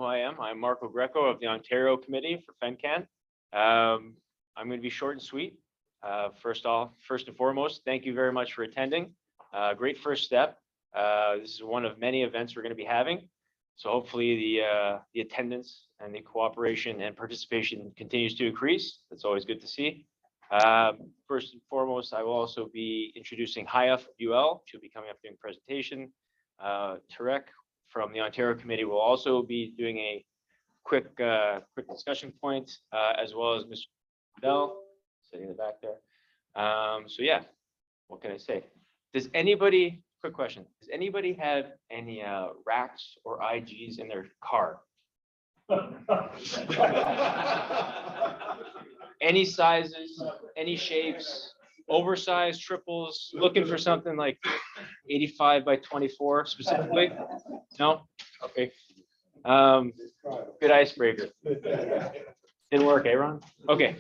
who I am. I'm Marco Greco of the Ontario Committee for FenCan. I'm going to be short and sweet. First and foremost, thank you very much for attending. Great first step. This is one of many events we're going to be having. So hopefully the attendance and the cooperation and participation continues to increase. That's always good to see. First and foremost, I will also be introducing Haya from UL. She'll be coming up doing a presentation. Tarek from the Ontario Committee will also be doing a quick discussion point, as well as Mr. Bell sitting in the back there. So yeah, what can I say? Quick question. Does anybody have any racks or IGs in their car? Any sizes, any shapes, oversized, triples, looking for something like 85 by 24 specifically? No? Okay. Good icebreaker. Didn't work, eh, Ron? Okay.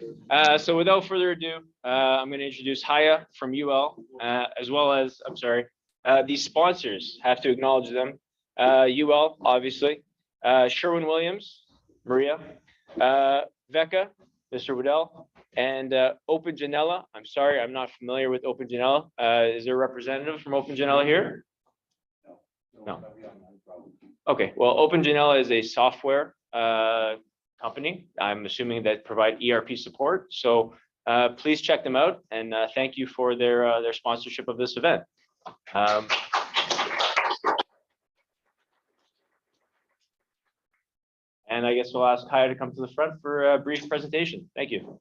So without further ado, I'm going to introduce Haya from UL, as well as, I'm sorry, these sponsors, have to acknowledge them. UL, obviously, Sherwin-Williams, Maria, Vecca, Mr. Waddell, and Open Janela. I'm sorry, I'm not familiar with Open Janela. Is there a representative from Open Janela here? No. Okay, well, Open Janela is a software company. I'm assuming that provide ERP support. So please check them out, and thank you for their sponsorship of this event. And I guess we'll ask Haya to come to the front for a brief presentation. Thank you.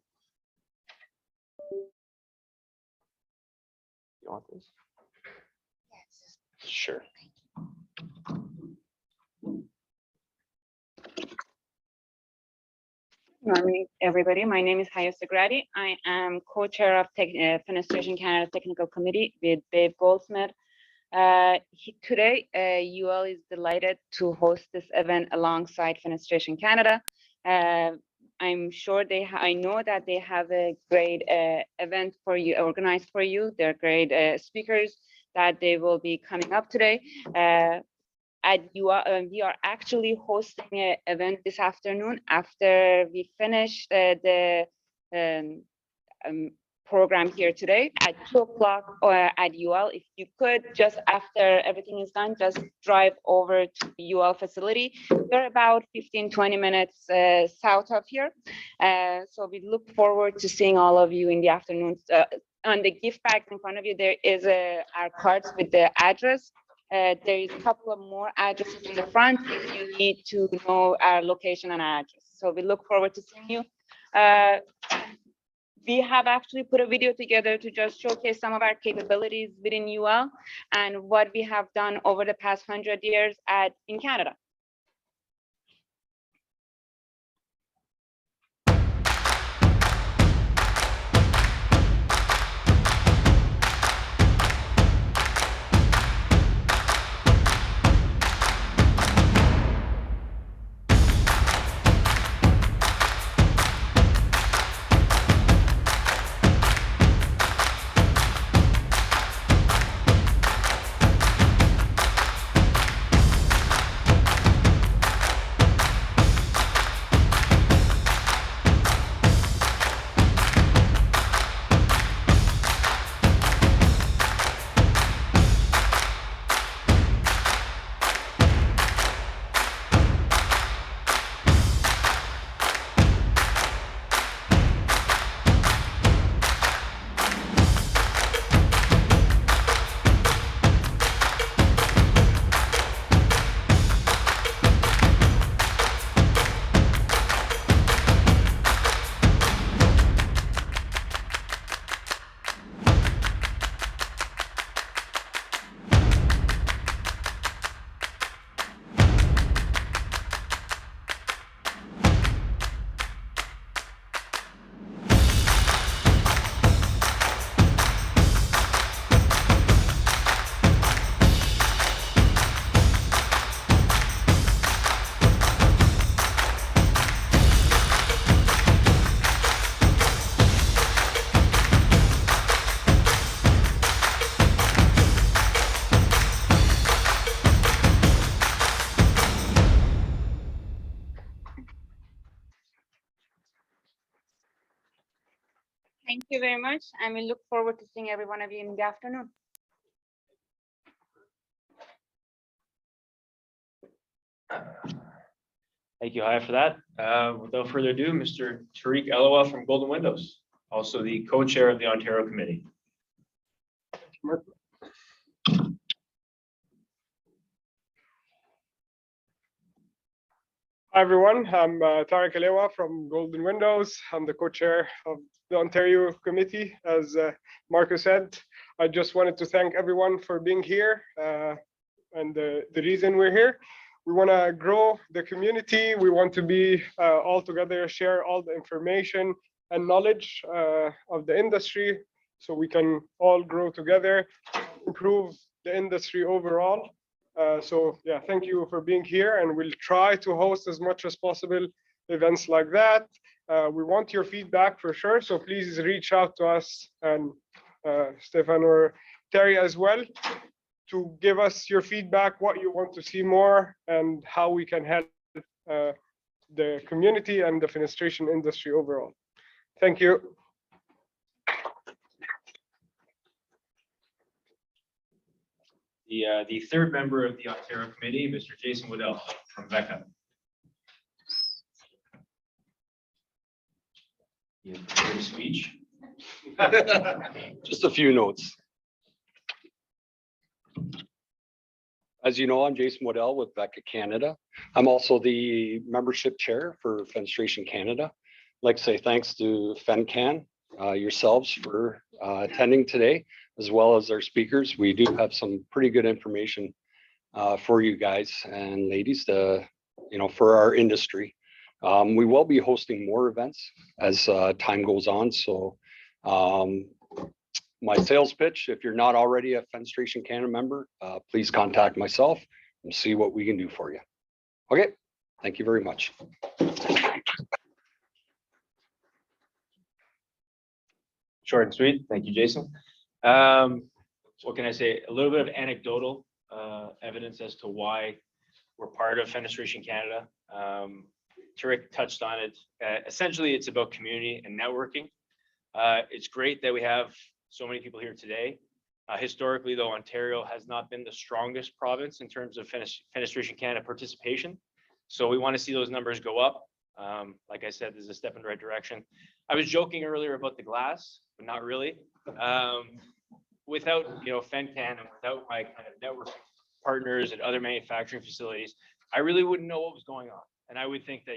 You want this? Yes. Sure. Good morning, everybody. My name is Haya Sagradi. I am co-chair of Fenestration Canada Technical Committee with Dave Goldsmith. Today, UL is delighted to host this event alongside Fenestration Canada. I'm sure I know that they have a great event for you, organized for you. They're great speakers that they will be coming up today. We are actually hosting an event this afternoon after we finish the program here today at 2 o'clock at UL. If you could, just after everything is done, just drive over to the UL facility. We're about 15-20 minutes south of here. So we look forward to seeing all of you in the afternoon. On the gift bags in front of you, there is our cards with the address. There is a couple of more addresses in the front if you need to know our location and address. So we look forward to seeing you. We have actually put a video together to just showcase some of our capabilities within UL and what we have done over the past 100 years in Canada. Thank you very much, and we look forward to seeing every one of you in the afternoon. Thank you, Haya, for that. Without further ado, Mr. Tariq Elawah from Golden Windows, also the co-chair of the Ontario Committee. Hi everyone, I'm Tariq Elawah from Golden Windows. I'm the co-chair of the Ontario Committee. As Marco said, I just wanted to thank everyone for being here and the reason we're here. We want to grow the community. We want to be all together, share all the information and knowledge of the industry so we can all grow together, improve the industry overall. So yeah, thank you for being here, and we'll try to host as much as possible events like that. We want your feedback for sure, so please reach out to us and Stefan or Terry as well to give us your feedback, what you want to see more, and how we can help the community and the fenestration industry overall. Thank you. The third member of the Ontario Committee, Mr. Jason Waddell from VECA. You have prepared a speech? Just a few notes. As you know, I'm Jason Waddell with VECA Canada. I'm also the membership chair for Fenestration Canada. I'd like to say thanks to FenCan, yourselves for attending today, as well as our speakers. We do have some pretty good information for you guys and ladies to, for our industry. We will be hosting more events as time goes on. So my sales pitch, if you're not already a Fenestration Canada member, please contact myself and see what we can do for you. Okay, thank you very much. Short and sweet. Thank you, Jason. What can I say? A little bit of anecdotal evidence as to why we're part of Fenestration Canada. Tariq touched on it. Essentially, it's about community and networking. It's great that we have so many people here today. Historically, though, Ontario has not been the strongest province in terms of Fenestration Canada participation. So we want to see those numbers go up. Like I said, this is a step in the right direction. I was joking earlier about the glass, but not really. Without FenCan and without my kind of network partners at other manufacturing facilities, I really wouldn't know what was going on. And I would think that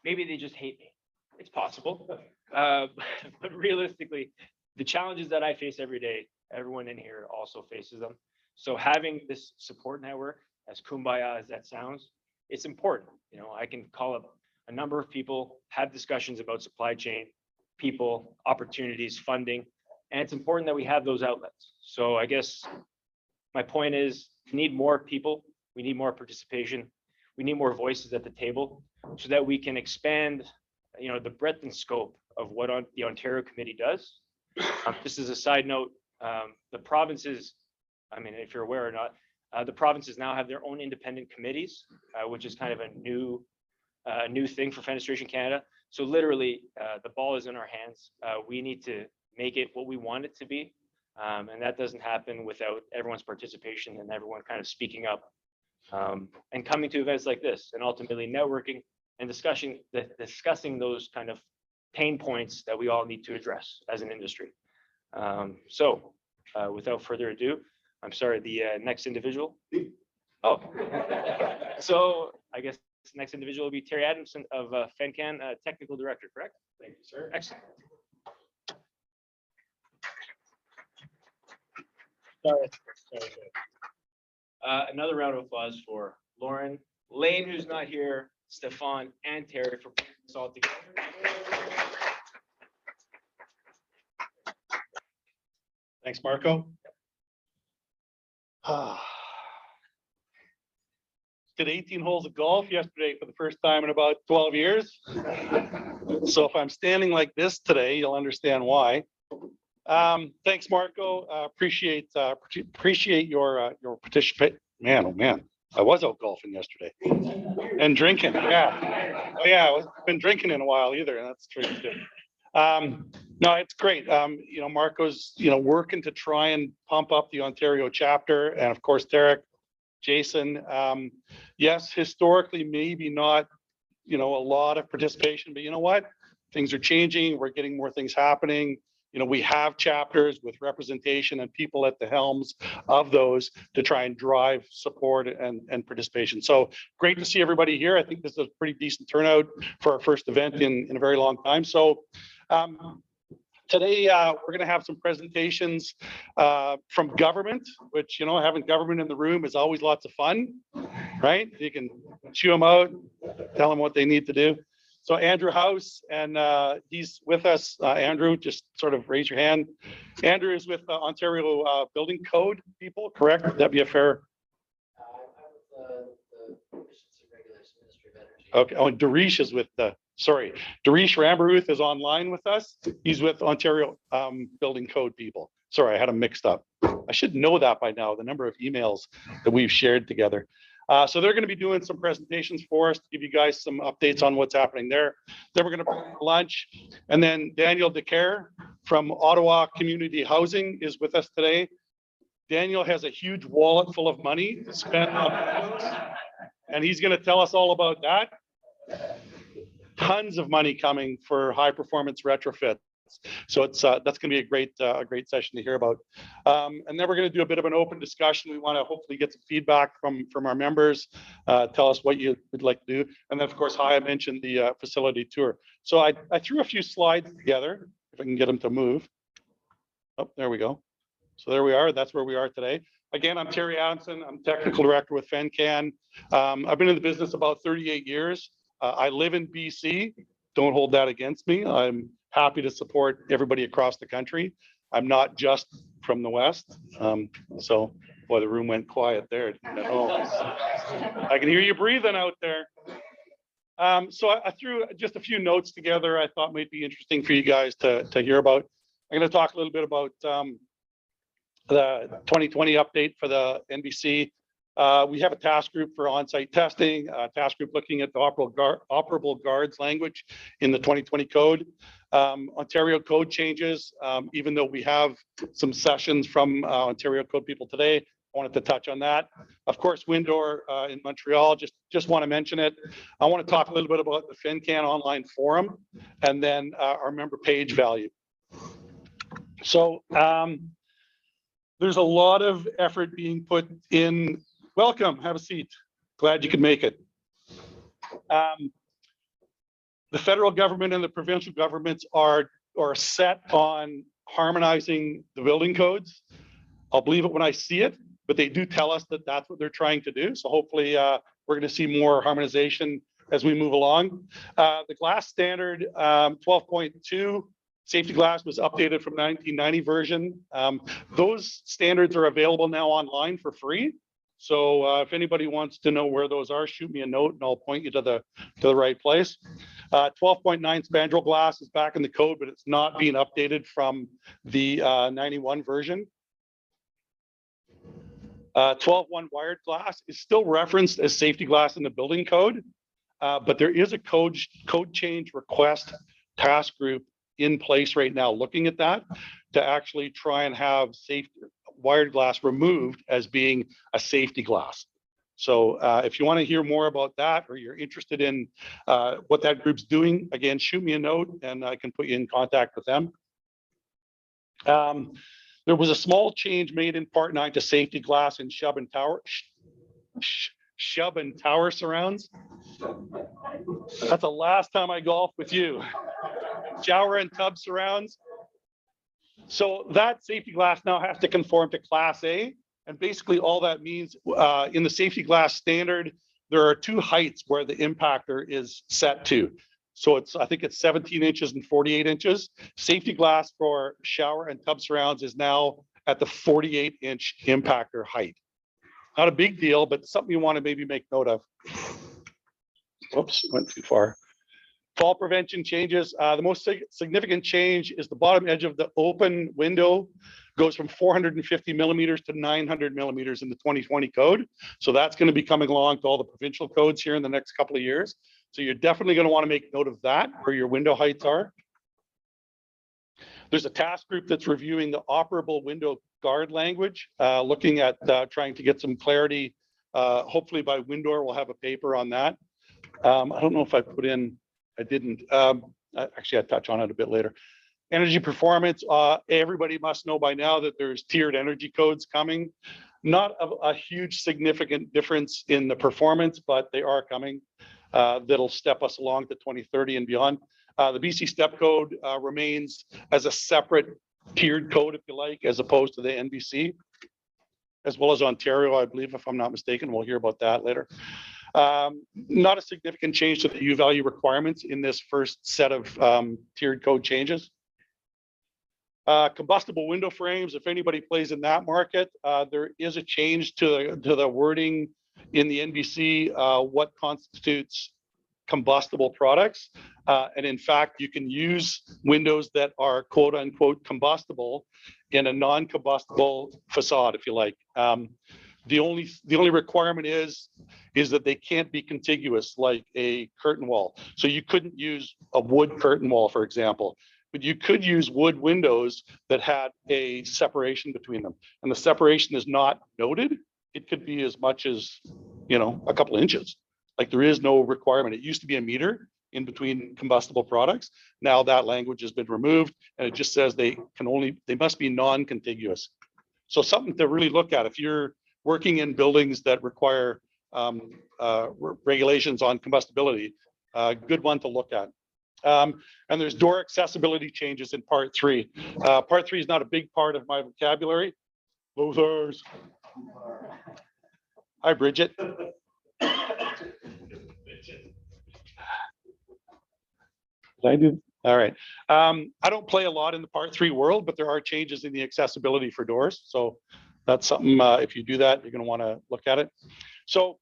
maybe they just hate me. It's possible, but realistically, the challenges that I face every day, everyone in here also faces them. So having this support network, as kumbaya as that sounds, it's important. I can call up a number of people, have discussions about supply chain, people, opportunities, funding, and it's important that we have those outlets. So I guess my point is, we need more people, we need more participation, we need more voices at the table so that we can expand, the breadth and scope of what the Ontario Committee does. Just as a side note, the provinces, if you're aware or not, the provinces now have their own independent committees, which is kind of a new thing for Fenestration Canada. So literally, the ball is in our hands. We need to make it what we want it to be, and that doesn't happen without everyone's participation and everyone kind of speaking up and coming to events like this, and ultimately networking and discussing those kind of pain points that we all need to address as an industry. So without further ado, I'm sorry, the next individual. Oh, so I guess the next individual will be Terry Adamson of FenCan, Technical Director, correct? Thank you, sir. Excellent. Sorry. Another round of applause for Lauren, Lane, who's not here, Stefan, and Terry for putting this all together. Thanks, Marco. Did 18 holes of golf yesterday for the first time in about 12 years. So if I'm standing like this today, you'll understand why. Thanks, Marco. Appreciate your participation. Man, oh man, I was out golfing yesterday and drinking. Yeah, I've been drinking in a while either, and that's true too. No, it's great. Marco's, working to try and pump up the Ontario chapter, and of course, Derek, Jason. Yes, historically, maybe not, a lot of participation, but you know what? Things are changing. We're getting more things happening. We have chapters with representation and people at the helms of those to try and drive support and participation. So great to see everybody here. I think this is a pretty decent turnout for our first event in a very long time. So today, we're going to have some presentations from government, which, having government in the room is always lots of fun, right? You can chew them out, tell them what they need to do. So Andrew Howse, and he's with us. Andrew, just sort of raise your hand. Andrew is with Ontario Building Code people, correct? Would that be a fair? Okay. Oh, and Dheerish is with Dheerish Rambaruth is online with us. He's with Ontario Building Code people. Sorry, I had them mixed up. I should know that by now, the number of emails that we've shared together. So they're going to be doing some presentations for us to give you guys some updates on what's happening there. Then we're going to bring lunch. And then Daniel Dicaire from Ottawa Community Housing is with us today. Daniel has a huge wallet full of money to spend on, and he's going to tell us all about that. Tons of money coming for high performance retrofits. So it's that's going to be a great session to hear about. And then we're going to do a bit of an open discussion. We want to hopefully get some feedback from our members. Tell us what you would like to do. And then of course, I mentioned the facility tour. So I threw a few slides together, if I can get them to move. Oh, there we go. So there we are. That's where we are today. Again, I'm Terry Adamson. I'm technical director with FenCan. I've been in the business about 38 years. I live in BC. Don't hold that against me. I'm happy to support everybody across the country. I'm not just from the West. So, boy, the room went quiet there. I can hear you breathing out there. So I threw just a few notes together I thought might be interesting for you guys to hear about. I'm going to talk a little bit about the 2020 update for the NBC. We have a task group for on-site testing, a task group looking at the operable guards language in the 2020 code. Ontario code changes, even though we have some sessions from Ontario code people today, I wanted to touch on that. Of course, Windor in Montreal, just want to mention it. I want to talk a little bit about the FenCan online forum and then our member page value. So there's a lot of effort being put in. Welcome, have a seat. Glad you could make it. The federal government and the provincial governments are set on harmonizing the building codes. I'll believe it when I see it, but they do tell us that that's what they're trying to do. So hopefully we're going to see more harmonization as we move along. The glass standard 12.2 safety glass was updated from 1990 version. Those standards are available now online for free. So if anybody wants to know where those are, shoot me a note and I'll point you to the right place. 12.9 spandrel glass is back in the code, but it's not being updated from the 91 version. 12.1 wired glass is still referenced as safety glass in the building code, but there is a code change request task group in place right now looking at that to actually try and have wired glass removed as being a safety glass. So if you want to hear more about that or you're interested in what that group's doing, again, shoot me a note and I can put you in contact with them. There was a small change made in Part 9 to safety glass in shub and tower surrounds. That's the last time I golf with you. Shower and tub surrounds. So that safety glass now has to conform to Class A. And basically all that means in the safety glass standard, there are two heights where the impactor is set to. So I think it's 17 inches and 48 inches. Safety glass for shower and tub surrounds is now at the 48-inch impactor height. Not a big deal, but something you want to maybe make note of. Whoops, went too far. Fall prevention changes. The most significant change is the bottom edge of the open window goes from 450 millimeters to 900 millimeters in the 2020 code. So that's going to be coming along to all the provincial codes here in the next couple of years. So you're definitely going to want to make note of that, where your window heights are. There's a task group that's reviewing the operable window guard language, looking at trying to get some clarity. Hopefully by Windor, we'll have a paper on that. I don't know if I put in, I didn't. Actually, I'll touch on it a bit later. Energy performance, everybody must know by now that there's tiered energy codes coming. Not a huge significant difference in the performance, but they are coming. That'll step us along to 2030 and beyond. The BC step code remains as a separate tiered code, if you like, as opposed to the NBC, as well as Ontario, I believe, if I'm not mistaken. We'll hear about that later. Not a significant change to the U value requirements in this first set of tiered code changes. Combustible window frames, if anybody plays in that market, there is a change to the wording in the NBC, what constitutes combustible products. And in fact, you can use windows that are quote unquote combustible in a non-combustible facade, if you like. The only requirement is that they can't be contiguous like a curtain wall. So you couldn't use a wood curtain wall, for example. But you could use wood windows that had a separation between them. And the separation is not noted. It could be as much as, a couple of inches. Like there is no requirement. It used to be a meter in between combustible products. Now that language has been removed and it just says they must be non-contiguous. So something to really look at if you're working in buildings that require regulations on combustibility, good one to look at. And there's door accessibility changes in part 3. Part 3 is not a big part of my vocabulary. Lothars. Hi, Bridget. I do. All right. I don't play a lot in the part 3 world, but there are changes in the accessibility for doors. So that's something, if you do that, you're going to want to look at it. So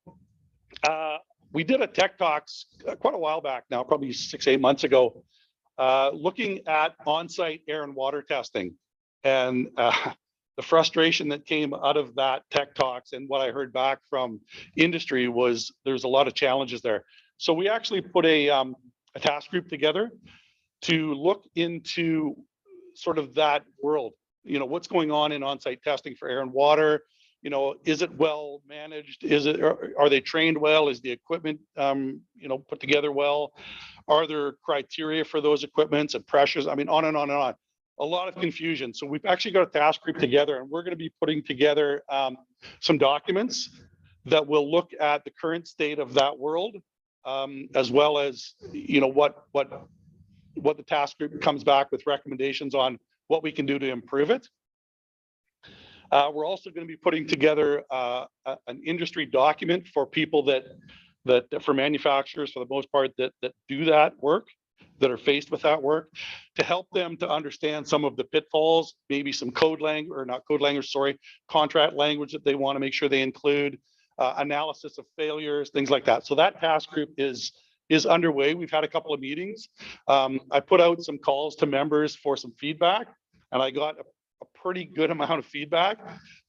we did a tech talks quite a while back now, probably 6-8 months ago, looking at on-site air and water testing. And the frustration that came out of that tech talks and what I heard back from industry was there's a lot of challenges there. So we actually put a task group together to look into sort of that world. What's going on in on-site testing for air and water? Is it well managed? Are they trained well? Is the equipment, put together well? Are there criteria for those equipments and pressures? I mean, on and on and on. A lot of confusion. So we've actually got a task group together, and we're going to be putting together some documents that will look at the current state of that world, as well as, what the task group comes back with recommendations on what we can do to improve it. We're also going to be putting together an industry document for people for manufacturers, for the most part, that do that work, that are faced with that work, to help them to understand some of the pitfalls, maybe some contract language that they want to make sure they include, analysis of failures, things like that. So that task group is underway. We've had a couple of meetings. I put out some calls to members for some feedback, and I got a pretty good amount of feedback.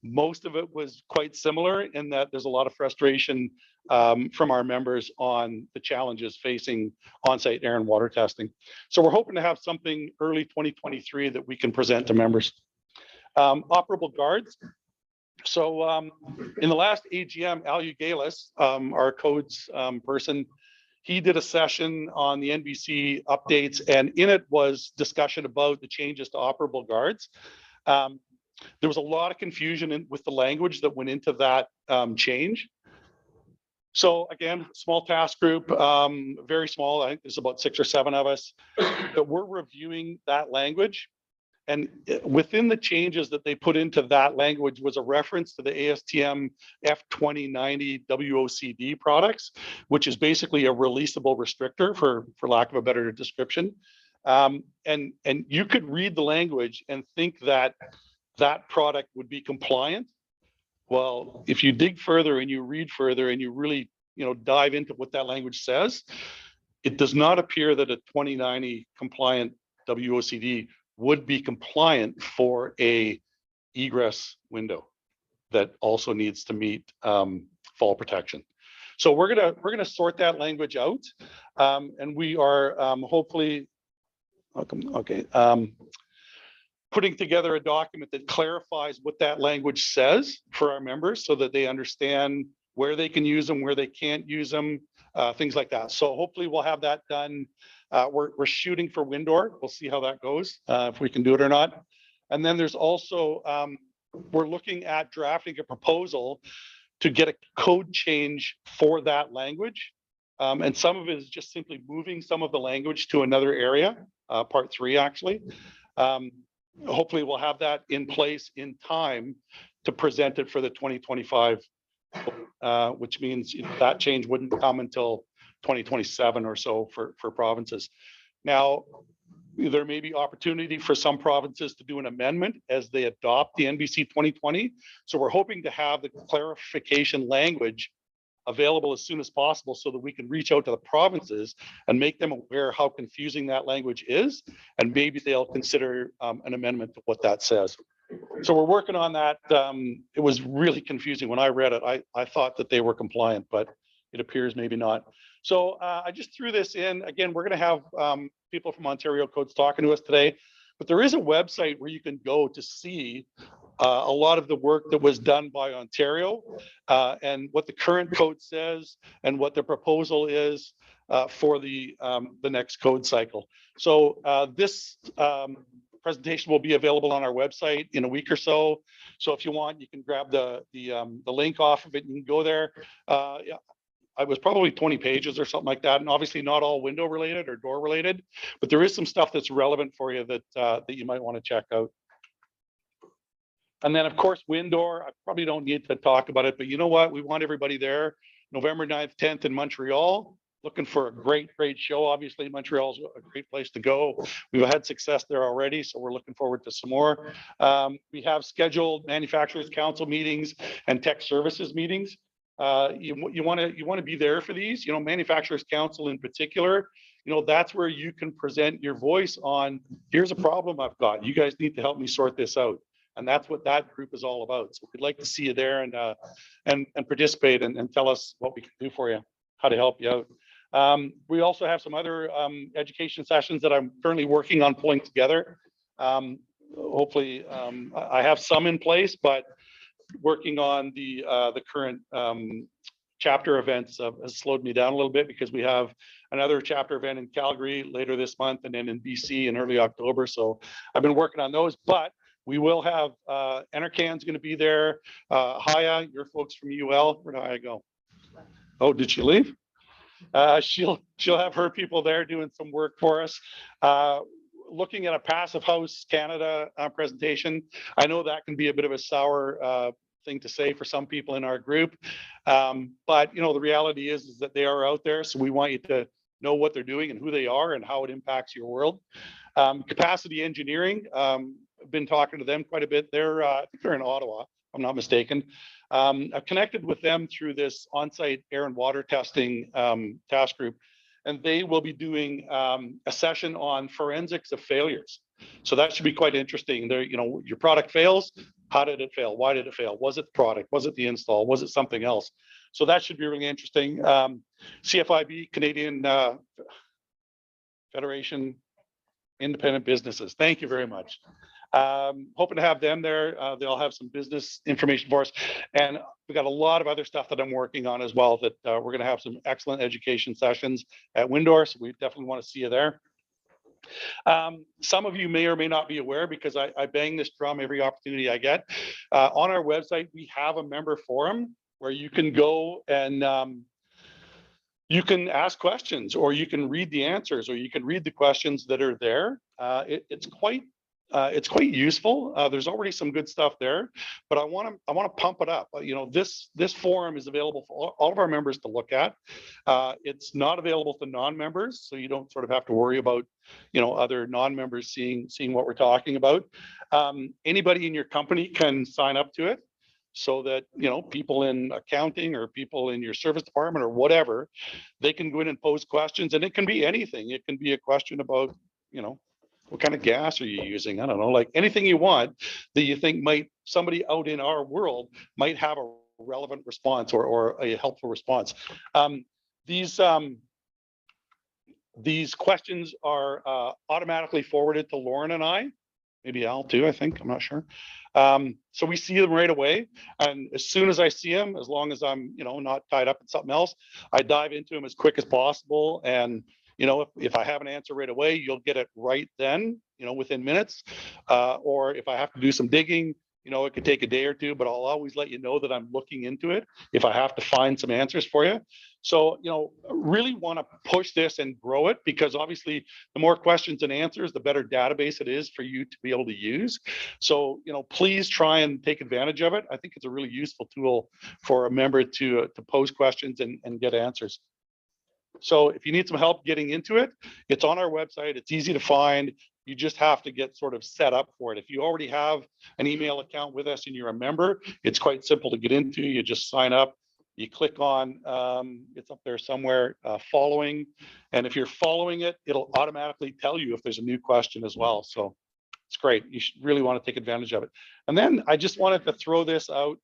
Most of it was quite similar in that there's a lot of frustration from our members on the challenges facing on-site air and water testing. So we're hoping to have something early 2023 that we can present to members. Operable guards. So in the last AGM, Al Ugalis, our codes person, he did a session on the NBC updates, and in it was discussion about the changes to operable guards. There was a lot of confusion with the language that went into that change. So again, small task group, very small. I think there's about 6 or 7 of us that we're reviewing that language. And within the changes that they put into that language was a reference to the ASTM F2090 WOCD products, which is basically a releasable restrictor, for lack of a better description. And you could read the language and think that that product would be compliant. Well, if you dig further and you read further and you really, dive into what that language says, it does not appear that a 2090 compliant WOCD would be compliant for a egress window that also needs to meet fall protection. So we're gonna sort that language out, and we are hopefully okay. putting together a document that clarifies what that language says for our members so that they understand where they can use them, where they can't use them, things like that. So hopefully we'll have that done. We're shooting for Windor. We'll see how that goes, if we can do it or not. And then there's also, we're looking at drafting a proposal to get a code change for that language. And some of it is just simply moving some of the language to another area, part 3 actually. Hopefully we'll have that in place in time to present it for the 2025, which means that change wouldn't come until 2027 or so for provinces. Now, there may be opportunity for some provinces to do an amendment as they adopt the NBC 2020. So we're hoping to have the clarification language available as soon as possible so that we can reach out to the provinces and make them aware how confusing that language is. And maybe they'll consider an amendment to what that says. So we're working on that. It was really confusing when I read it. I thought that they were compliant, but it appears maybe not. So I just threw this in. Again, we're going to have people from Ontario Codes talking to us today, but there is a website where you can go to see a lot of the work that was done by Ontario and what the current code says and what the proposal is for the next code cycle. So this presentation will be available on our website in a week or so. So if you want, you can grab the link off of it. You can go there. Yeah, it was probably 20 pages or something like that. And obviously not all window related or door related, but there is some stuff that's relevant for you that that you might want to check out. And then of course, Windor, I probably don't need to talk about it, but you know what? We want everybody there. November 9th, 10th in Montreal. Looking for a great show. Obviously, Montreal's a great place to go. We've had success there already, so we're looking forward to some more. We have scheduled Manufacturers Council meetings and tech services meetings. You want to be there for these. You know, Manufacturers Council in particular. You know, that's where you can present your voice on. Here's a problem I've got. You guys need to help me sort this out. And that's what that group is all about. So we'd like to see you there and participate and tell us what we can do for you, how to help you out. We also have some other education sessions that I'm currently working on pulling together. Hopefully, I have some in place, but working on the current chapter events has slowed me down a little bit because we have another chapter event in Calgary later this month and then in BC in early October. So I've been working on those, but we will have Enercan's going to be there. Haya, your folks from UL, where did Haya go? Oh, did she leave? She'll have her people there doing some work for us. Looking at a Passive House Canada presentation, I know that can be a bit of a sour thing to say for some people in our group, but you know the reality is that they are out there, so we want you to know what they're doing and who they are and how it impacts your world. Capacity engineering, I've been talking to them quite a bit. I think they're in Ottawa, if I'm not mistaken. I've connected with them through this on-site air and water testing task group, and they will be doing a session on forensics of failures. So that should be quite interesting. There, you know, your product fails. How did it fail? Why did it fail? Was it the product? Was it the install? Was it something else? So that should be really interesting. CFIB, Canadian Federation Independent Businesses. Thank you very much. Hoping to have them there. They'll have some business information for us. And we got a lot of other stuff that I'm working on as well that we're going to have some excellent education sessions at Windor. So we definitely want to see you there. Some of you may or may not be aware because I bang this drum every opportunity I get. On our website, we have a member forum where you can go and you can ask questions, or you can read the answers, or you can read the questions that are there. It's quite useful. There's already some good stuff there, but I want to pump it up. You know, this forum is available for all of our members to look at. It's not available to non-members, so you don't sort of have to worry about, you know, other non-members seeing what we're talking about. Anybody in your company can sign up to it, so that, you know, people in accounting or people in your service department or whatever, they can go in and pose questions, and it can be anything. It can be a question about, you know, what kind of gas are you using? I don't know, like anything you want that you think somebody out in our world might have a relevant response or a helpful response. These questions are automatically forwarded to Lauren and I, maybe Al too, I think, I'm not sure. So we see them right away. And as soon as I see them, as long as I'm, not tied up in something else, I dive into them as quick as possible. And, if I have an answer right away, you'll get it right then, within minutes. Or if I have to do some digging, it could take a day or two, but I'll always let you know that I'm looking into it if I have to find some answers for you. So, really want to push this and grow it, because obviously the more questions and answers, the better database it is for you to be able to use. So, please try and take advantage of it. I think it's a really useful tool for a member to pose questions and get answers. So if you need some help getting into it, it's on our website. It's easy to find. You just have to get sort of set up for it. If you already have an email account with us and you're a member, it's quite simple to get into. You just sign up, you click on, it's up there somewhere, following. And if you're following it, it'll automatically tell you if there's a new question as well. So it's great. You should really want to take advantage of it. And then I just wanted to throw this out,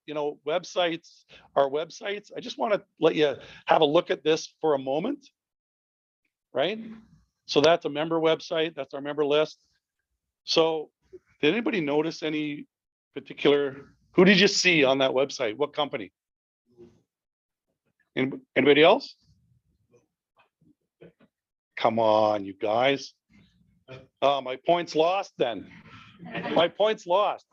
websites are websites. I just want to let you have a look at this for a moment, right? So that's a member website. That's our member list. So did anybody notice any particular, who did you see on that website? What company? Anybody else? Come on, you guys. Oh, my point's lost then. My point's lost.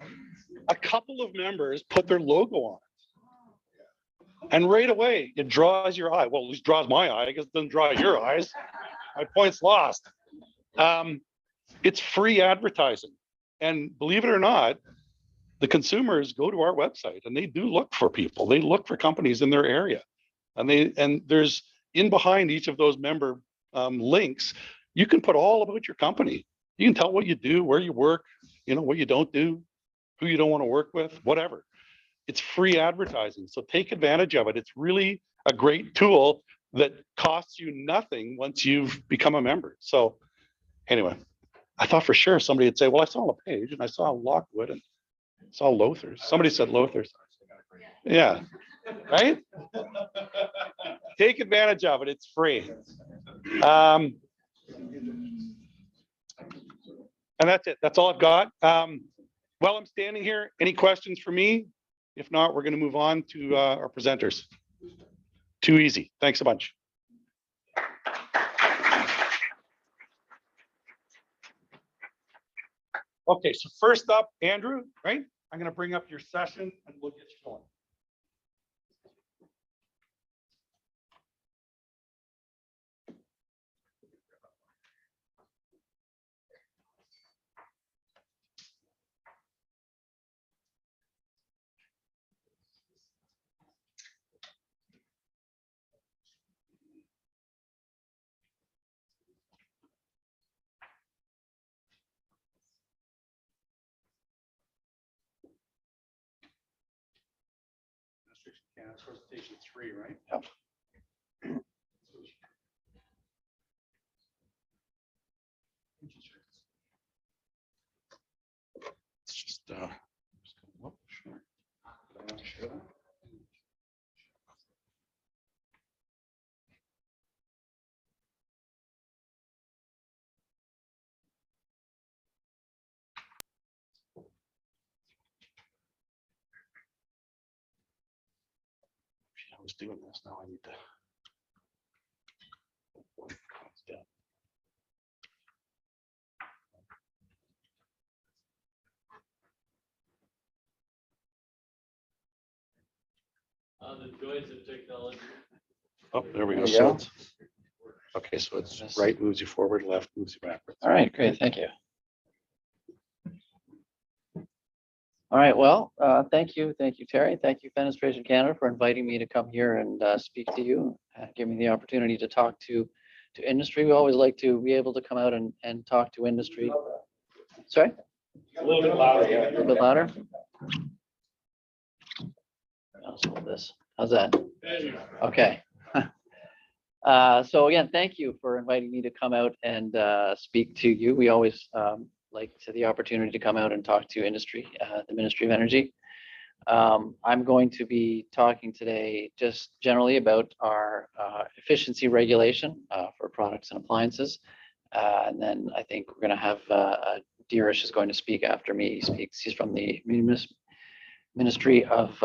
A couple of members put their logo on it. And right away, it draws your eye. Well, at least draws my eye. I guess it doesn't draw your eyes. My point's lost. It's free advertising. And believe it or not, the consumers go to our website and they do look for people. They look for companies in their area. And there's in behind each of those member links, you can put all about your company. You can tell what you do, where you work, what you don't do, who you don't want to work with, whatever. It's free advertising. So take advantage of it. It's really a great tool that costs you nothing once you've become a member. So anyway, I thought for sure somebody would say, well, I saw LePage and I saw Lockwood and saw Lothars. Somebody said Lothars. Yeah, right? Take advantage of it. It's free. And that's it. That's all I've got. While I'm standing here, any questions for me? If not, we're going to move on to our presenters. Too easy. Thanks a bunch. Okay, so first up, Andrew, right? I'm going to bring up your session and we'll get you going. Station 3, right? Yep. It's just whoop, sure. I was doing this, now I need to. Yeah. The joys of technology. Oh, there we go. There you So go. it's, okay, so it's right moves you forward, left moves you backwards. All right, great, thank you. All right, well, thank you, Terry. Thank you, Fenestration Canada, for inviting me to come here and speak to you, give me the opportunity to talk to industry. We always like to be able to come out and talk to industry. Sorry? A little bit louder. A little bit louder. I'll hold this. How's that? Okay. So again, thank you for inviting me to come out and speak to you. We always like to the opportunity to come out and talk to industry, the Ministry of Energy. I'm going to be talking today just generally about our efficiency regulation for products and appliances. And then I think we're going to have Dheerish is going to speak after me. He's from the Ministry of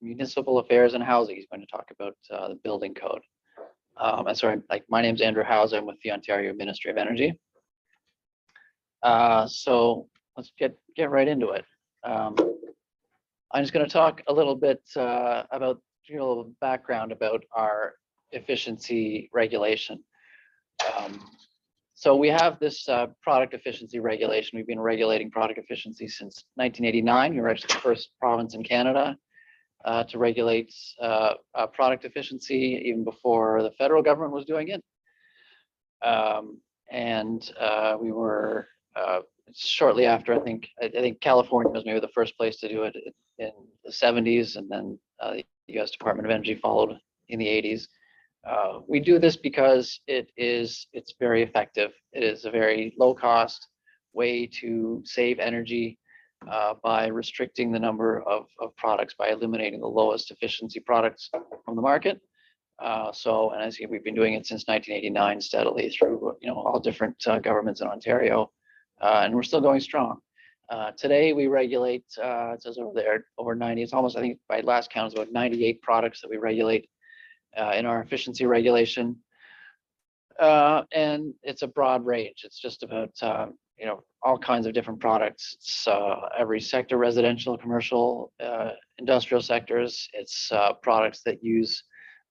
Municipal Affairs and Housing. He's going to talk about the building code. And sorry, my name's Andrew Howse. I'm with the Ontario Ministry of Energy. So let's get right into it. I'm just going to talk a little bit about a little background about our efficiency regulation. So we have this product efficiency regulation. We've been regulating product efficiency since 1989. We were actually the first province in Canada to regulate product efficiency even before the federal government was doing it. We were shortly after, I think California was maybe the first place to do it in the 70s, and then the US Department of Energy followed in the 80s. We do this because it's very effective. It is a very low cost way to save energy by restricting the number of products, by eliminating the lowest efficiency products from the market. And as we've been doing it since 1989 steadily through all different governments in Ontario, and we're still going strong. Today we regulate, it says over there, over 90, it's almost, I think by last count, it's about 98 products that we regulate in our efficiency regulation. And it's a broad range. It's just about, all kinds of different products. It's every sector, residential, commercial, industrial sectors. It's products that use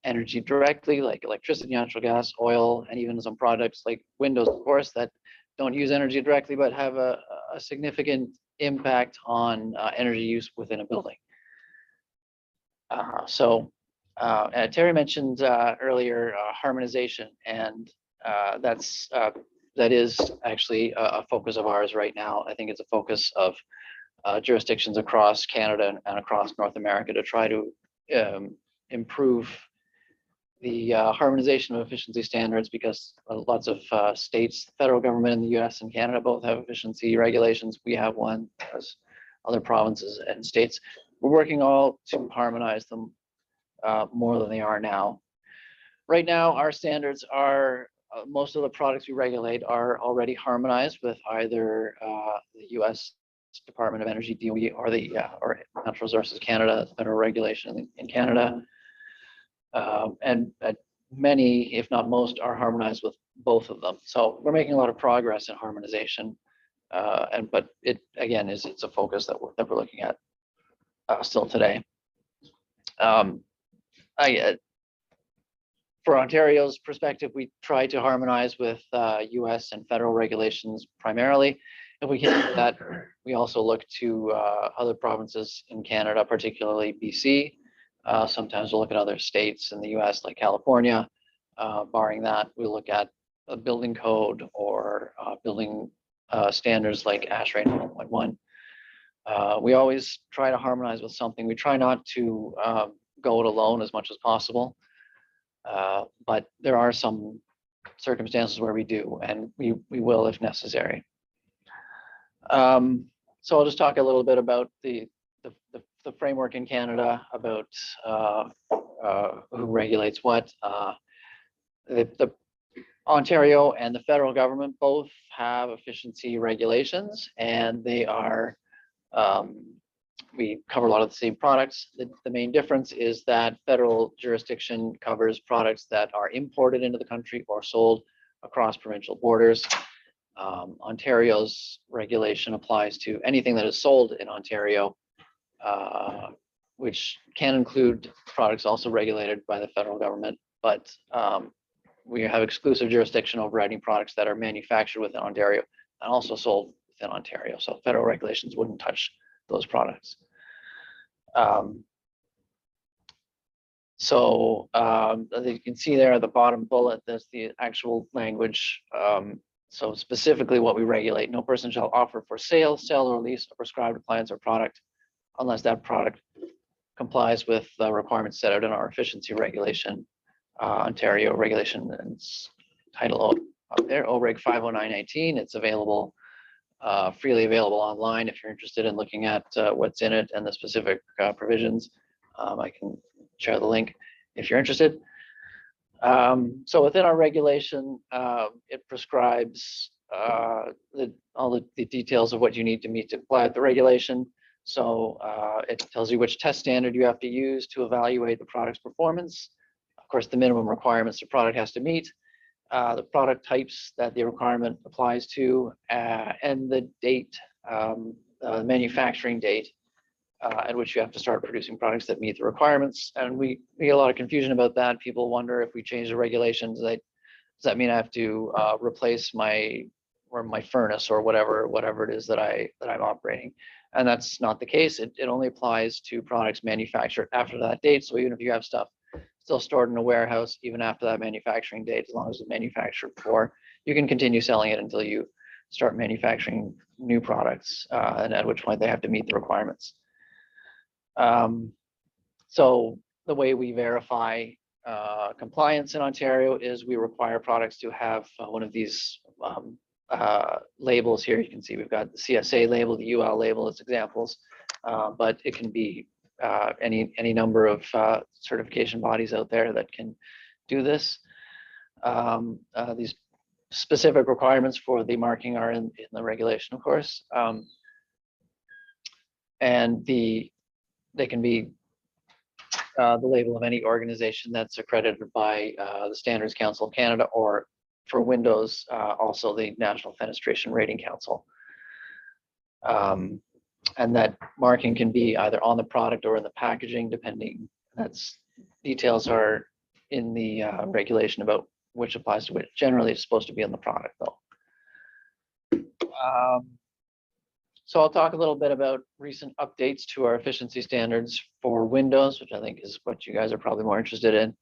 energy directly, like electricity, natural gas, oil, and even some products like windows, of course, that don't use energy directly, but have a significant impact on energy use within a building. Terry mentioned earlier harmonization, and that is actually a focus of ours right now. I think it's a focus of jurisdictions across Canada and across North America to try to improve the harmonization of efficiency standards, because lots of states, the federal government in the US and Canada both have efficiency regulations. We have one, as other provinces and states. We're working all to harmonize them more than they are now. Right now, our standards are, most of the products we regulate are already harmonized with either the US Department of Energy, DOE, or or Natural Resources Canada, federal regulation in Canada. And many, if not most, are harmonized with both of them. So we're making a lot of progress in harmonization. But it, again, it's a focus that we're looking at still today. For Ontario's perspective, we try to harmonize with US and federal regulations primarily. If we can do that, we also look to other provinces in Canada, particularly BC. Sometimes we'll look at other states in the US like California. Barring that, we look at a building code or building standards like ASHRAE 1.1. We always try to harmonize with something. We try not to go it alone as much as possible. But there are some circumstances where we do, and we will if necessary. So I'll just talk a little bit about the framework in Canada, about who regulates what. The Ontario and the federal government both have efficiency regulations, and they are, we cover a lot of the same products. The main difference is that federal jurisdiction covers products that are imported into the country or sold across provincial borders. Ontario's regulation applies to anything that is sold in Ontario, which can include products also regulated by the federal government, but we have exclusive jurisdiction over any products that are manufactured within Ontario and also sold within Ontario. So federal regulations wouldn't touch those products. As you can see there at the bottom bullet, there's the actual language. So specifically what we regulate: no person shall offer for sale, sell, or lease a prescribed appliance or product unless that product complies with the requirements set out in our efficiency regulation, Ontario regulation, and it's title up there, OREG 50919. It's available, freely available online if you're interested in looking at what's in it and the specific provisions. I can share the link if you're interested. So within our regulation, it prescribes all the details of what you need to meet to apply with the regulation. So it tells you which test standard you have to use to evaluate the product's performance. Of course, the minimum requirements the product has to meet, the product types that the requirement applies to, and the date, manufacturing date at which you have to start producing products that meet the requirements. And we get a lot of confusion about that. People wonder if we change the regulations, does that mean I have to replace my furnace or whatever it is that I'm operating? And that's not the case. It only applies to products manufactured after that date. So even if you have stuff still stored in a warehouse, even after that manufacturing date, as long as it's manufactured before, you can continue selling it until you start manufacturing new products, and at which point they have to meet the requirements. So the way we verify compliance in Ontario is we require products to have one of these labels here. You can see we've got the CSA label, the UL label as examples, but it can be any number of certification bodies out there that can do this. These specific requirements for the marking are in the regulation, of course, and they can be the label of any organization that's accredited by the Standards Council of Canada, or for Windows, also the National Fenestration Rating Council. And that marking can be either on the product or in the packaging, depending. Details are in the regulation about which applies to which. Generally, it's supposed to be on the product, though. So I'll talk a little bit about recent updates to our efficiency standards for Windows, which I think is what you guys are probably more interested in.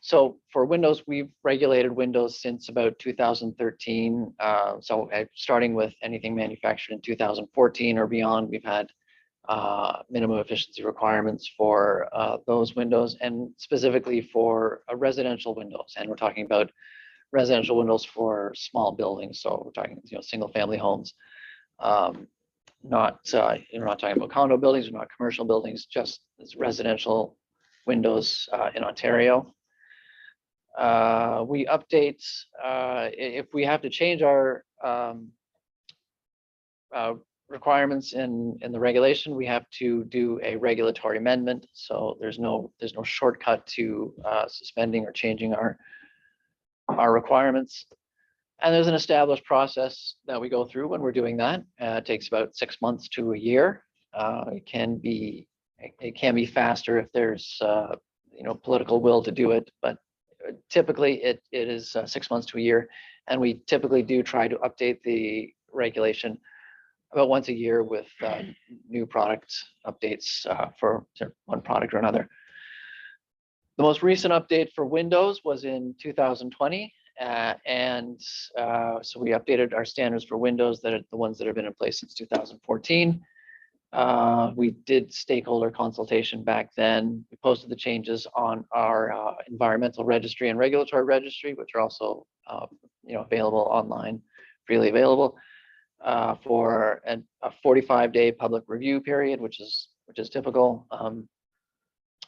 So for Windows, we've regulated Windows since about 2013. So starting with anything manufactured in 2014 or beyond, we've had minimum efficiency requirements for those Windows, and specifically for residential Windows. And we're talking about residential windows for small buildings. So we're talking, single family homes, not you're not talking about condo buildings, or not commercial buildings, just it's residential windows in Ontario. We update if we have to change our requirements in the regulation, we have to do a regulatory amendment. So there's no shortcut to suspending or changing our requirements. And there's an established process that we go through when we're doing that. It takes about 6 months to a year. It can be faster if there's political will to do it, but typically it is 6 months to a year. And we typically do try to update the regulation about once a year with new product updates for one product or another. The most recent update for Windows was in 2020. So we updated our standards for Windows, that are the ones that have been in place since 2014. We did stakeholder consultation back then. We posted the changes on our environmental registry and regulatory registry, which are also available online, freely available, for a 45-day public review period, which is typical.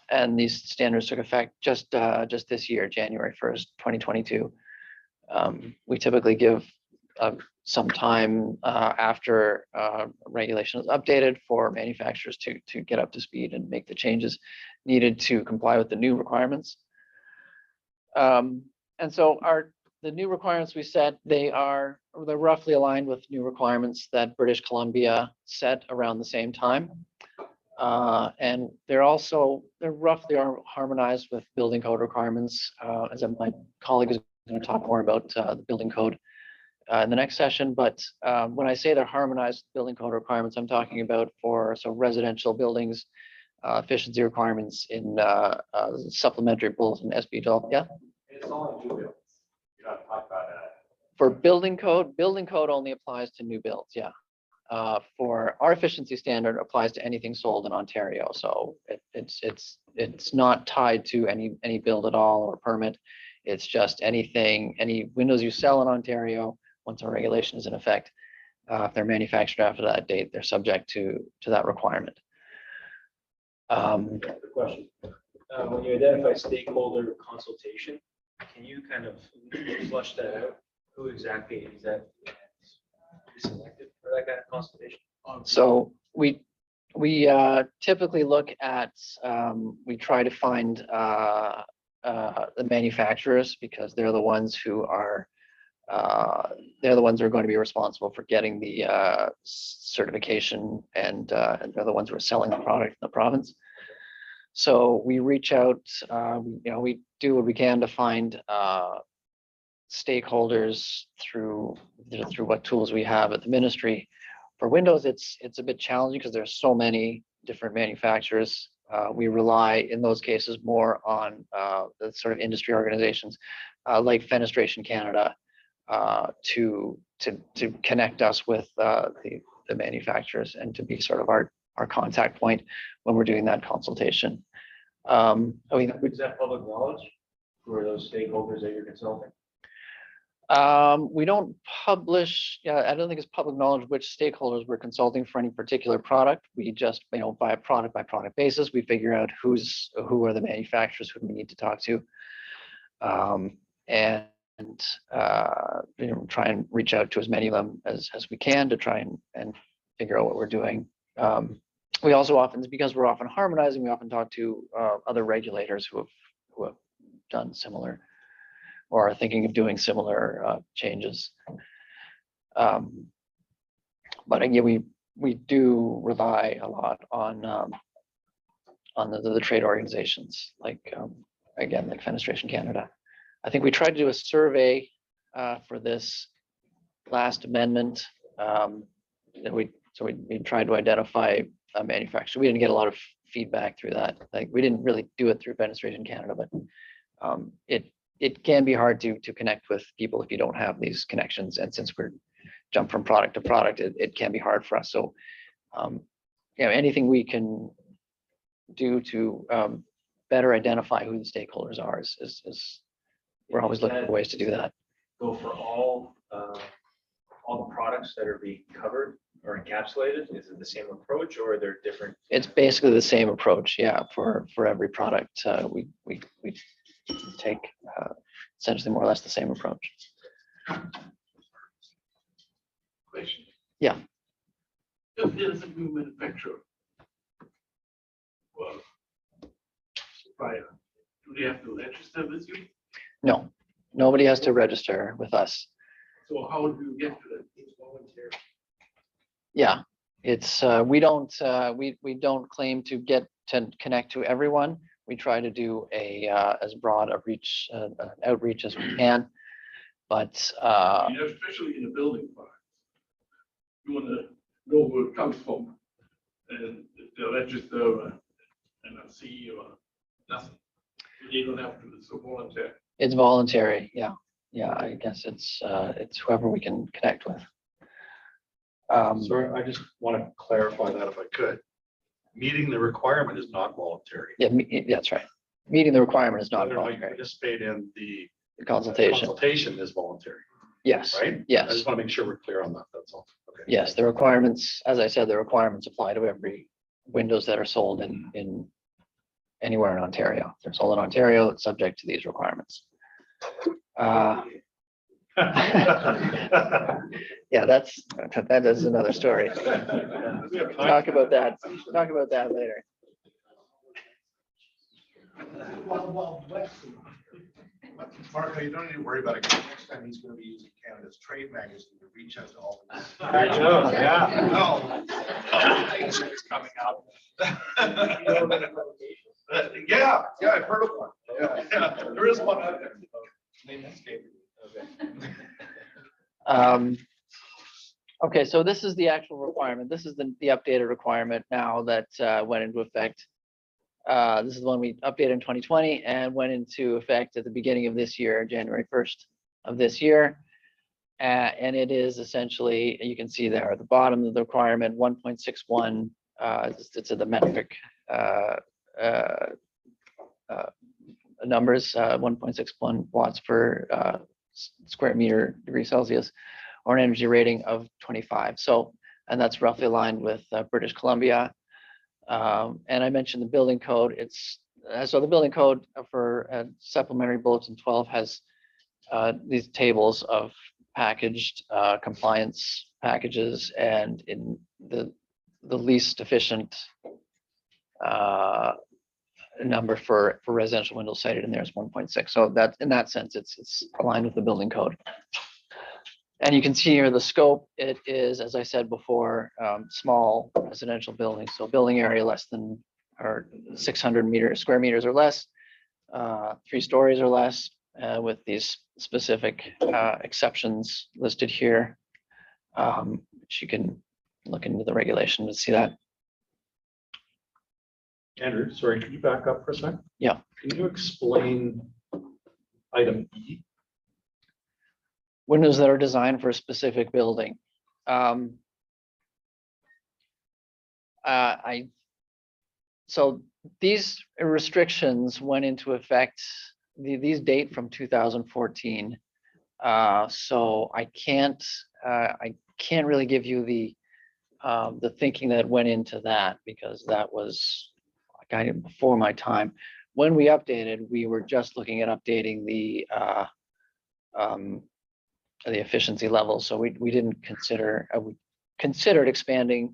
And these standards took effect just this year, January 1st, 2022. We typically give some time after regulation is updated for manufacturers to get up to speed and make the changes needed to comply with the new requirements. And so the new requirements we set, they're roughly aligned with new requirements that British Columbia set around the same time. And they're roughly harmonized with building code requirements. As my colleague is going to talk more about the building code in the next session. But when I say they're harmonized with building code requirements, I'm talking about for residential buildings, efficiency requirements in supplementary bulletin SB12. Yeah. It's all new builds. You're not talking about that. For building code only applies to new builds. Yeah. For our efficiency standard applies to anything sold in Ontario. So it's not tied to any build at all or permit. It's just any windows you sell in Ontario, once our regulation is in effect, if they're manufactured after that date, they're subject to that requirement. The question, when you identify stakeholder consultation, can you kind of flush that out? Who exactly is that selected for that kind of consultation? So we typically look at, we try to find the manufacturers because they're the ones who are going to be responsible for getting the certification and they're the ones who are selling the product in the province. So we reach out, we do what we can to find stakeholders through what tools we have at the ministry. For Windows, it's a bit challenging because there's so many different manufacturers. We rely in those cases more on the sort of industry organizations like Fenestration Canada to connect us with the manufacturers and to be sort of our contact point when we're doing that consultation. Is that public knowledge? Who are those stakeholders that you're consulting? We don't publish, I don't think it's public knowledge which stakeholders we're consulting for any particular product. We just, by product basis, we figure out who are the manufacturers who we need to talk to. And try and reach out to as many of them as we can to try and figure out what we're doing. We also often, because we're often harmonizing, we often talk to other regulators who have done similar or are thinking of doing similar changes. But again, we do rely a lot on the trade organizations, like again, like Fenestration Canada. I think we tried to do a survey for this last amendment. We tried to identify a manufacturer. We didn't get a lot of feedback through that. Like we didn't really do it through Fenestration Canada, but it can be hard to connect with people if you don't have these connections. And since we're jump from product to product, it can be hard for us. So anything we can do to better identify who the stakeholders are is we're always looking for ways to do that. Go for all the products that are being covered or encapsulated? Is it the same approach or are there different? It's basically the same approach, yeah, for every product. We take essentially more or less the same approach. Question. Yeah. If there's a new manufacturer, well, supplier, do they have to register with you? No, nobody has to register with us. So how do you get to that? It's voluntary. Yeah, it's we don't claim to get to connect to everyone. We try to do as broad a reach outreach as we can, but Especially in a building part, you want to know where it comes from, and if they register NRC or nothing, they don't have to. It's so voluntary. it's voluntary. Yeah, I guess it's whoever we can connect with. Sorry, I just want to clarify that if I could. Meeting the requirement is not voluntary. Yeah, that's right. Meeting the requirement is not Whether or not you voluntary. participate in the The consultation. consultation is voluntary, Yes. right? I Yes. just want to make sure we're clear on that, that's all. Okay. Yes, the requirements, as I said, the requirements apply to every windows that are sold in anywhere in Ontario. If they're sold in Ontario, it's subject to these requirements. Yeah, that is another story. Talk about that later. Marco, you don't need to worry about it. 'Cause next time he's going to be using Canada's trade magazine to reach out to all. There you go, yeah. No. It's coming out. Yeah, I've heard of one. Yeah, there is one out there. Name escaped. Okay, so this is the actual requirement. This is the updated requirement now that went into effect. This is the one we updated in 2020 and went into effect at the beginning of this year, January 1st of this year. And it is essentially, you can see there at the bottom of the requirement, 1.61, it's the metric numbers, 1.61 watts per square meter degree Celsius, or an energy rating of 25. So, and that's roughly aligned with British Columbia. And I mentioned the building code. So the building code for supplementary bulletin 12 has these tables of packaged compliance packages, and in the least efficient number for residential windows cited in there is 1.6. So that in that sense, it's aligned with the building code. And you can see here the scope. It is, as I said before, small residential buildings. So building area less than or 600 square meters or less, 3 stories or less, with these specific exceptions listed here. Which you can look into the regulation to see that. Andrew, sorry, can you back up for a second? Yeah. Can you explain item E? Windows that are designed for a specific building. So these restrictions went into effect, these date from 2014. So I can't really give you the thinking that went into that, because that was kind of before my time. When we updated, we were just looking at updating the efficiency level. So we didn't consider, we considered expanding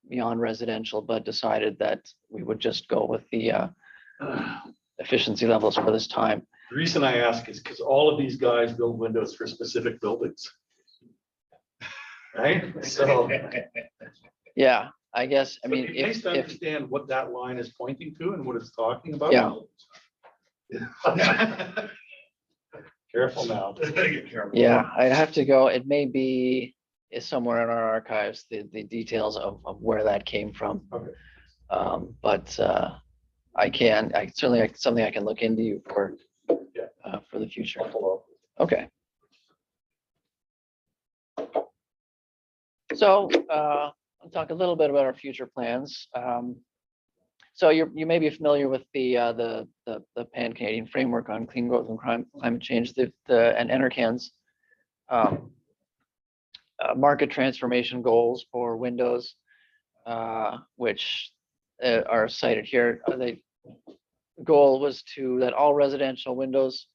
beyond residential, but decided that we would just go with the efficiency levels for this time. The reason I ask is because all of these guys build windows for specific buildings. Right? So. Yeah, I guess, I mean, It'd be nice to if understand what that line is pointing to and what it's talking about. Yeah. Careful now. yeah, I'd have to go, it may be is somewhere in our archives, the details of where that came from. Okay. But I certainly something I can look into for the future. Okay. So I'll talk a little bit about our future plans. So you may be familiar with the Pan-Canadian Framework on Clean Growth and Climate Change, and NRCan's market transformation goals for windows, which are cited here. The goal was that all residential windows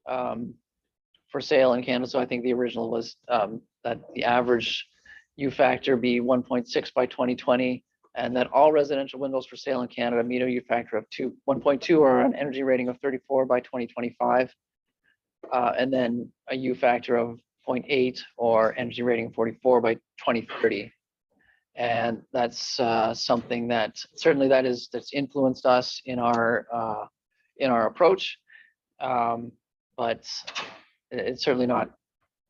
for sale in Canada. So I think the original was that the average U factor be 1.6 by 2020, and that all residential windows for sale in Canada meet a U factor of 1.2 or an energy rating of 34 by 2025, and then a U factor of 0.8 or energy rating 44 by 2030. And that's something that certainly that's influenced us in our approach, but it's certainly not.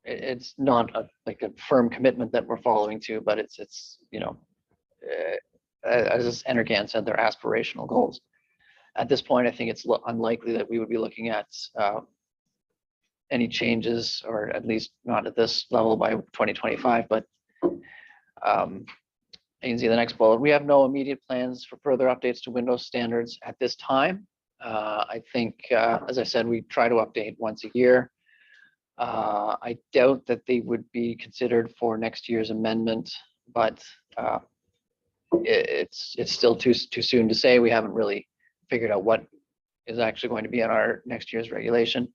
It's not like a firm commitment that we're following to, but it's as NRCan said, they're aspirational goals. At this point, I think it's unlikely that we would be looking at any changes, or at least not at this level by 2025. But you can see the next bullet. We have no immediate plans for further updates to Windows standards at this time. I think, as I said, we try to update once a year. I doubt that they would be considered for next year's amendment, but it's still too soon to say. We haven't really figured out what is actually going to be in our next year's regulation.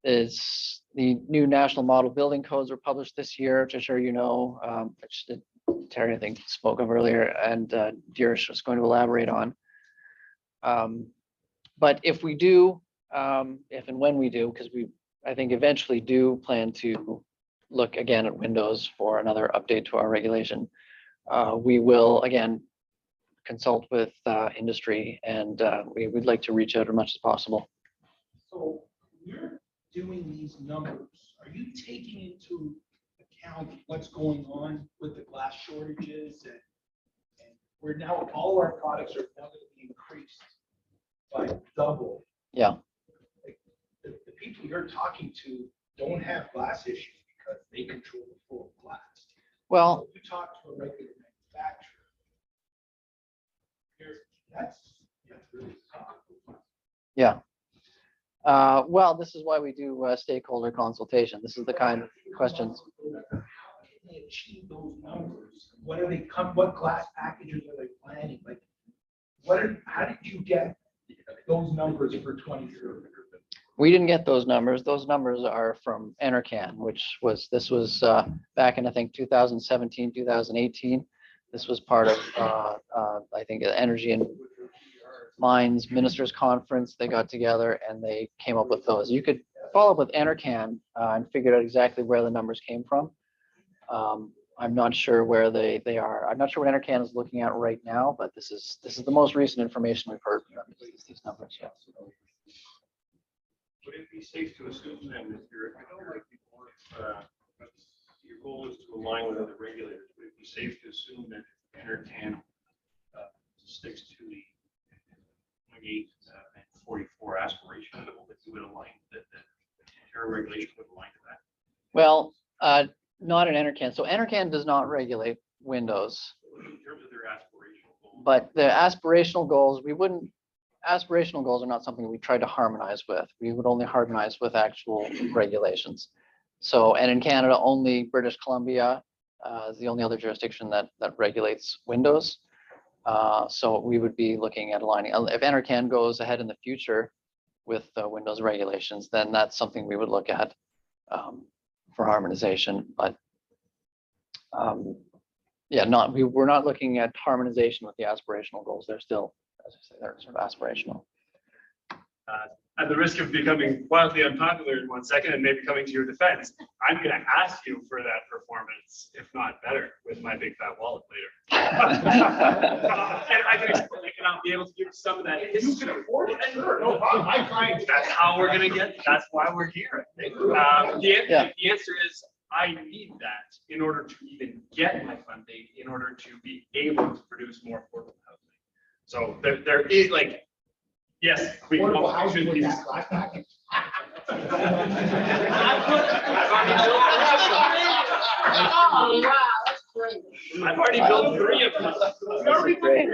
Is the new national model building codes were published this year, which I'm sure you know, which Terry I think spoke of earlier, and Dheerish was going to elaborate on. But if we do, if and when we do, because I think eventually do plan to look again at windows for another update to our regulation, we will again consult with industry, and we would like to reach out as much as possible. So you're doing these numbers, are you taking into account what's going on with the glass shortages, and we're now, all our products are now going to be increased by double? Yeah. Like, the people you're talking to don't have glass issues because they control the flow of glass. Well, If you talk to a regular manufacturer, that's really tough. yeah. Well, this is why we do stakeholder consultation. This is the kind of questions. How can they achieve those numbers? What are they? What glass packages are they planning? Like, how did you get those numbers for 2030? We didn't get those numbers. Those numbers are from Enercan, this was back in, I think, 2017, 2018. This was part of, I think, the Energy and Mines Ministers Conference. They got together and they came up with those. You could follow up with Enercan and figure out exactly where the numbers came from. I'm not sure where they are. I'm not sure what Enercan is looking at right now, but this is the most recent information we've heard from them, these numbers. Yeah. Would it be safe to assume then that I don't like the word, but your goal is to align with other regulators, would it be safe to assume that Enercan sticks to the 28 and 44 aspiration goal that you would align, that Ontario regulation would align to that? Well, not in Enercan. So Enercan does not regulate windows, In terms of their aspirational goals. but the aspirational goals, aspirational goals are not something we try to harmonize with. We would only harmonize with actual regulations. So, and in Canada, only British Columbia is the only other jurisdiction that regulates windows. So we would be looking at aligning. If Enercan goes ahead in the future with windows regulations, then that's something we would look at for harmonization. But yeah, we're not looking at harmonization with the aspirational goals. They're still, as I say, they're sort of aspirational. At the risk of becoming wildly unpopular in 1 second and maybe coming to your defense, I'm going to ask you for that performance, if not better, with my big fat wallet later. And I can explain, and I'll be able to give you some of that. You can afford it, sure, no problem. My clients. That's how we're going to get, that's why we're here. The answer is, I need that in order to even get my funding, in order to be able to produce more affordable housing. So there is like, yes, we Affordable housing should with be. that glass package. I've already built 3 of them. This is great.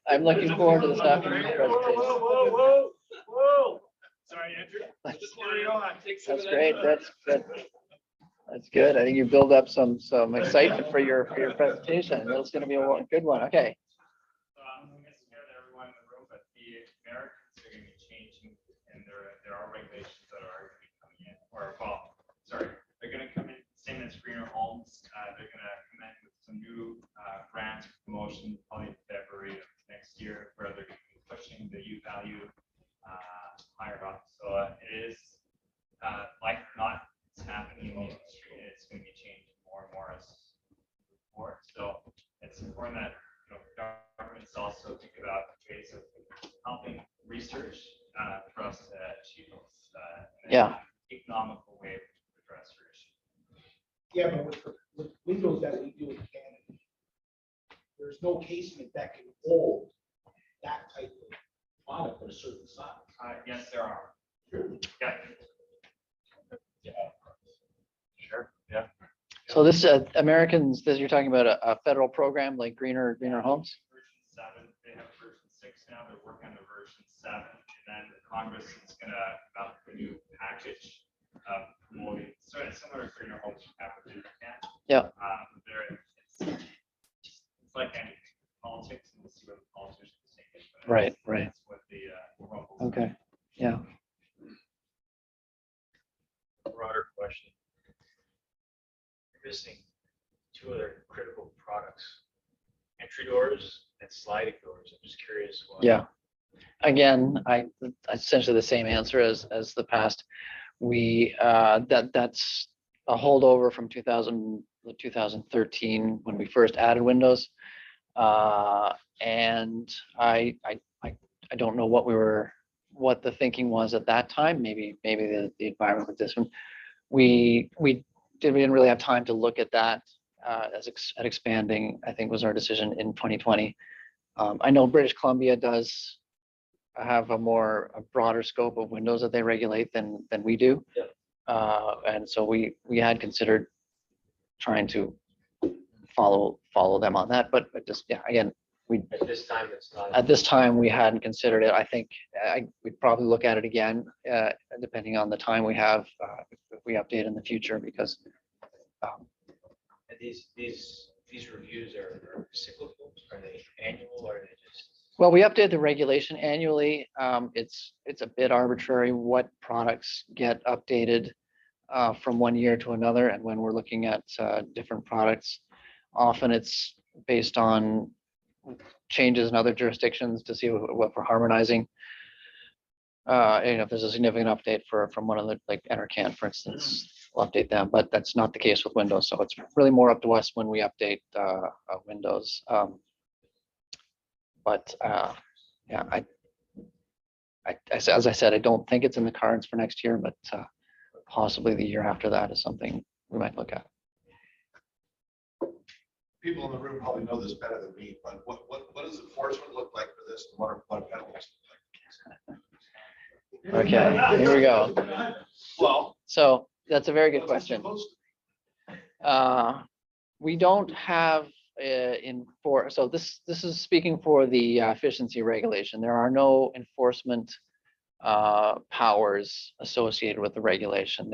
I'm looking forward to this afternoon's presentation. Whoa. Sorry, Andrew. Just want to know, That's great. That's good. I think you build up some excitement for your presentation. That's going to be a good one. Okay. I'm scared everyone in the room, but the Americans are going to be changing, and there are regulations that are going to be coming in, they're going to come in, same as greener homes. They're going to come in with some new grants, promotion, probably in February of next year, where they're going to be pushing the U value higher up. So it is, like or not, it's happening in the industry, and it's going to be changing more and more as we move forward. So it's important that governments also think about ways of helping research for us to achieve an economical way to address your issue. Yeah, but with windows that we do in Canada, there's no casement that can hold that type of product at a certain size. Yes, there are. Yeah. Sure. Yeah. So this Americans, you're talking about a federal program like greener homes. Version 7. They have version 6 now. They're working on the version 7, and then Congress is going to develop a new package of promoting sort of similar to greener homes you have with Canada. Yeah. It's like any politics, and we'll see what the politicians think. Right. That's what the rumbles. Okay. Yeah. Broader question. You're missing 2 other critical products, entry doors and sliding doors. I'm just curious why. Yeah. Again, essentially the same answer as the past. That's a holdover from 2013 when we first added windows. And I don't know what the thinking was at that time. Maybe the environment was different. We didn't really have time to look at that at expanding, I think was our decision in 2020. I know British Columbia does have a broader scope of windows that they regulate than we do. Yeah. And so we had considered trying to follow them on that, but just, yeah, again, At this time, it's not. at this time, we hadn't considered it. I think we'd probably look at it again, depending on the time we have, if we update in the future, because And these reviews are cyclical, are they annual, or are they just? Well, we update the regulation annually. It's a bit arbitrary what products get updated from one year to another. And when we're looking at different products, often it's based on changes in other jurisdictions to see what we're harmonizing. If there's a significant update from one of the, like Enercan, for instance, we'll update them, but that's not the case with Windows. So it's really more up to us when we update Windows. Yeah, as I said, I don't think it's in the cards for next year, but possibly the year after that is something we might look at. People in the room probably know this better than me, but what does enforcement look like for this? And what penalties look like? Okay, here we go. Well, So that's a very good what's it question. supposed to be? We don't have so this is speaking for the efficiency regulation. There are no enforcement powers associated with the regulation.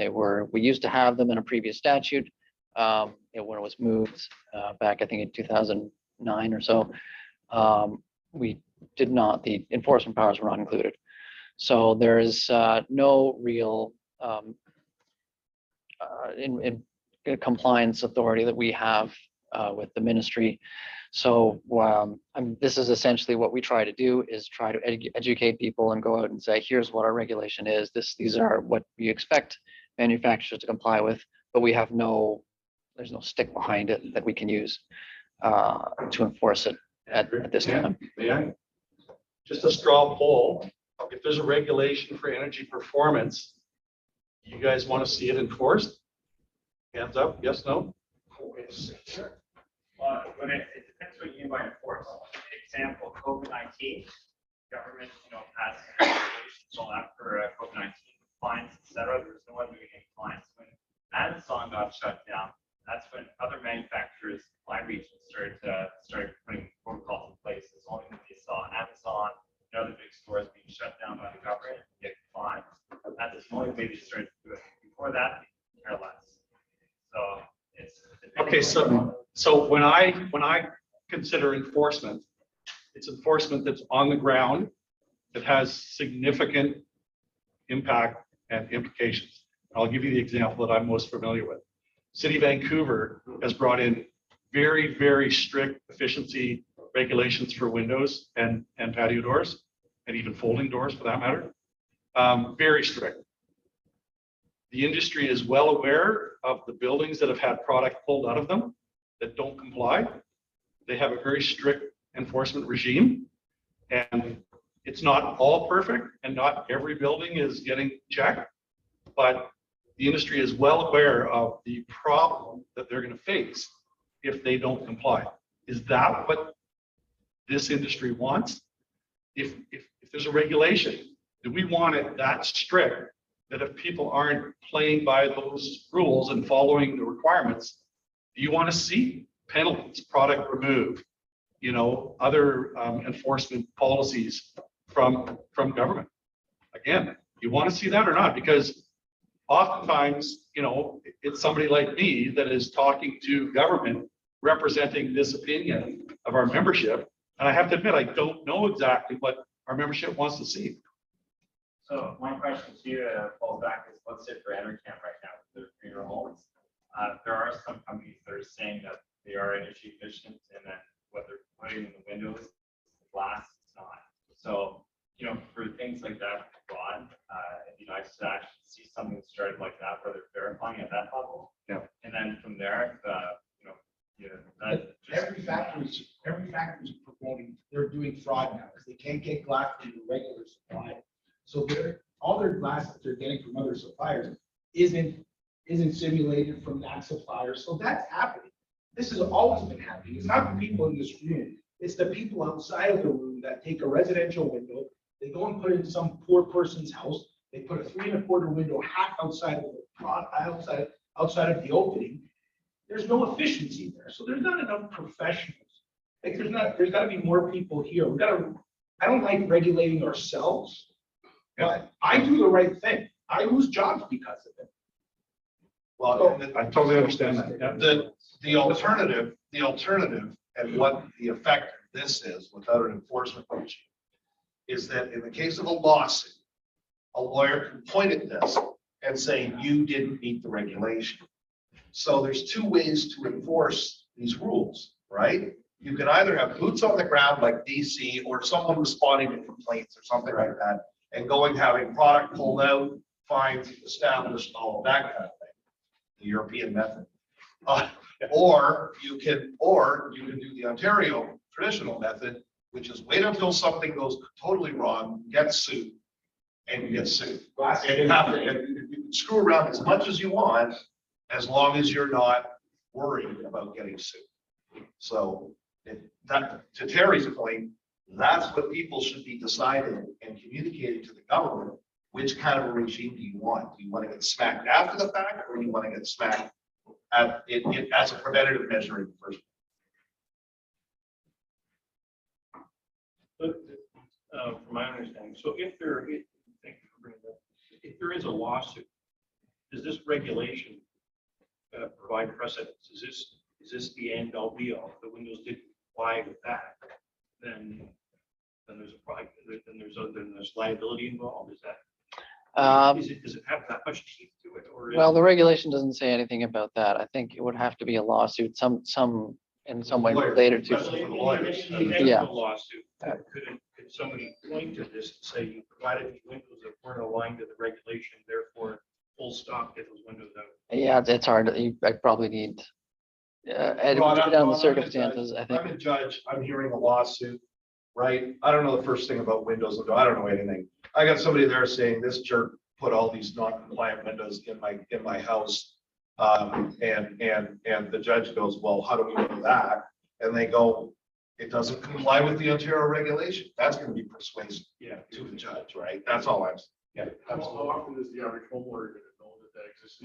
We used to have them in a previous statute. When it was moved back, I think in 2009 or so, we did not, the enforcement powers were not included. So there is no real in compliance authority that we have with the ministry. So this is essentially what we try to do, is try to educate people and go out and say, here's what our regulation is. These are what we expect manufacturers to comply with, but we have there's no stick behind it that we can use to enforce it at this time. May I? Just a straw poll. If there's a regulation for energy performance, you guys want to see it enforced? Hands up, yes, no? Well, it depends what you mean by enforce. Example, COVID-19, government, passed regulations all that for COVID-19 compliance, et cetera. There was no other compliance. When Amazon got shut down, that's when other manufacturers, my region, started putting protocols in place. It's only when they saw Amazon and other big stores being shut down by the government and get fined. That's the only way they started to do it. Before that, care less. So it's Okay, so when I consider enforcement, it's enforcement that's on the ground, that has significant impact and implications. I'll give you the example that I'm most familiar with. City of Vancouver has brought in very, very strict efficiency regulations for windows and patio doors, and even folding doors for that matter. Very strict. The industry is well aware of the buildings that have had product pulled out of them that don't comply. They have a very strict enforcement regime, and it's not all perfect, and not every building is getting checked, but the industry is well aware of the problem that they're going to face if they don't comply. Is that what this industry wants? If there's a regulation, do we want it that strict that if people aren't playing by those rules and following the requirements, do you want to see penalties, product remove, other enforcement policies from government? Again, you want to see that or not? Because oftentimes, it's somebody like me that is talking to government representing this opinion of our membership. And I have to admit, I don't know exactly what our membership wants to see. So my question to you falls back is, let's say for Enercan right now, the greener homes, there are some companies that are saying that they are energy efficient, and then what they're putting in the windows, the glass is not. So, for things like that abroad, it'd be nice to actually see something started like that, where they're verifying at that level. Yeah. And then from there, Every factory's promoting, they're doing fraud now, because they can't get glass from the regular supply. So all their glass that they're getting from other suppliers isn't simulated from that supplier. So that's happening. This has always been happening. It's not the people in this room. It's the people outside of the room that take a residential window, they go and put it in some poor person's house. They put a 3 1/4 window half outside of the opening. There's no efficiency there. So there's not enough professionals. Like there's got to be more people here. I don't like regulating ourselves, but I do the right thing. I lose jobs because of it. Well, I totally understand that. Yeah. the alternative and what the effect this is without an enforcement regime is that in the case of a lawsuit, a lawyer can point at this and say, you didn't meet the regulation. So there's two ways to enforce these rules, right? You can either have boots on the ground like DC or someone responding to complaints or something like that and having product pulled out, fines established, all of that kind of thing, the European method. Or you can do the Ontario traditional method, which is wait until something goes totally wrong, get sued, and you get sued. And you have to, and you can screw around as much as you want, as long as you're not worried about getting sued. So to Terry's point, that's what people should be deciding and communicating to the government. Which kind of a regime do you want? Do you want to get smacked after the fact, or do you want to get smacked at it as a preventative measure in the first But, from my understanding, so if there, thank you for bringing that, if there is a lawsuit, does this regulation provide precedence? Is this the end all be all? If the windows didn't comply with that, then there's a problem, then there's liability involved. Is that? Does it have that much teeth to it, or? Well, the regulation doesn't say anything about that. I think it would have to be a lawsuit, in some way related to. Yeah. Lawsuit, could somebody point to this and say you provided these windows that weren't aligned to the regulation, therefore full stop, get those windows out? Yeah, it's hard. I probably need, and it would depend on the circumstances, I think. I'm a judge, I'm hearing a lawsuit, right? I don't know the first thing about windows, I don't know anything. I got somebody there saying this jerk put all these non-compliant windows in my house. And the judge goes, well, how do we know that? And they go, it doesn't comply with the Ontario regulation. That's going to be persuasive to the judge, right? That's all I'm saying. Yeah, How often is the average homeowner going to know that exists?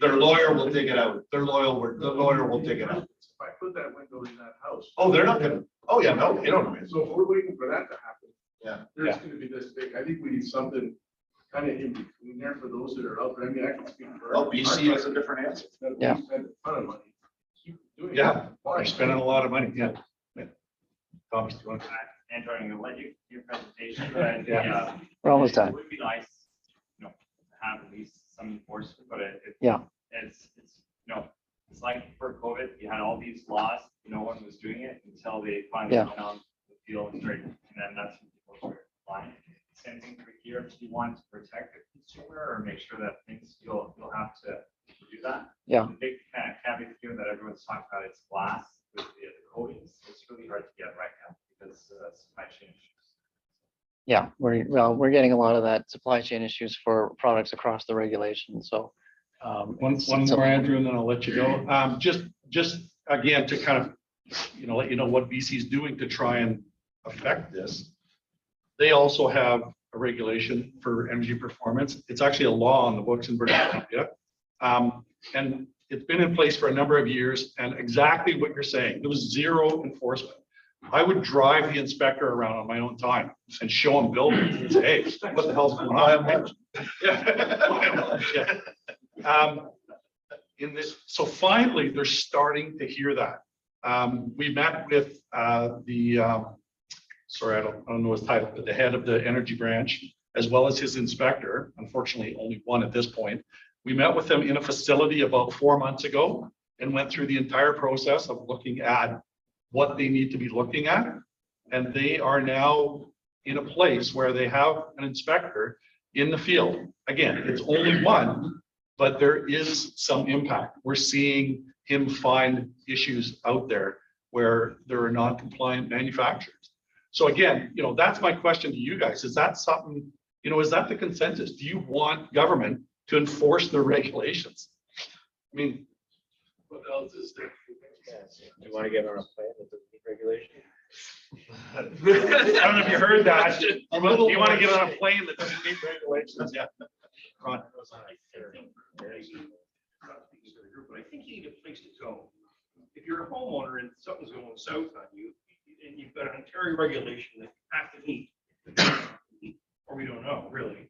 Their lawyer will dig it out. The lawyer will dig it out. If I put that window in that house. Oh, they're not gonna, oh yeah, no, you don't. So if we're waiting for that to happen. Yeah. There's gonna be this big, I think we need something kind of in between there for those that are out there. I mean, I can speak for. Oh, BC has a different answer. Yeah. We spend a ton of money. Keep doing it. Yeah, Why? they're spending a lot of money, yeah. Thomas, do you want to? Andrew, I'm gonna let you do your presentation, but Yeah. We're almost it done. would be nice, to have at least some enforcement, but Yeah. it's, it's like for COVID, you had all these laws, no one was doing it until they finally Yeah. went on the field and started, and then that's when people started applying. Same thing for here, if you want to protect the consumer or make sure that things, you'll have to do that. Yeah. The big kind of caveat here that everyone's talking about is glass with the coatings. It's really hard to get right now because supply chain issues. Yeah, we're getting a lot of that supply chain issues for products across the regulation, so. One more, Andrew, and then I'll let you go. Just again, to kind of, let you know what BC is doing to try and affect this. They also have a regulation for energy performance. It's actually a law on the books in British Columbia. And it's been in place for a number of years, and exactly what you're saying, there was zero enforcement. I would drive the inspector around on my own time and show him buildings and say, hey, what the hell's going on? So finally, they're starting to hear that. We met with sorry, I don't know his title, but the head of the energy branch, as well as his inspector, unfortunately, only one at this point. We met with them in a facility about 4 months ago and went through the entire process of looking at what they need to be looking at. And they are now in a place where they have an inspector in the field. Again, it's only one, but there is some impact. We're seeing him find issues out there where there are non-compliant manufacturers. So again, that's my question to you guys. Is that something, is that the consensus? Do you want government to enforce the regulations? I mean, What else is there? Do you want to get on a plan with the regulation? I don't know if you heard that. Do you want to get on a plane that doesn't meet regulations? Yeah. Ron. But I think you need a place to go. If you're a homeowner and something's going south on you, and you've got an Ontario regulation that you have to meet, or we don't know, really,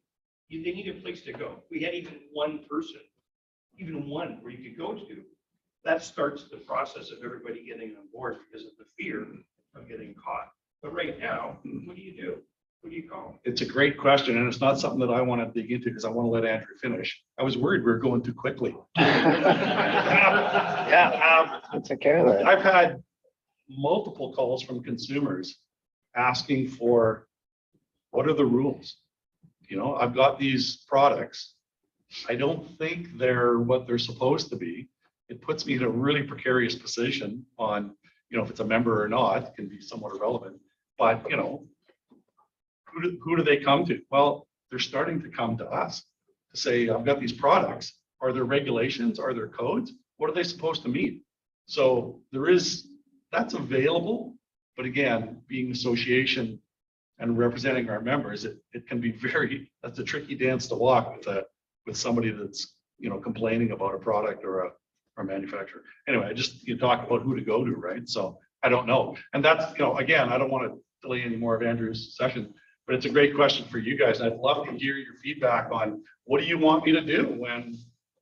they need a place to go. We had even one person, even one where you could go to, that starts the process of everybody getting on board because of the fear of getting caught. But right now, what do you do? Who do you call? It's a great question, and it's not something that I want to dig into because I want to let Andrew finish. I was worried we were going too quickly. Yeah, take care of that. I've had multiple calls from consumers asking for, what are the rules? You know, I've got these products. I don't think they're what they're supposed to be. It puts me in a really precarious position on, you know, if it's a member or not, it can be somewhat irrelevant. But, you know, who do they come to? Well, they're starting to come to us to say, I've got these products. Are there regulations? Are there codes? What are they supposed to meet? So that's available. But again, being an association and representing our members, it can be that's a tricky dance to walk with somebody that's, you know, complaining about a product or a manufacturer. Anyway, you talk about who to go to, right? So I don't know. And that's, you know, again, I don't want to delay any more of Andrew's session, but it's a great question for you guys. I'd love to hear your feedback on what do you want me to do when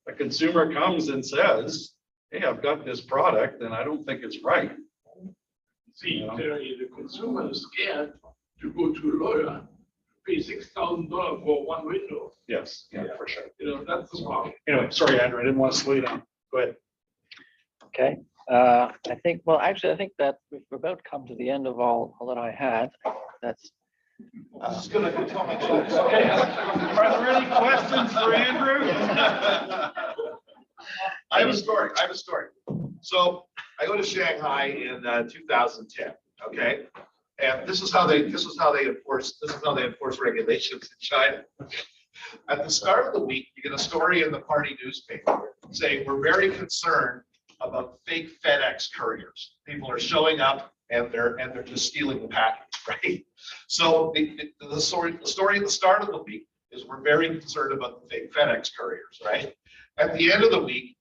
a consumer comes and says, hey, I've got this product and I don't think it's right. See, the consumer is scared to go to a lawyer, pay $6,000 for one window. Yes, yeah, for sure. You know, that's the problem. Anyway, sorry, Andrew, I didn't want to slow you down. Go ahead. Okay, I think that we've about come to the end of all that I had. That's. This is gonna tell me. Okay, are there any questions for Andrew? I have a story. So I go to Shanghai in 2010. Okay, and this is how they enforce regulations in China. At the start of the week, you get a story in the party newspaper saying we're very concerned about fake FedEx couriers. People are showing up and they're just stealing the package, right? So the story at the start of the week is we're very concerned about the fake FedEx couriers, right? At the end of the week,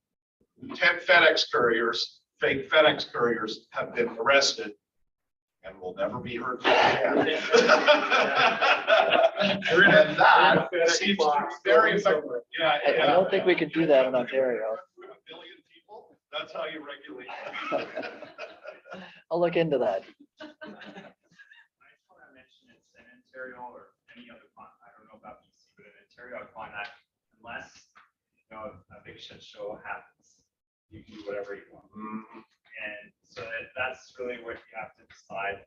10 fake FedEx couriers have been arrested and will never be heard from again. And that seems to be very effective. Yeah, I don't think we could do that in Ontario. A billion people, that's how you regulate. I'll look into that. I just want to mention it's in Ontario or any other, I don't know about BC, but in Ontario, I find that unless, you know, a big shit show happens, you can do whatever you want. And so that's really what you have to decide.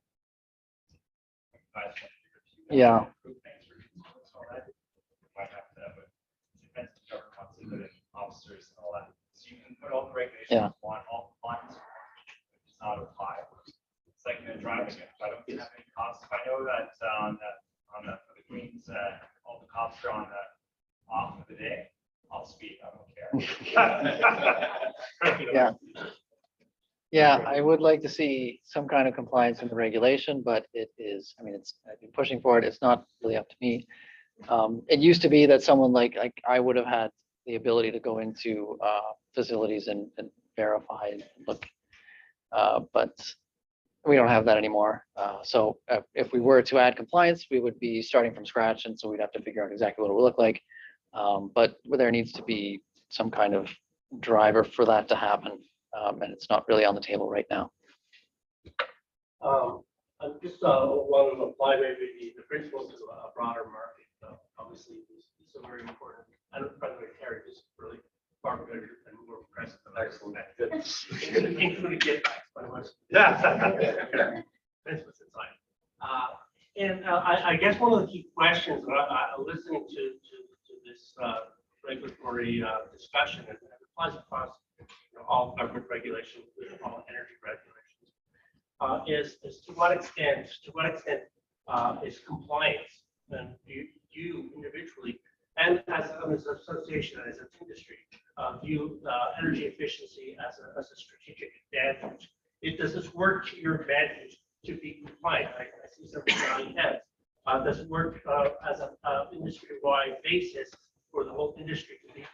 Yeah. Might have to, but it depends on the government wants to put in officers and all that. So you can put all the regulations Yeah. on all funds. It's not apply. It's like driving it. If I don't have any costs, if I know that for the Queens, all the cops are on the off of the day, I'll speed. I don't care. Yeah. Yeah, I would like to see some kind of compliance in the regulation, but it is, I mean, I've been pushing for it. It's not really up to me. It used to be that someone like I would have had the ability to go into facilities and verify and look, but we don't have that anymore. So if we were to add compliance, we would be starting from scratch, and so we'd have to figure out exactly what it would look like. But there needs to be some kind of driver for that to happen, and it's not really on the table right now. I just want to apply maybe the principles to a broader market. Obviously, these are very important. And by the way, Terry is really far better and more impressive than excellent. Including get backs, by the way. Yeah. Principles inside. And I guess one of the key questions listening to this regulatory discussion, and it applies across all government regulations, all energy regulations, is to what extent is compliance, and you individually and as an association, as an industry, view energy efficiency as a strategic advantage. Does this work to your advantage to be compliant? I see some nodding heads. Does it work as an industry-wide basis for the whole industry to be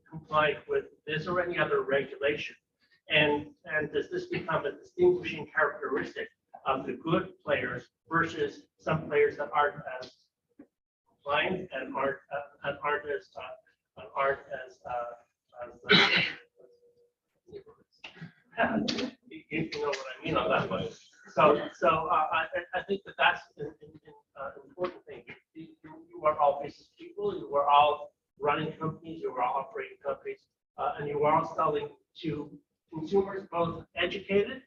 compliant with this or any other regulation? And does this become a distinguishing characteristic of the good players versus some players that aren't as compliant and aren't as you know what I mean on that one. I think that that's an important thing. You are all business people, you are all running companies, you are all operating companies, and you are all selling to consumers, both educated.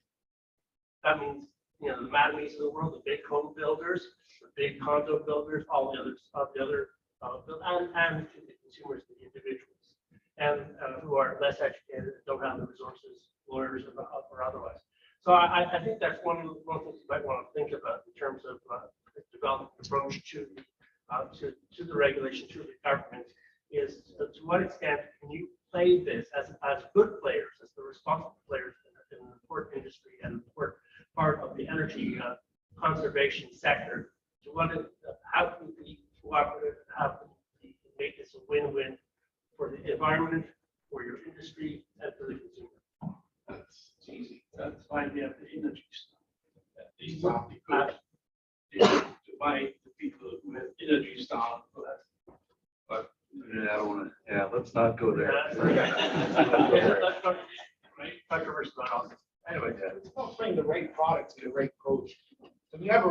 That means, you know, the Madamies of the world, the big home builders, the big condo builders, all the others, and to the consumers, the individuals, and who are less educated, don't have the resources, lawyers or otherwise. So I think that's one of the things you might want to think about in terms of developing an approach to the regulation, to the government, is to what extent can you play this as good players, as the responsible players in an important industry and important part of the energy conservation sector. To how can we be cooperative? How can we make this a win-win for the environment, for your industry, and for the consumer? That's easy. That's why we have the energy stuff. These are because to buy the people who have energy stuff. But I don't want to. Yeah, let's not go there. Right? Controversy about all this. Anyway, it's about putting the right product to the right approach. So when you have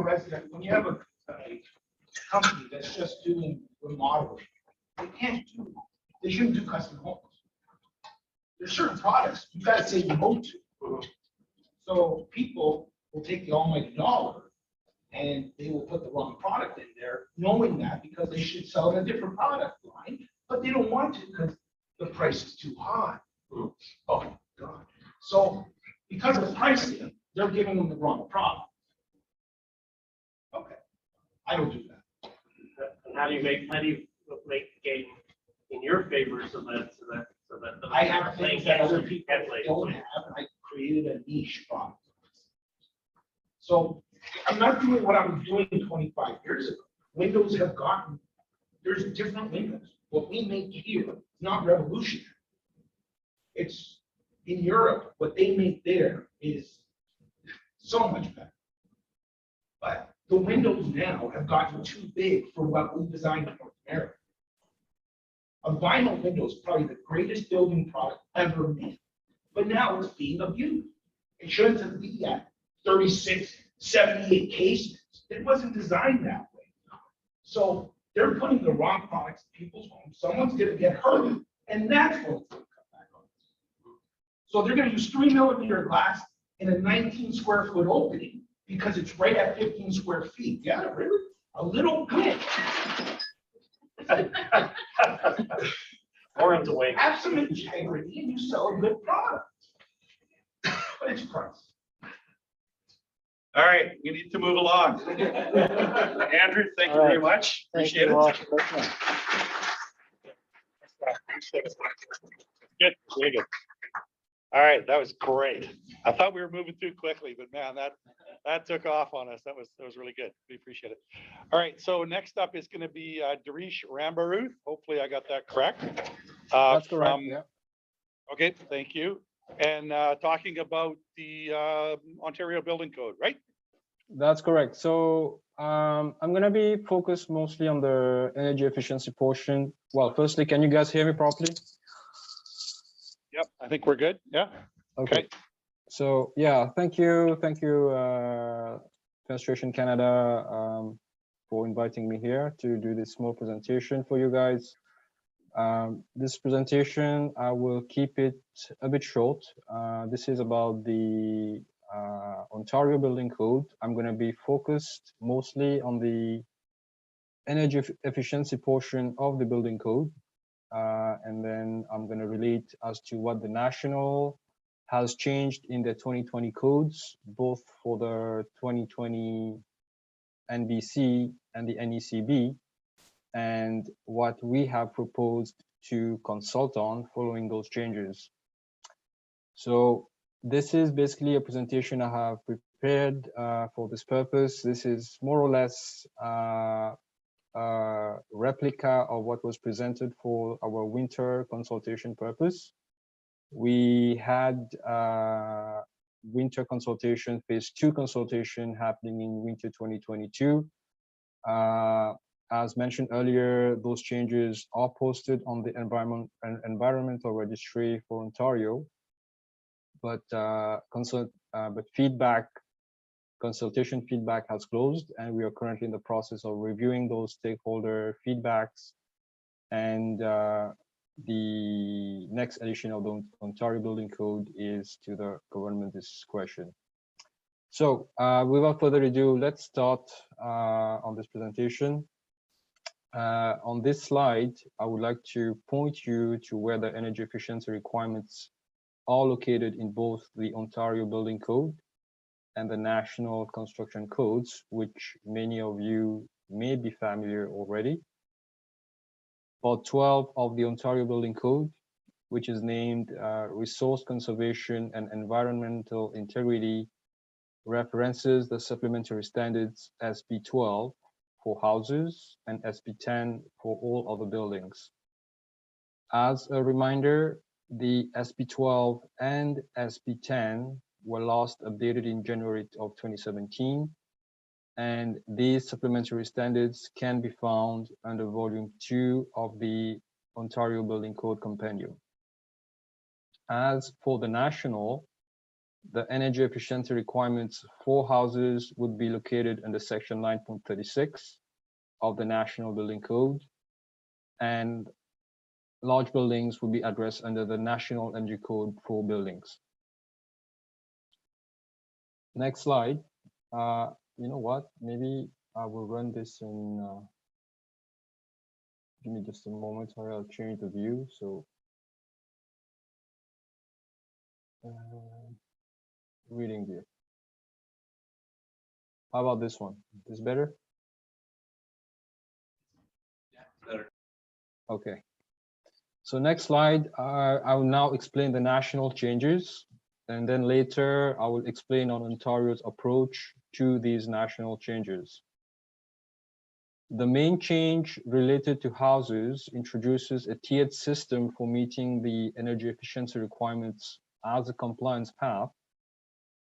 a company that's just doing remodeling, they shouldn't do custom homes. There's certain products you gotta say no to. So people will take the almighty dollar and they will put the wrong product in there, knowing that because they should sell in a different product line, but they don't want to because the price is too high. Oh God. So because of pricing, they're giving them the wrong product. Okay, I don't do that. And how do you make the game in your favor so that I have things that other people don't have, and I created a niche product. So I'm not doing what I was doing 25 years ago. Windows have gotten, there's different windows. What we make here is not revolutionary. It's in Europe, what they make there is so much better. But the windows now have gotten too big for what we designed in North America. A vinyl window is probably the greatest building product ever made, but now it's being abused. It shouldn't be at 36, 78 casements. It wasn't designed that way. So they're putting the wrong products in people's homes. Someone's going to get hurt, and that's what's going to come back on. So they're going to use 3mm glass in a 19 square foot opening because it's right at 15 square feet. Yeah, really? A little bit. or into way. Have some integrity and you sell a good product. But it's price. All right, we need to move along. Andrew, thank you very much. Appreciate it. Good, very good. All right, that was great. I thought we were moving too quickly, but man, that took off on us. That was really good. We appreciate it. All right, so next up is going to be Dheerish Rambaruth. Hopefully I got that correct. That's correct, yeah. Okay, thank you. And talking about the Ontario Building Code, right? That's correct. So I'm going to be focused mostly on the energy efficiency portion. Well, firstly, can you guys hear me properly? Yep, I think we're good. Yeah. Okay. So yeah, thank you, Fenestration Canada, for inviting me here to do this small presentation for you guys. This presentation, I will keep it a bit short. This is about the Ontario Building Code. I'm going to be focused mostly on the energy efficiency portion of the building code. And then I'm going to relate as to what the national has changed in the 2020 codes, both for the 2020 NBC and the NECB, and what we have proposed to consult on following those changes. So this is basically a presentation I have prepared for this purpose. This is more or less a replica of what was presented for our winter consultation purpose. We had winter consultation, phase 2 consultation happening in winter 2022. As mentioned earlier, those changes are posted on the environmental registry for Ontario, but feedback consultation feedback has closed, and we are currently in the process of reviewing those stakeholder feedbacks. And the next edition of the Ontario Building Code is to the government discretion. So without further ado, let's start on this presentation. On this slide, I would like to point you to where the energy efficiency requirements are located in both the Ontario Building Code and the National Construction Codes, which many of you may be familiar already. Part 12 of the Ontario Building Code, which is named Resource Conservation and Environmental Integrity, references the supplementary standards SB 12 for houses and SB 10 for all other buildings. As a reminder, the SB 12 and SB 10 were last updated in January of 2017, and these supplementary standards can be found under Volume 2 of the Ontario Building Code Compendium. As for the national, the energy efficiency requirements for houses would be located under Section 9.36 of the National Building Code, and large buildings would be addressed under the National Energy Code for buildings. Next slide. You know what? Maybe I will run this in. Give me just a moment. Sorry, I'll change the view. So, reading view. How about this one? Is this better? Yeah, better. Okay. So next slide, I will now explain the national changes, and then later I will explain on Ontario's approach to these national changes. The main change related to houses introduces a tiered system for meeting the energy efficiency requirements as a compliance path,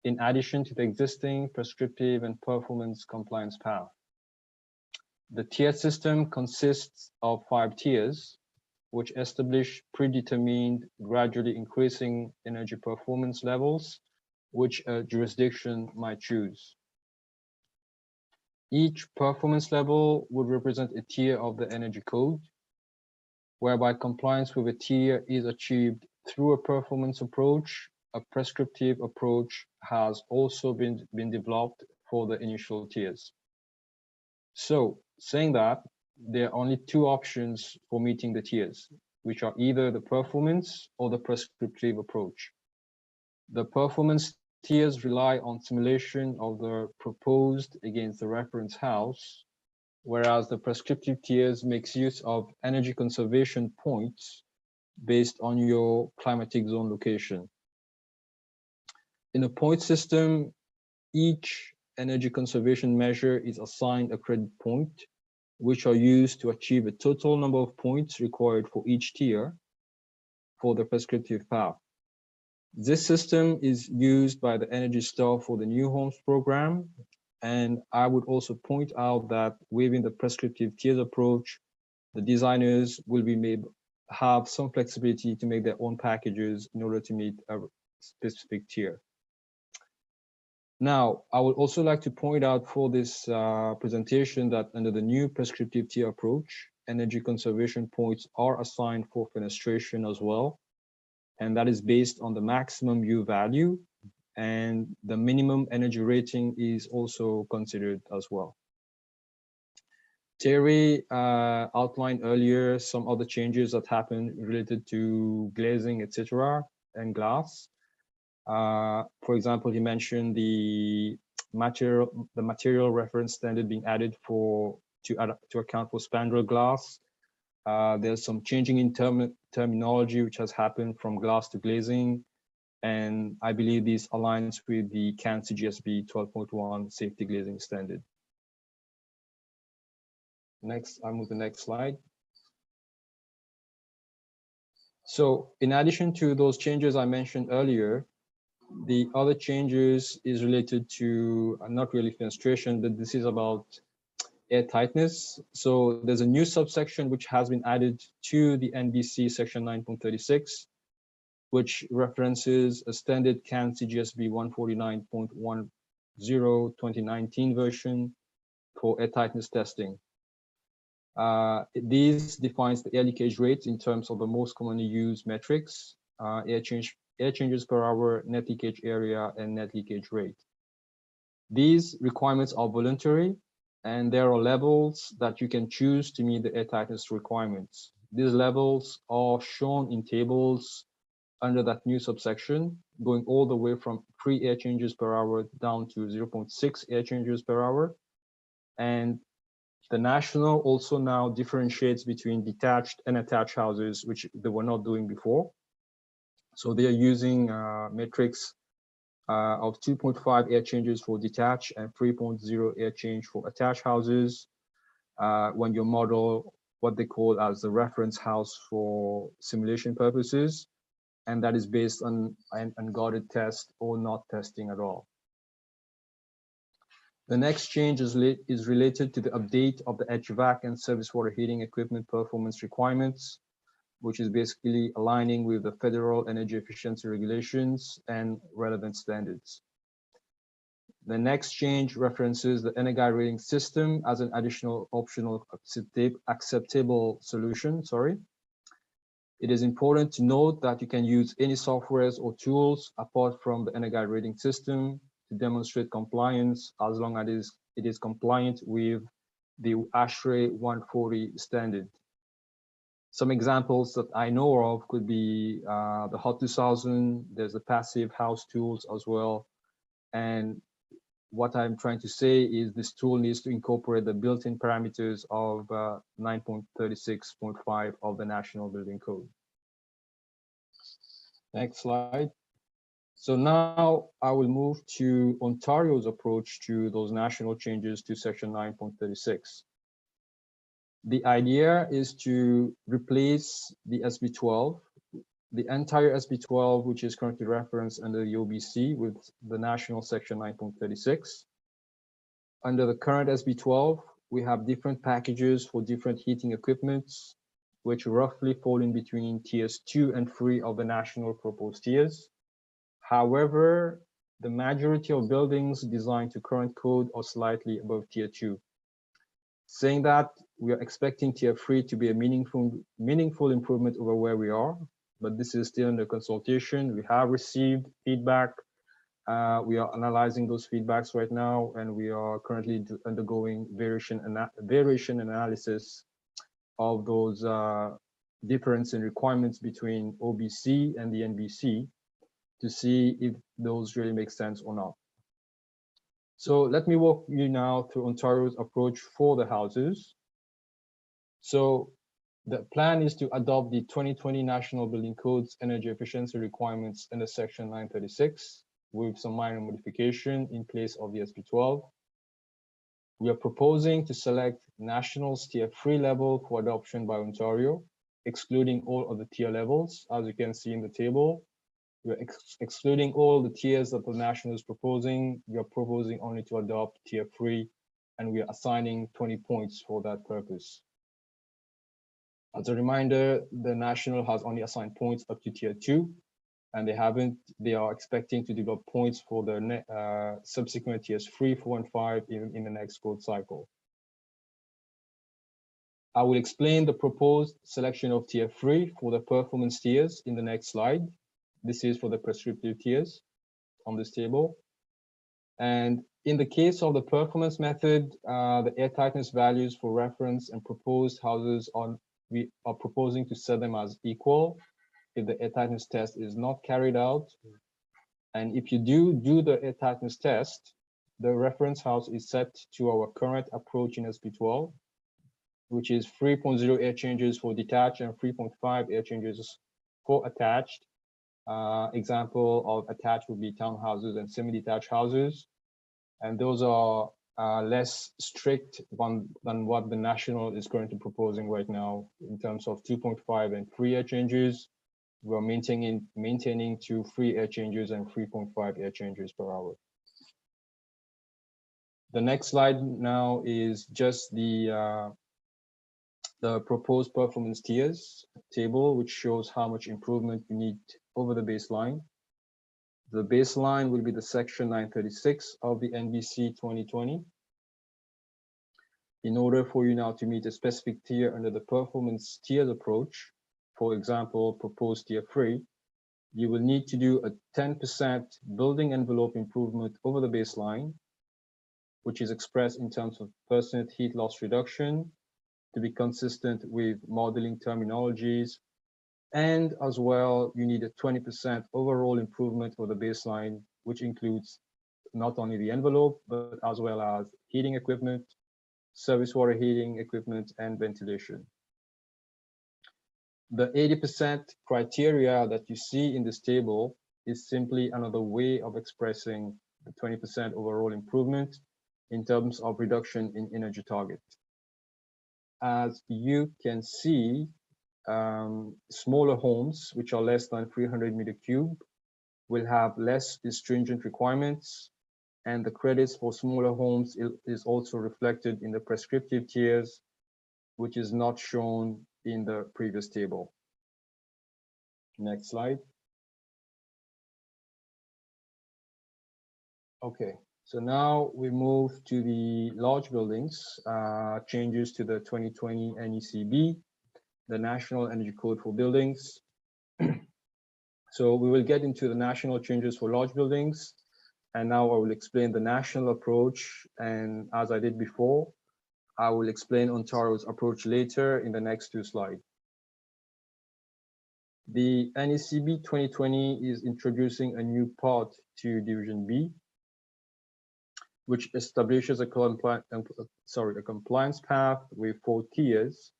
in addition to the existing prescriptive and performance compliance path. The tiered system consists of 5 tiers, which establish predetermined, gradually increasing energy performance levels, which a jurisdiction might choose. Each performance level would represent a tier of the energy code, whereby compliance with a tier is achieved through a performance approach. A prescriptive approach has also been developed for the initial tiers. So, saying that, there are only 2 options for meeting the tiers, which are either the performance or the prescriptive approach. The performance tiers rely on simulation of the proposed against the reference house, whereas the prescriptive tiers makes use of energy conservation points based on your climatic zone location. In a point system, each energy conservation measure is assigned a credit point, which are used to achieve a total number of points required for each tier for the prescriptive path. This system is used by the Energy Star for the New Homes program, and I would also point out that within the prescriptive tiers approach, the designers will have some flexibility to make their own packages in order to meet a specific tier. Now, I would also like to point out for this presentation that under the new prescriptive tier approach, energy conservation points are assigned for fenestration as well. And that is based on the maximum U value, and the minimum energy rating is also considered as well. Terry outlined earlier some other changes that happened related to glazing, etc., and glass. For example, he mentioned the material reference standard being added to account for spandrel glass. There's some changing in terminology which has happened from glass to glazing, and I believe this aligns with the CAN CGSB 12.1 safety glazing standard. Next, I'll move to the next slide. So in addition to those changes I mentioned earlier, the other changes is related to not really fenestration, but this is about air tightness. So there's a new subsection which has been added to the NBC section 9.36, which references a standard CAN CGSB 149.1 2019 version for air tightness testing. These defines the air leakage rates in terms of the most commonly used metrics, air changes per hour, net leakage area, and net leakage rate. These requirements are voluntary, and there are levels that you can choose to meet the air tightness requirements. These levels are shown in tables under that new subsection, going all the way from 3 air changes per hour down to 0.6 air changes per hour. And the national also now differentiates between detached and attached houses, which they were not doing before. So they are using metrics of 2.5 air changes for detached and 3.0 air change for attached houses when you model what they call as the reference house for simulation purposes. And that is based on an unguarded test or not testing at all. The next change is related to the update of the HVAC and service water heating equipment performance requirements, which is basically aligning with the federal energy efficiency regulations and relevant standards. The next change references the energy rating system as an additional optional acceptable solution. It is important to note that you can use any softwares or tools apart from the energy rating system to demonstrate compliance as long as it is compliant with the ASHRAE 140 standard. Some examples that I know of could be the HOT 2000, there's the passive Howse tools as well. And what I'm trying to say is this tool needs to incorporate the built-in parameters of 9.36.5 of the National Building Code. Next slide. So now I will move to Ontario's approach to those national changes to section 9.36. The idea is to replace the SB12, the entire SB12, which is currently referenced under the OBC, with the national section 9.36. Under the current SB12, we have different packages for different heating equipments, which roughly fall in between tiers 2 and 3 of the national proposed tiers. However, the majority of buildings designed to current code are slightly above tier 2. Saying that, we are expecting tier 3 to be a meaningful improvement over where we are, but this is still under consultation. We have received feedback. We are analyzing those feedbacks right now, and we are currently undergoing variation analysis of those difference in requirements between OBC and the NBC to see if those really make sense or not. So let me walk you now through Ontario's approach for the houses. So the plan is to adopt the 2020 National Building Code's energy efficiency requirements under section 936 with some minor modification in place of the SB12. We are proposing to select national's tier 3 level for adoption by Ontario, excluding all of the tier levels, as you can see in the table. We're excluding all the tiers that the national is proposing. We are proposing only to adopt tier 3, and we are assigning 20 points for that purpose. As a reminder, the national has only assigned points up to tier 2, and they are expecting to develop points for the subsequent tiers 3, 4, and 5 in the next code cycle. I will explain the proposed selection of tier 3 for the performance tiers in the next slide. This is for the prescriptive tiers on this table. And in the case of the performance method, the air tightness values for reference and proposed houses we are proposing to set them as equal if the air tightness test is not carried out. And if you do the air tightness test, the reference house is set to our current approach in SB12, which is 3.0 air changes for detached and 3.5 air changes for attached. Example of attached would be townhouses and semi-detached houses. And those are less strict than what the national is currently proposing right now in terms of 2.5 and 3 air changes. We're maintaining to 3 air changes and 3.5 air changes per hour. The next slide now is just the proposed performance tiers table, which shows how much improvement you need over the baseline. The baseline will be the section 936 of the NBC 2020. In order for you now to meet a specific tier under the performance tiered approach, for example, proposed tier 3, you will need to do a 10% building envelope improvement over the baseline, which is expressed in terms of percent heat loss reduction to be consistent with modeling terminologies. And as well, you need a 20% overall improvement for the baseline, which includes not only the envelope, but as well as heating equipment, service water heating equipment, and ventilation. The 80% criteria that you see in this table is simply another way of expressing the 20% overall improvement in terms of reduction in energy target. As you can see, smaller homes, which are less than 300 meter cube, will have less stringent requirements, and the credits for smaller homes is also reflected in the prescriptive tiers, which is not shown in the previous table. Next slide. Okay, so now we move to the large buildings, changes to the 2020 NECB, the National Energy Code for buildings. So we will get into the national changes for large buildings, and now I will explain the national approach, and as I did before, I will explain Ontario's approach later in the next two slides. The NECB 2020 is introducing a new part to Division B, which establishes a compliance path with 4 tiers,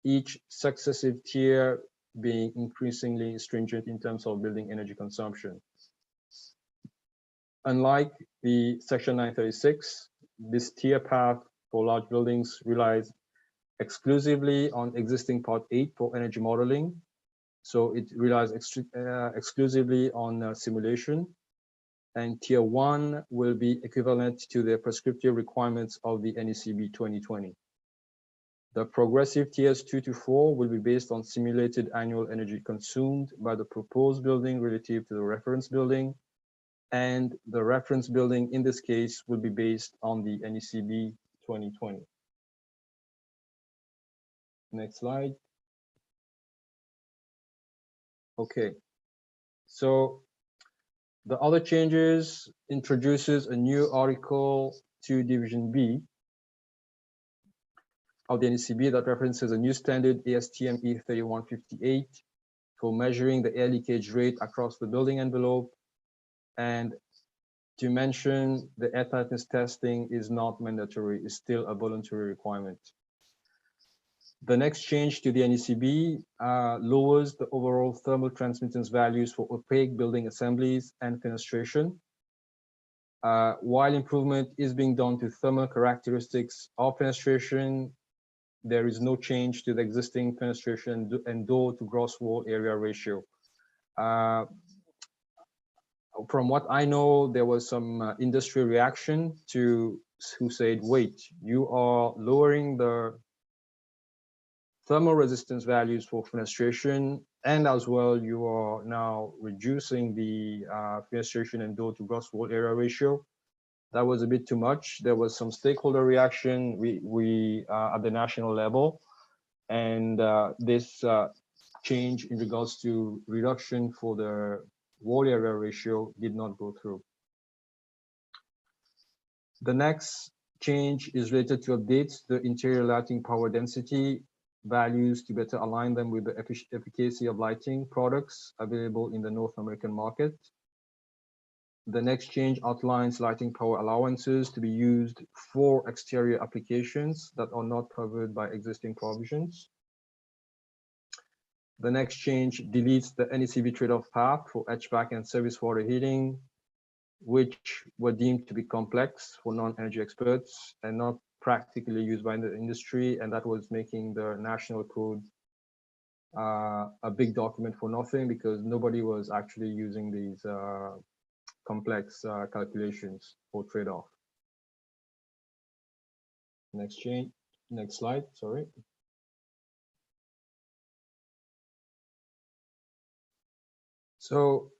each successive tier being increasingly stringent in terms of building energy consumption. Unlike the Section 936, this tier path for large buildings relies exclusively on existing Part 8 for energy modeling. So it relies exclusively on simulation. And Tier 1 will be equivalent to the prescriptive requirements of the NECB 2020. The progressive tiers 2 to 4 will be based on simulated annual energy consumed by the proposed building relative to the reference building. And the reference building in this case will be based on the NECB 2020. Next slide. Okay, so the other changes introduces a new article to Division B of the NECB that references a new standard ASTM E3158 for measuring the air leakage rate across the building envelope. And to mention, the air tightness testing is not mandatory, it's still a voluntary requirement. The next change to the NECB lowers the overall thermal transmittance values for opaque building assemblies and fenestration. While improvement is being done to thermal characteristics of fenestration, there is no change to the existing fenestration and door to gross wall area ratio. From what I know, there was some industry reaction to who said, wait, you are lowering the thermal resistance values for fenestration, and as well, you are now reducing the fenestration and door to gross wall area ratio. That was a bit too much. There was some stakeholder reaction we at the national level, and this change in regards to reduction for the wall area ratio did not go through. The next change is related to updates the interior lighting power density values to better align them with the efficacy of lighting products available in the North American market. The next change outlines lighting power allowances to be used for exterior applications that are not covered by existing provisions. The next change deletes the NECB trade-off path for HVAC and service water heating, which were deemed to be complex for non-energy experts and not practically used by the industry, and that was making the national code a big document for nothing, because nobody was actually using these complex calculations for trade-off. Next slide, sorry. So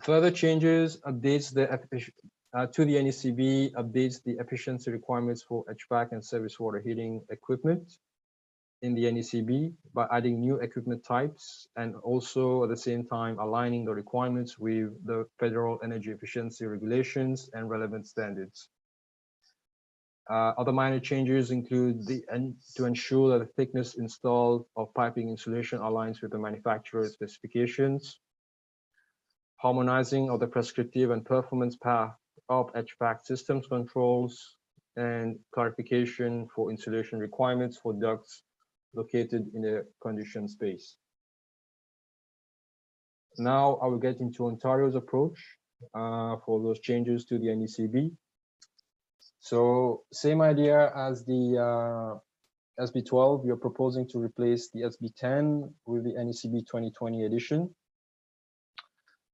Further changes updates to the NECB updates the efficiency requirements for HVAC and service water heating equipment in the NECB by adding new equipment types and also at the same time aligning the requirements with the federal energy efficiency regulations and relevant standards. Other minor changes include to ensure that the thickness installed of piping insulation aligns with the manufacturer's specifications, harmonizing of the prescriptive and performance path of HVAC systems controls, and clarification for insulation requirements for ducts located in a conditioned space. Now I will get into Ontario's approach for those changes to the NECB. So same idea as the SB12, we are proposing to replace the SB10 with the NECB 2020 edition.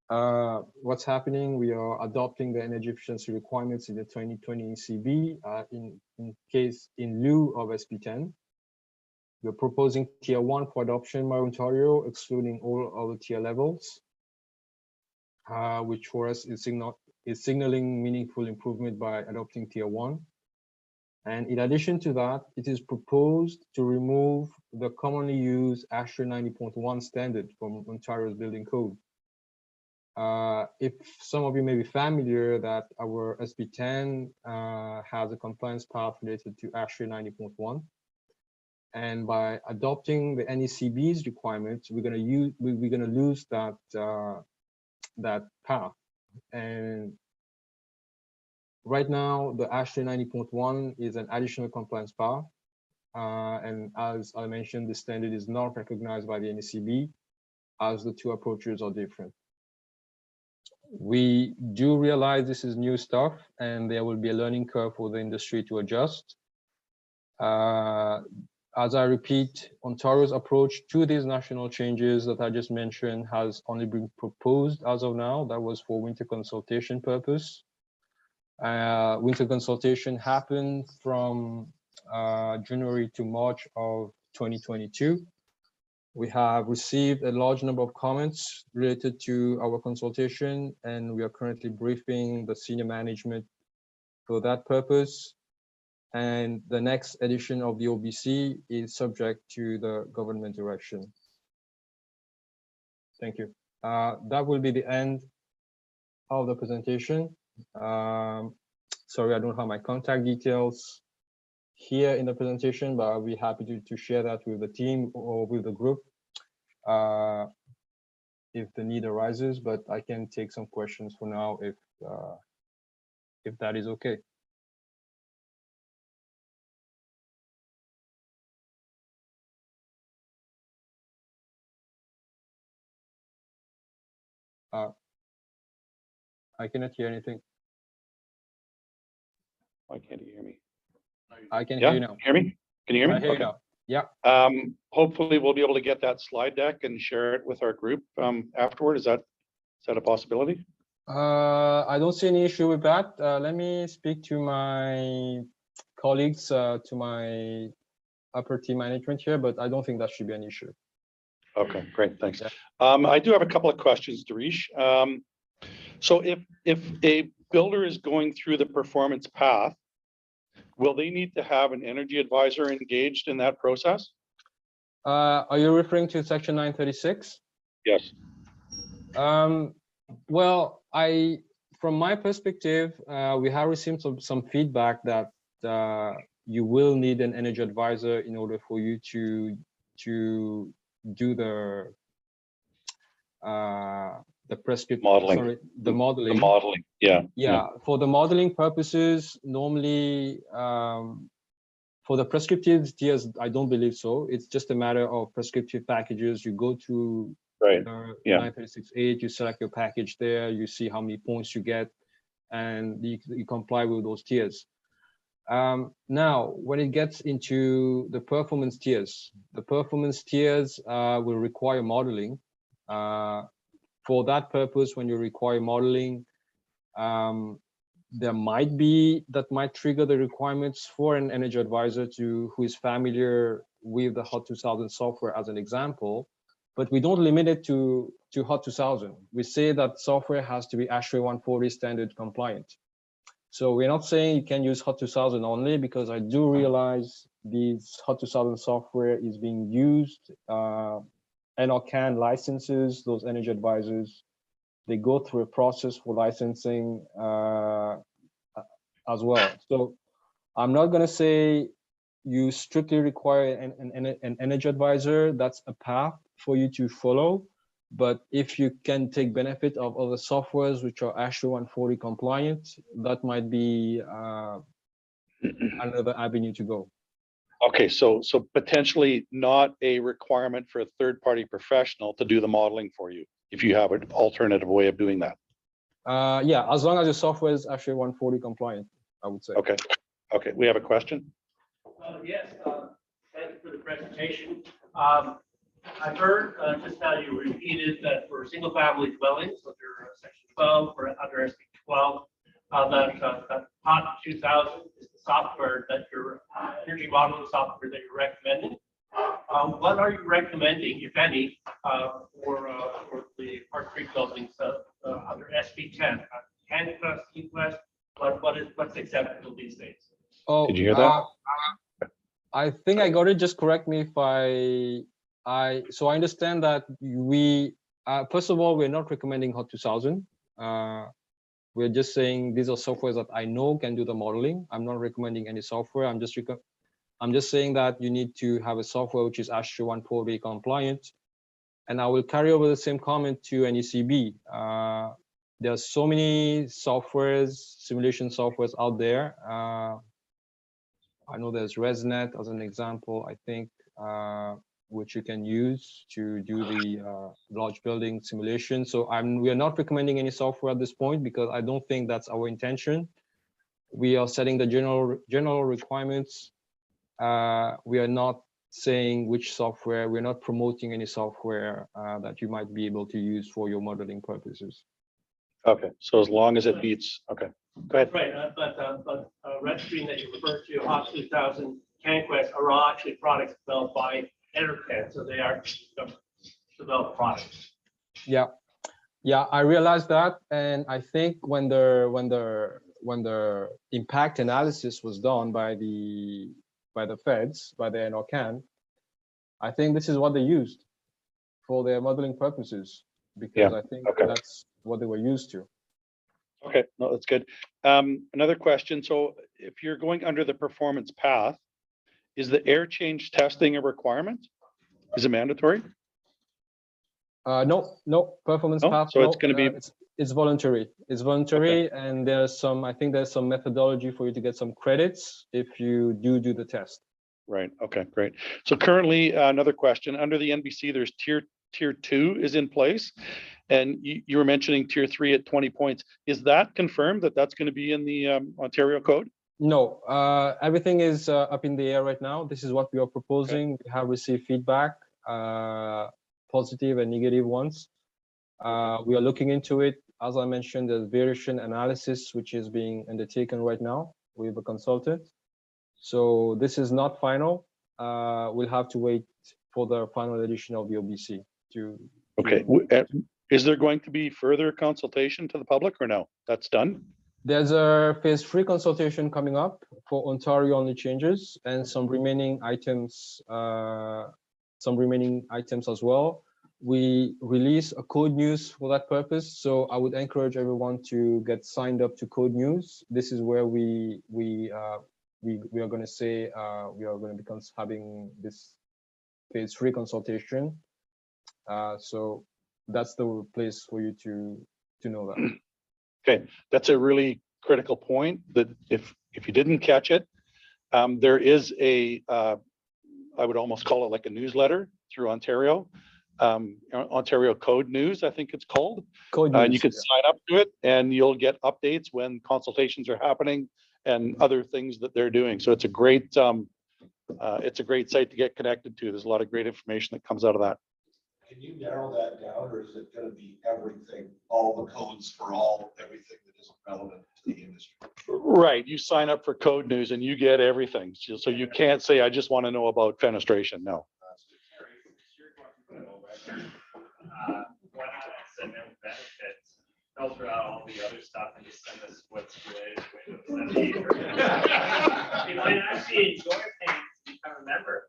What's happening? We are adopting the energy efficiency requirements in the 2020 NECB in lieu of SB10. We're proposing tier 1 for adoption by Ontario, excluding all other tier levels, which for us is signaling meaningful improvement by adopting tier 1. And in addition to that, it is proposed to remove the commonly used ASHRAE 90.1 standard from Ontario's building code. If some of you may be familiar that our SB10 has a compliance path related to ASHRAE 90.1. And by adopting the NECB's requirements, we're going to lose that that path. And right now, the ASHRAE 90.1 is an additional compliance path. And as I mentioned, the standard is not recognized by the NECB, as the two approaches are different. We do realize this is new stuff, and there will be a learning curve for the industry to adjust. As I repeat, Ontario's approach to these national changes that I just mentioned has only been proposed as of now. That was for winter consultation purpose. Winter consultation happened from January to March of 2022. We have received a large number of comments related to our consultation, and we are currently briefing the senior management for that purpose. And the next edition of the OBC is subject to the government direction. Thank you. That will be the end of the presentation. Sorry, I don't have my contact details here in the presentation, but I'll be happy to share that with the team or with the group if the need arises, but I can take some questions for now if that is okay. I cannot hear anything. Why can't you hear me? I can hear you now. Hear me? Can you hear me? I hear you Okay. now. Yeah. Hopefully we'll be able to get that slide deck and share it with our group afterward. Is that a possibility? I don't see any issue with that. Let me speak to my colleagues, to my upper team management here, but I don't think that should be an issue. Okay, great, thanks. Yeah. I do have a couple of questions, Dheerish. So if a builder is going through the performance path, will they need to have an energy advisor engaged in that process? Are you referring to section 936? Yes. Well, from my perspective, we have received some feedback that you will need an energy advisor in order for you to do the prescriptive modeling. Sorry, the modeling. The modeling, yeah. Yeah, for the modeling purposes, normally for the prescriptive tiers, I don't believe so. It's just a matter of prescriptive packages. You go to 936.8, you select your package there, you see how many points you get, and you comply with those tiers. Now, when it gets into the performance tiers will require modeling. For that purpose, when you require modeling, there might trigger the requirements for an energy advisor who is familiar with the HOT 2000 software as an example, but we don't limit it to to HOT 2000. We say that software has to be ASHRAE 140 standard compliant. So we're not saying you can use HOT 2000 only, because I do realize these HOT 2000 software is being used. NRCan licenses, those energy advisors, they go through a process for licensing as well. So I'm not going to say you strictly require an energy advisor. That's a path for you to follow. But if you can take benefit of other softwares which are ASHRAE 140 compliant, that might be another avenue to go. Okay, so potentially not a requirement for a third-party professional to do the modeling for you, if you have an alternative way of doing that. Yeah, as long as your software is ASHRAE 140 compliant, I would say. Okay, okay, we have a question. Yes, thank you for the presentation. I've heard just now you repeated that for single family dwellings under section 12, for under SB 12, that HOT 2000 is the software that your energy modeling software that you're recommending. What are you recommending, if any, for the Park Creek buildings under SB 10? CanQuest, eQuest, what's acceptable these days? Oh, did you hear that? I think I got it. Just correct me if so I understand that we, first of all, we're not recommending HOT 2000. We're just saying these are softwares that I know can do the modeling. I'm not recommending any software. I'm just saying that you need to have a software which is ASHRAE 140 compliant. And I will carry over the same comment to NECB. There are so many softwares, simulation softwares out there. I know there's ResNet as an example, I think, which you can use to do the large building simulation. So we are not recommending any software at this point, because I don't think that's our intention. We are setting the general requirements. We are not saying which software, we're not promoting any software that you might be able to use for your modeling purposes. Okay, so as long as it meets, okay, go ahead. Right, but Redstream that you referred to, HOT 2000, CanQuest are all actually products developed by EnerCan, so they are developed products. Yeah, I realized that, and I think when the impact analysis was done by the feds, by the NRCan, I think this is what they used for their modeling purposes, because I think that's what they were used to. Okay, no, that's good. Another question. So if you're going under the performance path, is the air change testing a requirement? Is it mandatory? No, performance path. So it's going to be. It's voluntary. It's voluntary, and I think there's some methodology for you to get some credits if you do the test. Right. Okay, great. So currently, another question, under the NBC, there's tier 2 is in place, and you were mentioning tier 3 at 20 points. Is that confirmed that that's going to be in the Ontario code? No, everything is up in the air right now. This is what we are proposing. We have received feedback, positive and negative ones. We are looking into it. As I mentioned, there's variation analysis, which is being undertaken right now with a consultant. So this is not final. We'll have to wait for the final edition of the OBC to. Okay. Is there going to be further consultation to the public, or no? That's done? There's a phase 3 consultation coming up for Ontario only changes, and some remaining items as well. We release a code news for that purpose, so I would encourage everyone to get signed up to code news. This is where we are going to say we are going to be having this phase 3 consultation. So that's the place for you to know that. Okay, that's a really critical point, that if you didn't catch it, there is I would almost call it like a newsletter through Ontario. Ontario Code News, I think it's called. Code News, and you can sign up to it, and you'll get updates when consultations are happening and other things that they're doing. So it's a great site to get connected to. There's a lot of great information that comes out of that. Can you narrow that down, or is it going to be everything, all the codes for everything that is relevant to the industry? Right, you sign up for Code News and you get everything. So you can't say, I just want to know about fenestration. No. When I the other stuff and just send us what's good. You might actually enjoy things you can't remember.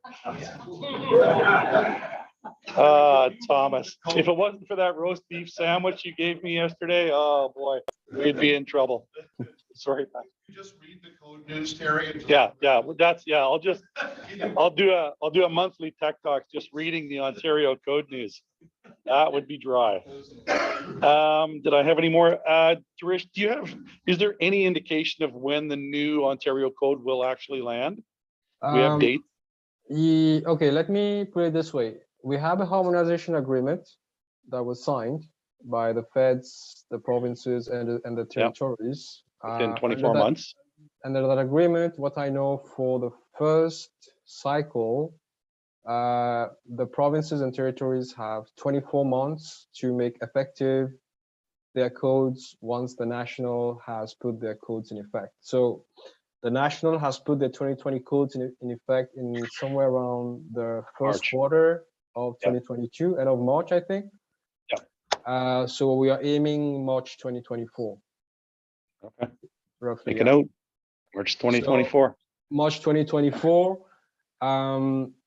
Thomas, if it wasn't for that roast beef sandwich you gave me yesterday, oh boy, we'd be in trouble. Sorry. You just read the code news, Terry. and- Yeah, that's, yeah, I'll do a monthly tech talk, just reading the Ontario code news. That would be dry. Did I have any more? Dheerish, is there any indication of when the new Ontario code will actually land? We have dates? Okay, let me put it this way. We have a harmonization agreement that was signed by the feds, the provinces, and the territories. Within 24 months. Under that agreement, what I know for the first cycle, the provinces and territories have 24 months to make effective their codes once the national has put their codes in effect. So the national has put the 2020 codes in effect in somewhere around the first quarter of 2022, end of March, I think. So we are aiming March 2024. Okay. Roughly. Make a note. March 2024. So March 2024.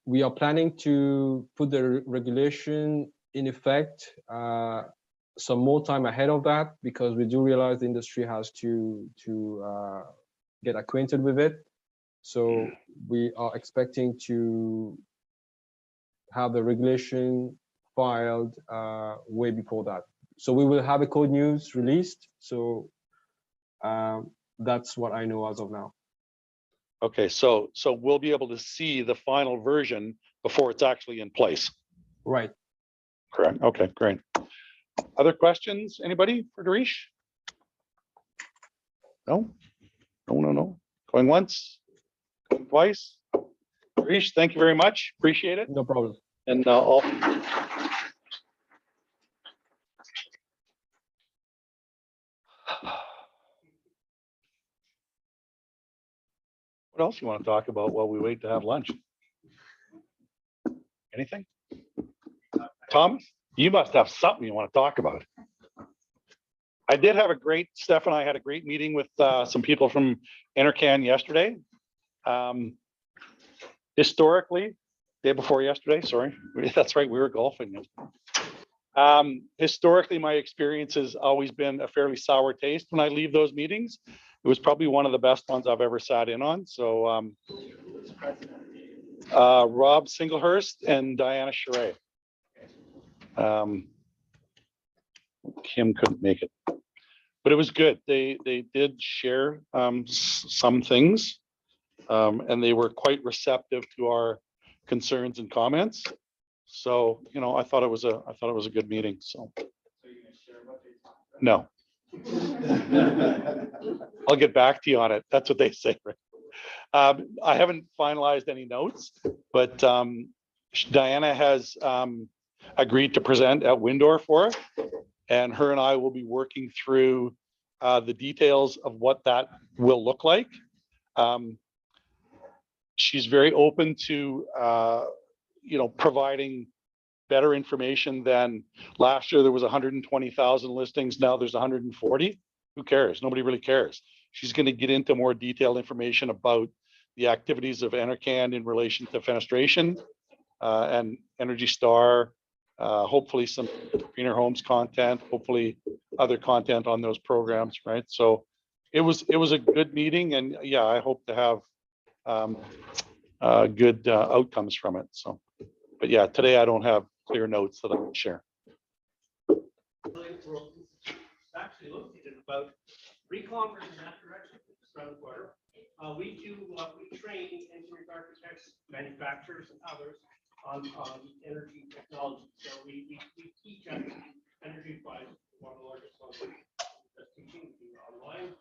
We are planning to put the regulation in effect some more time ahead of that, because we do realize the industry has to get acquainted with it. So we are expecting to have the regulation filed way before that. So we will have a code news released. So that's what I know as of now. Okay, so we'll be able to see the final version before it's actually in place. Right. Correct. Okay, great. Other questions? Anybody for Dheerish? No? No. Going once? Going twice? Dheerish, thank you very much. Appreciate it. No problem. And what else you want to talk about while we wait to have lunch? Anything? Thomas, you must have something you want to talk about. I did have Steph and I had a great meeting with some people from Enercan yesterday. Historically, day before yesterday, sorry. That's right, we were golfing. Historically, my experience has always been a fairly sour taste when I leave those meetings. It was probably one of the best ones I've ever sat in on. So Rob Singlehurst and Diana Charest. Kim couldn't make it, but it was good. They did share some things, and they were quite receptive to our concerns and comments. So I thought it was a good meeting. So no. I'll get back to you on it. That's what they say. Right? I haven't finalized any notes, but Diana has agreed to present at Windor for it, and her and I will be working through the details of what that will look like. She's very open to providing better information than last year. There was 120,000 listings. Now there's 140. Who cares? Nobody really cares. She's going to get into more detailed information about the activities of Enercan in relation to fenestration and Energy Star, hopefully some greener homes content, hopefully other content on those programs, right? So it was a good meeting, and yeah, I hope to have good outcomes from it. So, but yeah, today I don't have clear notes that I can share. Actually located about 3 kilometers in that direction, just around the corner. We train engineers, architects, manufacturers, and others on energy technology. So we teach energy by one of the largest ones that's teaching online.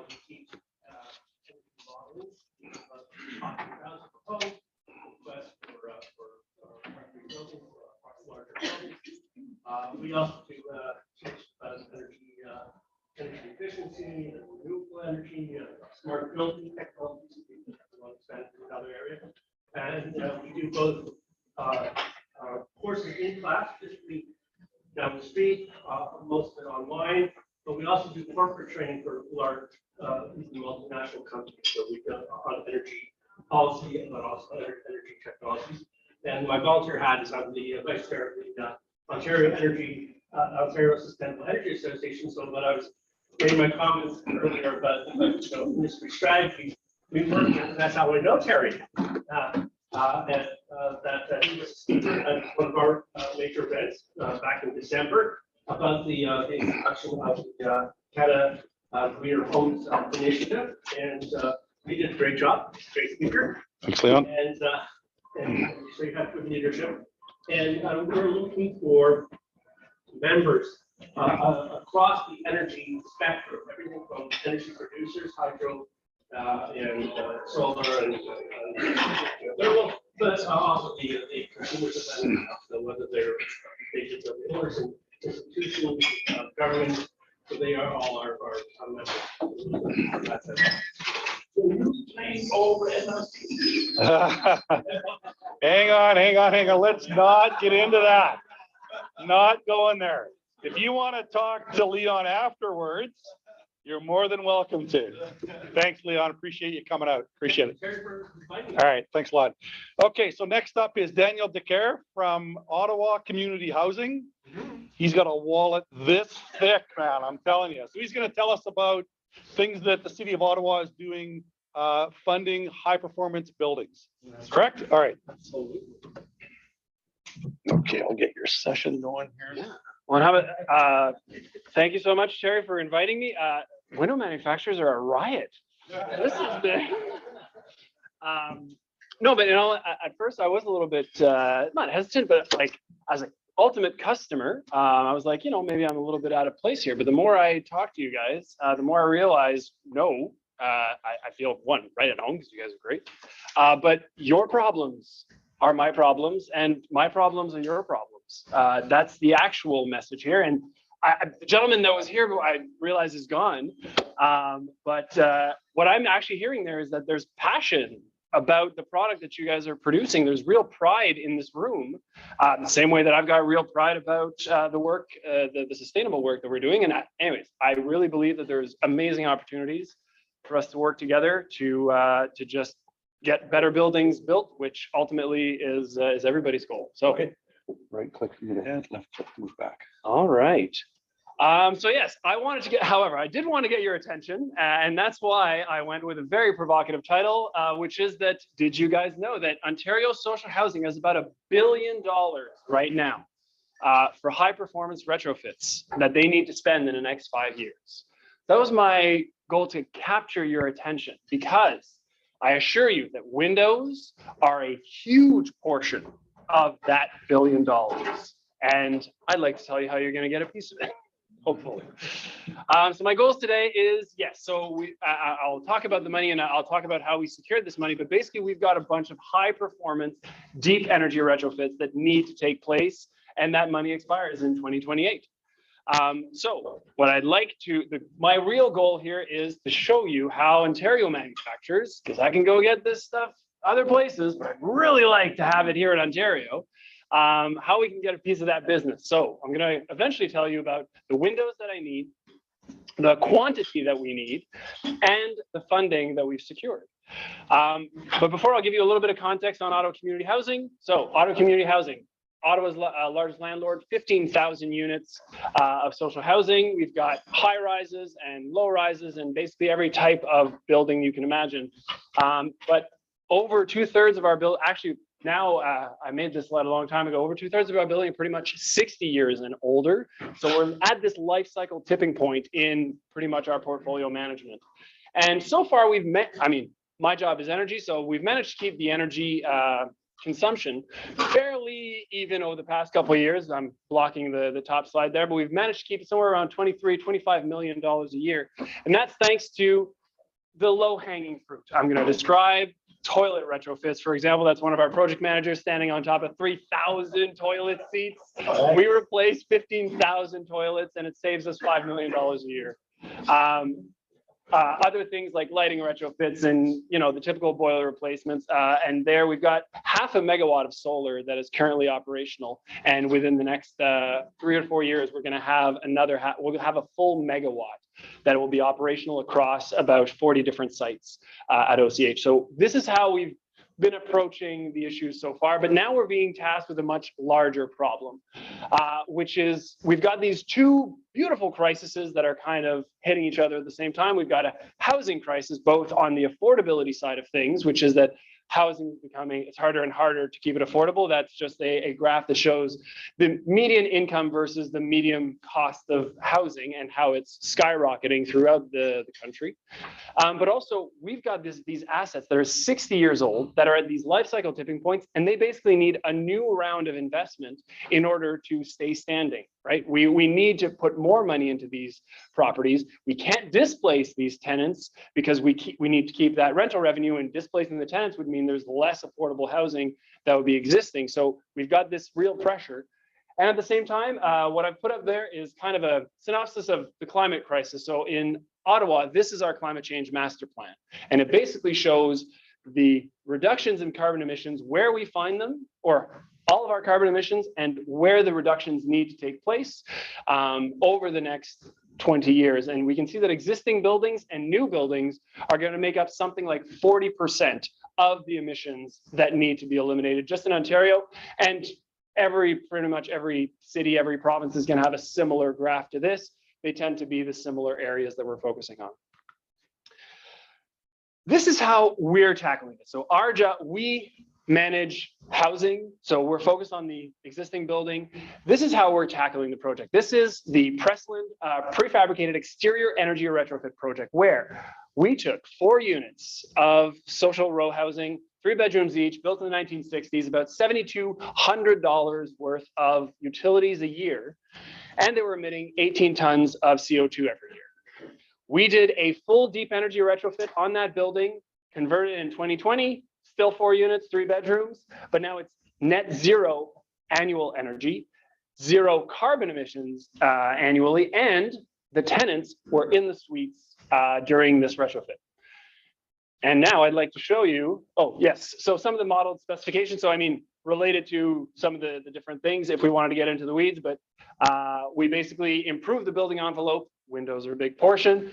We teach energy modeling, 100,000 proposed, but for buildings, for larger buildings. We also do teach energy efficiency, renewable energy, smart building technologies. We want to expand to another area, and we do both courses in class, physically down the street, most of it online, but we also do corporate training for large multinational companies. So we've done on energy policy, but also energy technologies. And my volunteer hat is I'm the vice chair of the Ontario Sustainable Energy Association. So when I was making my comments earlier about industry strategy, we work, and that's how I know Terry. That he was a speaker at one of our major events back in December about the introduction of the Canada Greener Homes Initiative, and he did a great job. Great speaker. Thanks, Leon. And so you have good leadership, and we're looking for members across the energy spectrum, everything from energy producers, hydro, and solar, and thermal, but also the consumers of energy, so whether they're stations of the owners and institutions, governments, so they are all our members. That's it. Over Hang on. Let's not get into that. Not going there. If you want to talk to Leon afterwards, you're more than welcome to. Thanks, Leon. Appreciate you coming out. Appreciate it. All right. Thanks a lot. Okay. So next up is Daniel Dicaire from Ottawa Community Housing. He's got a wallet this thick, man. I'm telling you. So he's going to tell us about things that the city of Ottawa is doing, funding high performance buildings. Correct? All right. Okay. I'll get your session going here. Yeah. Well, how about, thank you so much, Terry, for inviting me. Window manufacturers are a riot. This is the, no, but at first I was a little bit, not hesitant, but like as an ultimate customer, I was like, maybe I'm a little bit out of place here. But the more I talk to you guys, the more I realize, no, I feel right at home because you guys are great. But your problems are my problems, and my problems are your problems. That's the actual message here. And the gentleman that was here, who I realize is gone. But what I'm actually hearing there is that there's passion about the product that you guys are producing. There's real pride in this room, the same way that I've got real pride about the work, the sustainable work that we're doing. And anyways, I really believe that there's amazing opportunities for us to work together to just get better buildings built, which ultimately is everybody's goal. So. Right click to move ahead, left click to move back. All right. So yes, however, I did want to get your attention, and that's why I went with a very provocative title, which is that, did you guys know that Ontario social housing has about $1 billion right now for high performance retrofits that they need to spend in the next 5 years? That was my goal, to capture your attention, because I assure you that windows are a huge portion of that $1 billion. And I'd like to tell you how you're going to get a piece of it, hopefully. So my goals today is, yes, so I'll talk about the money, and I'll talk about how we secured this money, but basically we've got a bunch of high performance, deep energy retrofits that need to take place, and that money expires in 2028. So what I'd like to, my real goal here is to show you how Ontario manufacturers, because I can go get this stuff other places, but I'd really like to have it here in Ontario, how we can get a piece of that business. So I'm going to eventually tell you about the windows that I need, the quantity that we need, and the funding that we've secured. But before, I'll give you a little bit of context on Ottawa Community Housing. So Ottawa Community Housing, Ottawa's largest landlord, 15,000 units of social housing. We've got high rises and low rises and basically every type of building you can imagine. But over 2/3 of our build, actually now I made this slide a long time ago, over 2/3 of our building are pretty much 60 years and older. So we're at this life cycle tipping point in pretty much our portfolio management. And so far we've my job is energy. So we've managed to keep the energy consumption fairly even over the past couple of years. I'm blocking the top slide there, but we've managed to keep it somewhere around $23–25 million a year. And that's thanks to the low hanging fruit. I'm going to describe toilet retrofits, for example. That's one of our project managers standing on top of 3,000 toilet seats. We replace 15,000 toilets, and it saves us $5 million a year. other things like lighting retrofits and, you know, the typical boiler replacements. And there we've got 0.5 megawatt of solar that is currently operational. And within the next 3 or 4 years, we're going to have we'll have a full megawatt that will be operational across about 40 different sites at OCH. So this is how we've been approaching the issues so far, but now we're being tasked with a much larger problem, which is we've got these two beautiful crises that are kind of hitting each other at the same time. We've got a housing crisis, both on the affordability side of things, which is that housing is becoming, it's harder and harder to keep it affordable. That's just a graph that shows the median income versus the median cost of housing and how it's skyrocketing throughout the country. But also we've got these assets that are 60 years old that are at these life cycle tipping points, and they basically need a new round of investment in order to stay standing, right? We need to put more money into these properties. We can't displace these tenants because we need to keep that rental revenue, and displacing the tenants would mean there's less affordable housing that would be existing. So we've got this real pressure. And at the same time, what I've put up there is kind of a synopsis of the climate crisis. So in Ottawa, this is our climate change master plan. And it basically shows the reductions in carbon emissions, where we find them, or all of our carbon emissions, and where the reductions need to take place over the next 20 years. And we can see that existing buildings and new buildings are going to make up something like 40% of the emissions that need to be eliminated just in Ontario. And pretty much every city, every province is going to have a similar graph to this. They tend to be the similar areas that we're focusing on. This is how we're tackling it. So our job, we manage housing. So we're focused on the existing building. This is how we're tackling the project. This is the Pressland prefabricated exterior energy retrofit project, where we took 4 units of social row housing, 3 bedrooms each, built in the 1960s, about $7,200 worth of utilities a year, and they were emitting 18 tons of CO2 every year. We did a full deep energy retrofit on that building, converted in 2020, still 4 units, 3 bedrooms, but now it's net zero annual energy, 0 carbon emissions annually, and the tenants were in the suites during this retrofit. And now I'd like to show you, oh yes, so some of the modeled specifications. So I mean, related to some of the different things if we wanted to get into the weeds, but we basically improved the building envelope. Windows are a big portion.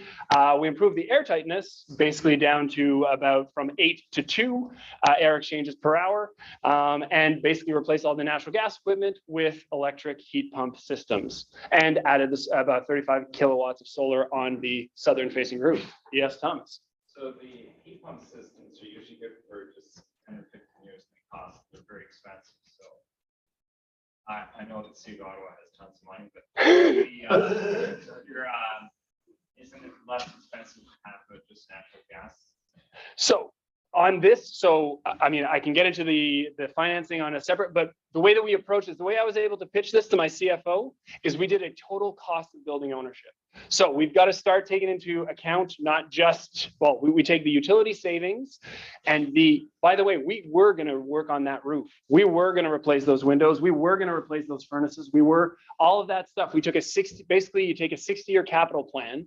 We improved the airtightness, basically down to about from 8 to 2 air exchanges per hour, and basically replaced all the natural gas equipment with electric heat pump systems, and added this about 35 kilowatts of solar on the southern facing roof. Yes, Thomas. So the heat pump systems are usually good for just 10 or 15 years and they cost, they're very expensive. So I know that City of Ottawa has tons of money, but isn't it less expensive to have just natural gas? So on this, so I mean, I can get into the financing on a separate, but the way that we approach this, the way I was able to pitch this to my CFO is we did a total cost of building ownership. So we've got to start taking into account not just, well, we take the utility savings and by the way, we were going to work on that roof. We were going to replace those windows. We were going to replace those furnaces. All of that stuff. We took basically you take a 60-year capital plan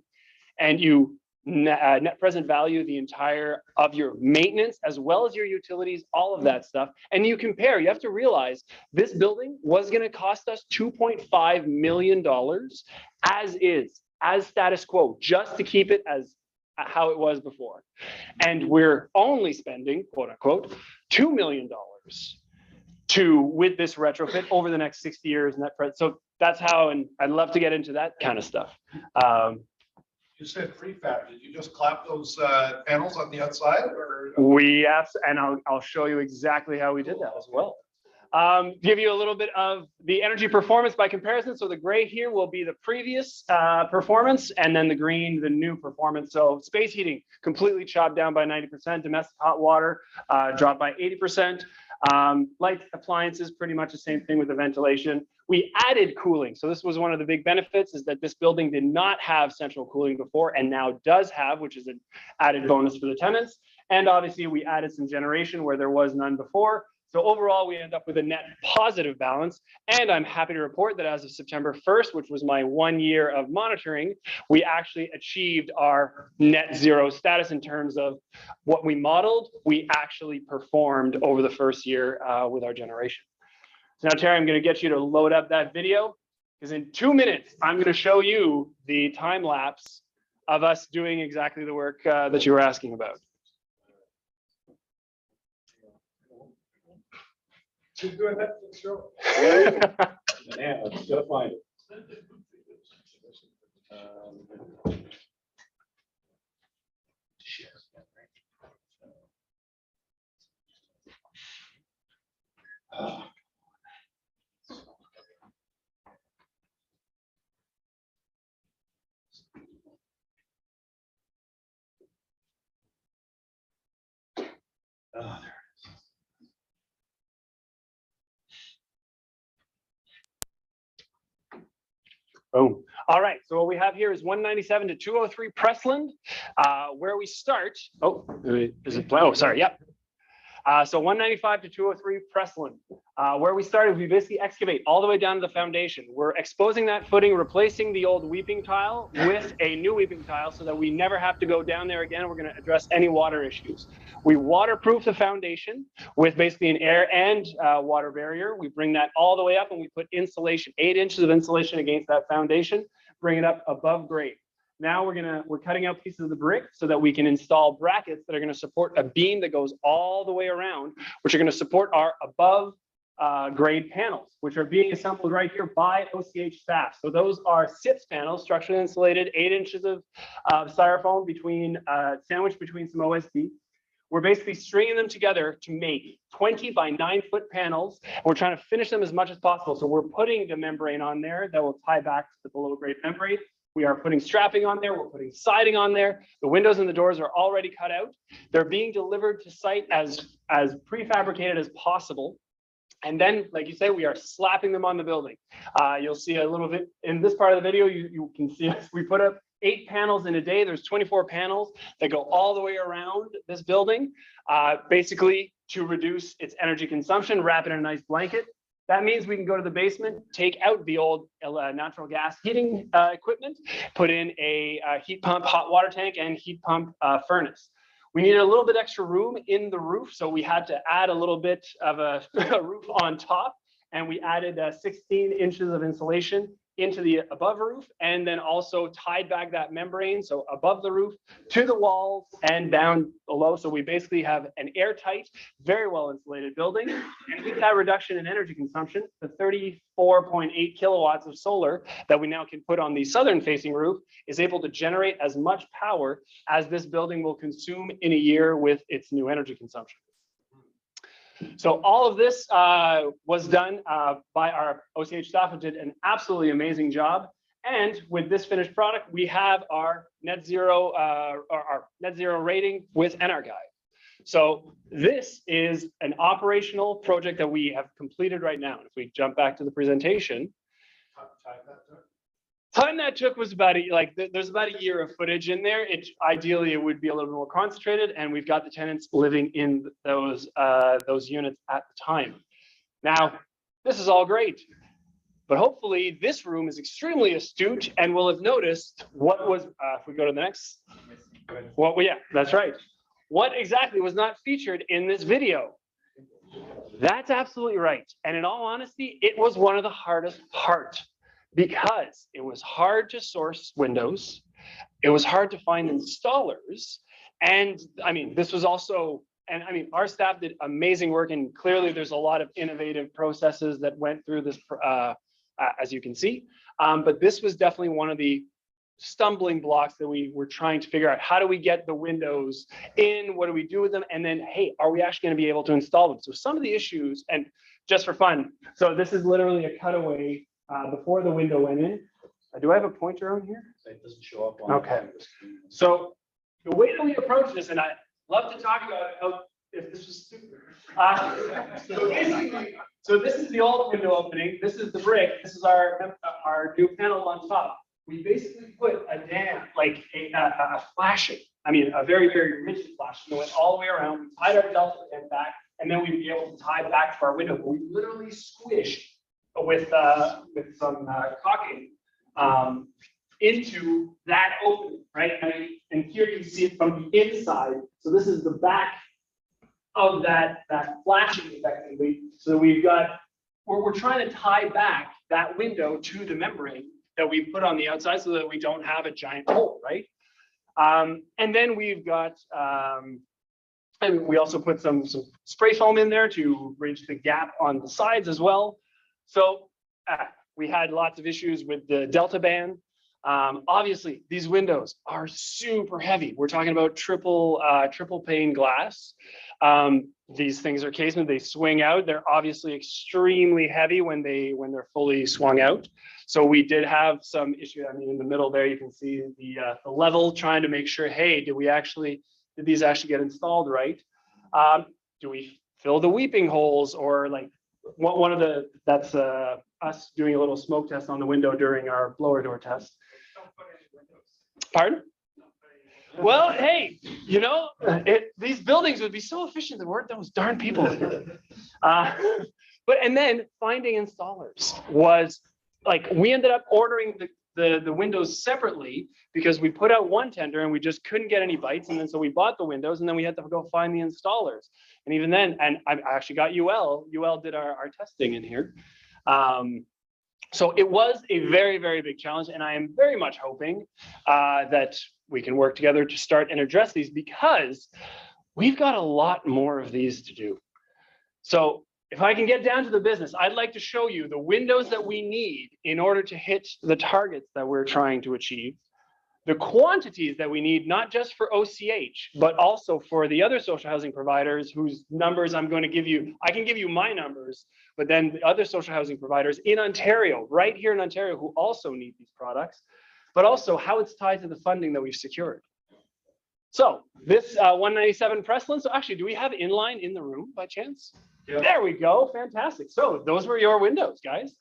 and you net present value the entire of your maintenance as well as your utilities, all of that stuff. And you compare, you have to realize this building was going to cost us $2.5 million as status quo, just to keep it as how it was before. And we're only spending, quote unquote, $2 million with this retrofit over the next 60 years. So that's how, and I'd love to get into that kind of stuff. You said prefab. Did you just clap those panels on the outside, or? And I'll show you exactly how we did that as well. Give you a little bit of the energy performance by comparison. So the gray here will be the previous performance, and then the green, the new performance. So space heating completely chopped down by 90%. Domestic hot water dropped by 80%. Light appliances, pretty much the same thing with the ventilation. We added cooling. So this was one of the big benefits, is that this building did not have central cooling before and now does have, which is an added bonus for the tenants. And obviously we added some generation where there was none before. So overall, we end up with a net positive balance. And I'm happy to report that as of September 1st, which was my 1 year of monitoring, we actually achieved our net zero status in terms of what we modeled, we actually performed over the first year with our generation. So now, Terry, I'm going to get you to load up that video, because in 2 minutes, I'm going to show you the time lapse of us doing exactly the work that you were asking about. Keep doing that. Sure. Yeah, let's go find it. Boom. All right. So what we have here is 197 to 203 Pressland, where we start. Oh, is it? Oh, sorry. Yep. So 195 to 203 Pressland, where we started, we basically excavate all the way down to the foundation. We're exposing that footing, replacing the old weeping tile with a new weeping tile so that we never have to go down there again. We're going to address any water issues. We waterproof the foundation with basically an air and water barrier. We bring that all the way up and we put insulation, 8 inches of insulation against that foundation, bring it up above grade. Now we're cutting out pieces of the brick so that we can install brackets that are going to support a beam that goes all the way around, which are going to support our above grade panels, which are being assembled right here by OCH staff. So those are SIPS panels, structurally insulated, 8 inches of styrofoam sandwiched between some OSB. We're basically stringing them together to make 20 by 9 foot panels. And we're trying to finish them as much as possible. So we're putting the membrane on there that will tie back to the below grade membrane. We are putting strapping on there. We're putting siding on there. The windows and the doors are already cut out. They're being delivered to site as prefabricated as possible. And then, like you say, we are slapping them on the building. You'll see a little bit in this part of the video, you can see us. We put up 8 panels in a day. There's 24 panels that go all the way around this building, basically to reduce its energy consumption, wrap it in a nice blanket. That means we can go to the basement, take out the old natural gas heating equipment, put in a heat pump, hot water tank, and heat pump furnace. We needed a little bit extra room in the roof, so we had to add a little bit of a roof on top, and we added 16 inches of insulation into the above roof, and then also tied back that membrane, so above the roof to the walls and down below. So we basically have an airtight, very well insulated building. And with that reduction in energy consumption, the 34.8 kilowatts of solar that we now can put on the southern facing roof is able to generate as much power as this building will consume in a year with its new energy consumption. So all of this was done by our OCH staff, who did an absolutely amazing job. And with this finished product, we have our net zero rating with NRGI. So this is an operational project that we have completed right now. If we jump back to the presentation, time that took was about there's about a year of footage in there. Ideally it would be a little more concentrated, and we've got the tenants living in those units at the time. Now, this is all great, but hopefully this room is extremely astute and will have noticed what was. If we go to the next, yeah, that's right. What exactly was not featured in this video? That's absolutely right. And in all honesty, it was one of the hardest parts, because it was hard to source windows, it was hard to find installers, and I mean, this was also, and I mean, our staff did amazing work, and clearly there's a lot of innovative processes that went through this, as you can see, but this was definitely one of the stumbling blocks that we were trying to figure out. How do we get the windows in? What do we do with them? And then, hey, are we actually going to be able to install them? So some of the issues, and just for fun, so this is literally a cutaway before the window went in. Do I have a pointer on here? It doesn't show up on. Okay. So the way that we approach this, and I love to talk about how, if this was super. So this is the old window opening. This is the brick. This is our new panel on top. We basically put a dam, like a flashing. I mean, a very, very rigid flashing that went all the way around. We tied our delta pin back and then we'd be able to tie back to our window. But we literally squished with some caulking into that opening, right? And here you see it from the inside. So this is the back of that flashing effectively. So we've got, we're trying to tie back that window to the membrane that we put on the outside so that we don't have a giant hole, right? And then we've got, and we also put some spray foam in there to bridge the gap on the sides as well. So we had lots of issues with the Delta band. Obviously, these windows are super heavy. We're talking about triple pane glass. These things are casement, they swing out. They're obviously extremely heavy when they're fully swung out. So we did have some issue. I mean, in the middle there, you can see the level, trying to make sure, hey, did these actually get installed right? Do we fill the weeping holes, or like that's us doing a little smoke test on the window during our blower door test. Pardon? Well, hey, you know, these buildings would be so efficient if there weren't those darn people. And then finding installers was like, we ended up ordering the windows separately because we put out one tender and we just couldn't get any bites. And then so we bought the windows and then we had to go find the installers. And even then, and I actually got UL did our testing in here. So it was a very, very big challenge. And I am very much hoping that we can work together to start and address these, because we've got a lot more of these to do. So if I can get down to the business, I'd like to show you the windows that we need in order to hit the targets that we're trying to achieve, the quantities that we need, not just for OCH, but also for the other social housing providers whose numbers I'm going to give you. I can give you my numbers, but then the other social housing providers in Ontario, right here in Ontario, who also need these products, but also how it's tied to the funding that we've secured. So this 197 Pressland, so actually, do we have inline in the room by chance? Yeah. There we go, fantastic. So those were your windows, guys.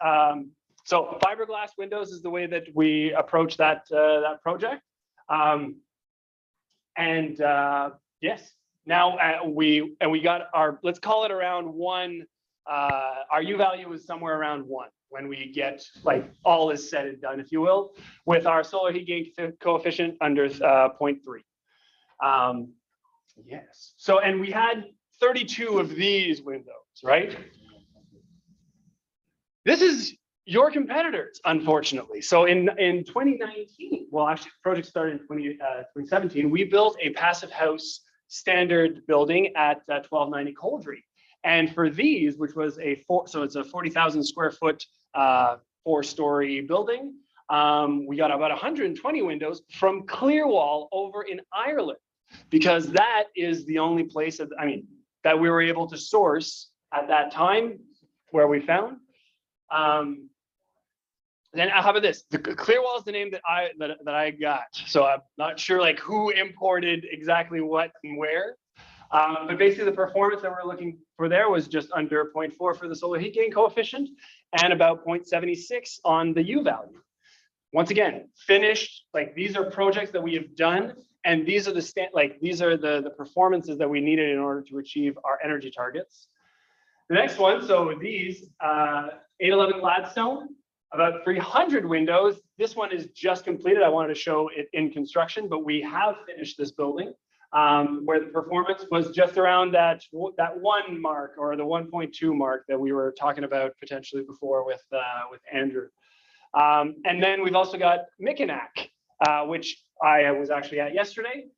So fiberglass windows is the way that we approach that project. Yes, now we got our, let's call it around 1, our U value is somewhere around 1 when we get like all is said and done, if you will, with our solar heat gain coefficient under 0.3. Yes, so, and we had 32 of these windows, right? This is your competitors, unfortunately. So in 2019, well, actually, the project started in 2017, we built a passive house standard building at 1290 Coldry. And for these, which was so it's a 40,000 square foot, 4-story building, we got about 120 windows from Clearwall over in Ireland, because that is the only place that we were able to source at that time where we found. Then how about this? The Clearwall is the name that I got. So I'm not sure like who imported exactly what and where. But basically the performance that we're looking for there was just under 0.4 for the solar heat gain coefficient and about 0.76 on the U value. Once again, finished, like these are projects that we have done, and these are the performances that we needed in order to achieve our energy targets. The next one, so these 811 Gladstone, about 300 windows. This one is just completed. I wanted to show it in construction, but we have finished this building where the performance was just around that 1 mark, or the 1.2 mark that we were talking about potentially before with Andrew. And then we've also got Mikinak, which I was actually at yesterday,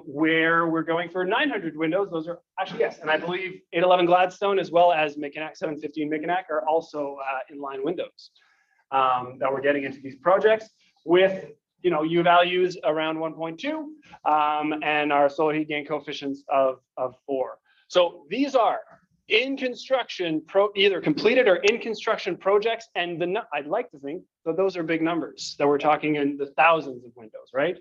where we're going for 900 windows. Those are actually, yes, and I believe 811 Gladstone as well as Mikinak 715 Mikinak are also inline windows that we're getting into these projects with, you know, U values around 1.2 and our solar heat gain coefficients of 4. So these are in construction, either completed or in construction projects, and I'd like to think that those are big numbers that we're talking in the thousands of windows, right?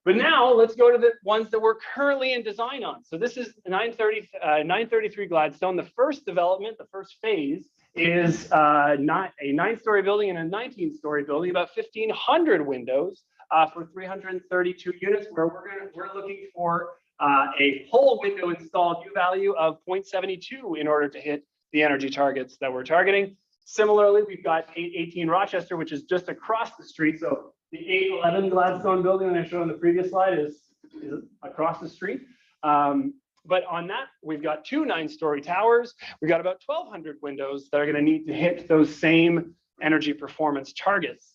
But now let's go to the ones that we're currently in design on. So this is 933 Gladstone. The first development, the first phase, is not a 9-story building and a 19-story building, about 1,500 windows for 332 units, where we're looking for a whole window installed U value of 0.72 in order to hit the energy targets that we're targeting. Similarly, we've got 818 Rochester, which is just across the street. So the 811 Gladstone building that I showed on the previous slide is across the street. But on that, we've got 2 9-story towers. We've got about 1,200 windows that are going to need to hit those same energy performance targets.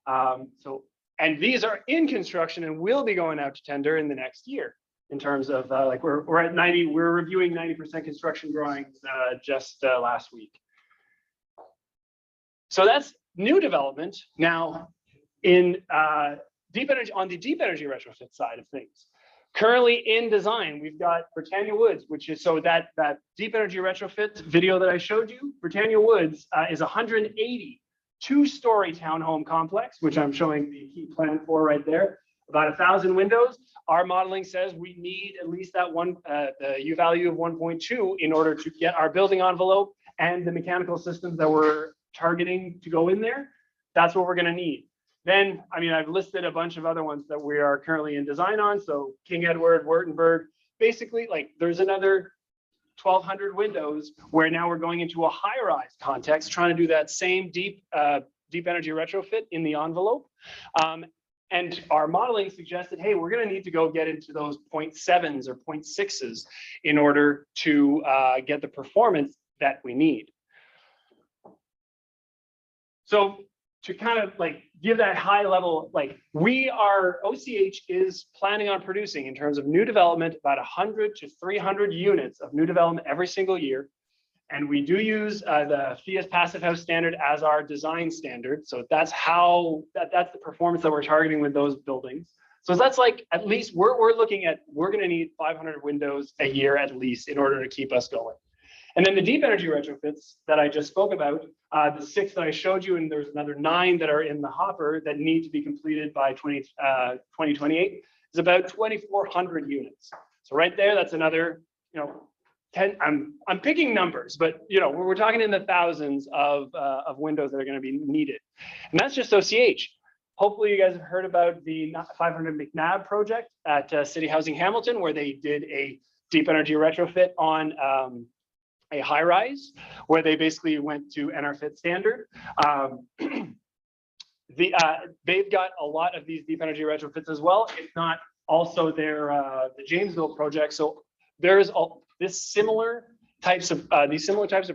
And these are in construction and will be going out to tender in the next year. In terms of like we're at 90, we're reviewing 90% construction drawings just last week. So that's new development. Now, in deep energy, on the deep energy retrofit side of things, currently in design, we've got Britannia Woods, which is so that deep energy retrofit video that I showed you, Britannia Woods is 180 2-story townhome complex, which I'm showing the key plan for right there. About 1,000 windows. Our modeling says we need at least that the U value of 1.2 in order to get our building envelope and the mechanical systems that we're targeting to go in there. That's what we're going to need. Then, I mean, I've listed a bunch of other ones that we are currently in design on. So King Edward, Wurtemberg, basically like there's another 1,200 windows where now we're going into a high-rise context, trying to do that same deep energy retrofit in the envelope. And our modeling suggested, hey, we're going to need to go get into those 0.7s or 0.6s in order to get the performance that we need. So to kind of like give that high level, like OCH is planning on producing in terms of new development, about 100 to 300 units of new development every single year. And we do use the FIA's Passive House standard as our design standard. So that's that's the performance that we're targeting with those buildings. So that's like, at least we're looking at, we're going to need 500 windows a year at least in order to keep us going. And then the deep energy retrofits that I just spoke about, the 6 that I showed you, and there's another 9 that are in the hopper that need to be completed by 2028, is about 2,400 units. So right there, that's another, 10, I'm picking numbers, but we're talking in the thousands of windows that are going to be needed, and that's just OCH. Hopefully, you guys have heard about the 500 McNabb project at City Housing Hamilton, where they did a deep energy retrofit on a high rise, where they basically went to NRFIT standard. They've got a lot of these deep energy retrofits as well, if not also their the Jamesville project. So there's these similar types of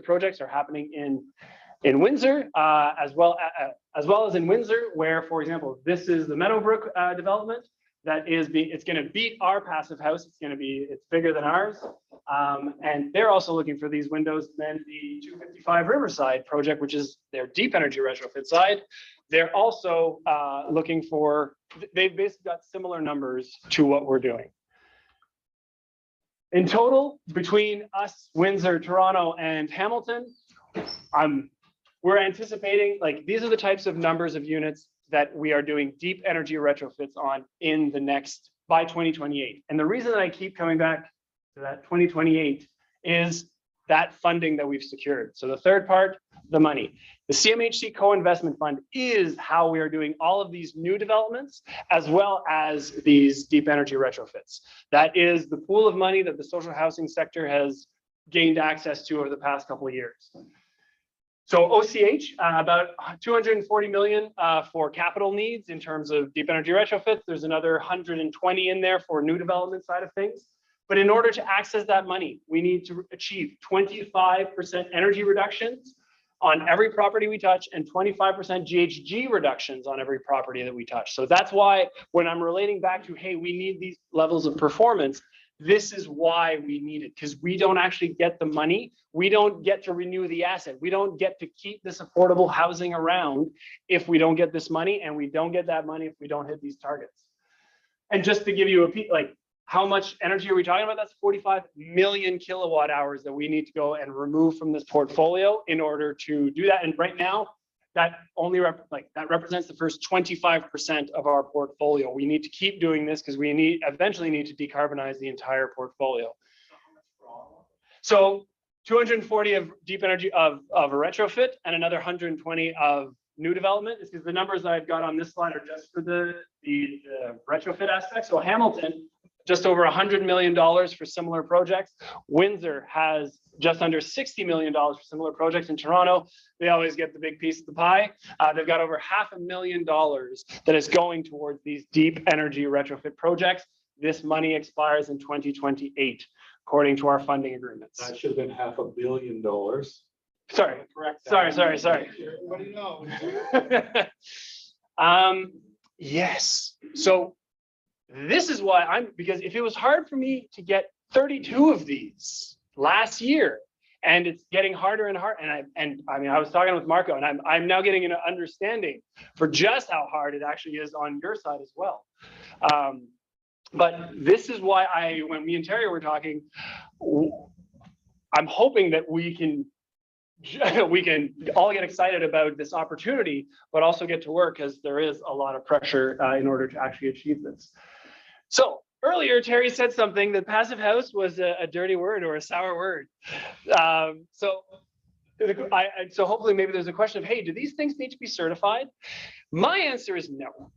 projects are happening in Windsor, as well as in Windsor, where, for example, this is the Meadowbrook development that it's going to beat our passive house. It's bigger than ours, and they're also looking for these windows. Then the 255 Riverside project, which is their deep energy retrofit side, they're also looking for. They've basically got similar numbers to what we're doing. In total, between us, Windsor, Toronto, and Hamilton, we're anticipating, like, these are the types of numbers of units that we are doing deep energy retrofits on by 2028. And the reason that I keep coming back to that 2028 is that funding that we've secured. So the third part, the money. The CMHC co-investment fund is how we are doing all of these new developments, as well as these deep energy retrofits. That is the pool of money that the social housing sector has gained access to over the past couple of years. So OCH, about 240 million for capital needs in terms of deep energy retrofits. There's another 120 in there for new development side of things. But in order to access that money, we need to achieve 25% energy reductions on every property we touch and 25% GHG reductions on every property that we touch. So that's why when I'm relating back to, hey, we need these levels of performance, this is why we need it, because we don't actually get the money. We don't get to renew the asset. We don't get to keep this affordable housing around if we don't get this money, and we don't get that money if we don't hit these targets. And just to give you how much energy are we talking about? That's 45 million kilowatt hours that we need to go and remove from this portfolio in order to do that. And right now, that only represents the first 25% of our portfolio. We need to keep doing this because we eventually need to decarbonize the entire portfolio. So 240 of deep energy of a retrofit and another 120 of new development is because the numbers that I've got on this slide are just for the retrofit aspect. So Hamilton, just over $100 million for similar projects. Windsor has just under $60 million for similar projects. In Toronto, they always get the big piece of the pie. They've got over $500,000 that is going towards these deep energy retrofit projects. This money expires in 2028, according to our funding agreements. That should have been $500 million. Sorry, Correct. sorry. Everybody knows. Yes. So this is why because if it was hard for me to get 32 of these last year, and it's getting harder and harder, and I mean, I was talking with Marco, and I'm now getting an understanding for just how hard it actually is on your side as well. But this is why when me and Terry were talking, I'm hoping that we can all get excited about this opportunity, but also get to work, because there is a lot of pressure in order to actually achieve this. So earlier, Terry said something that passive house was a dirty word or a sour word. So hopefully maybe there's a question of, hey, do these things need to be certified? My answer is no.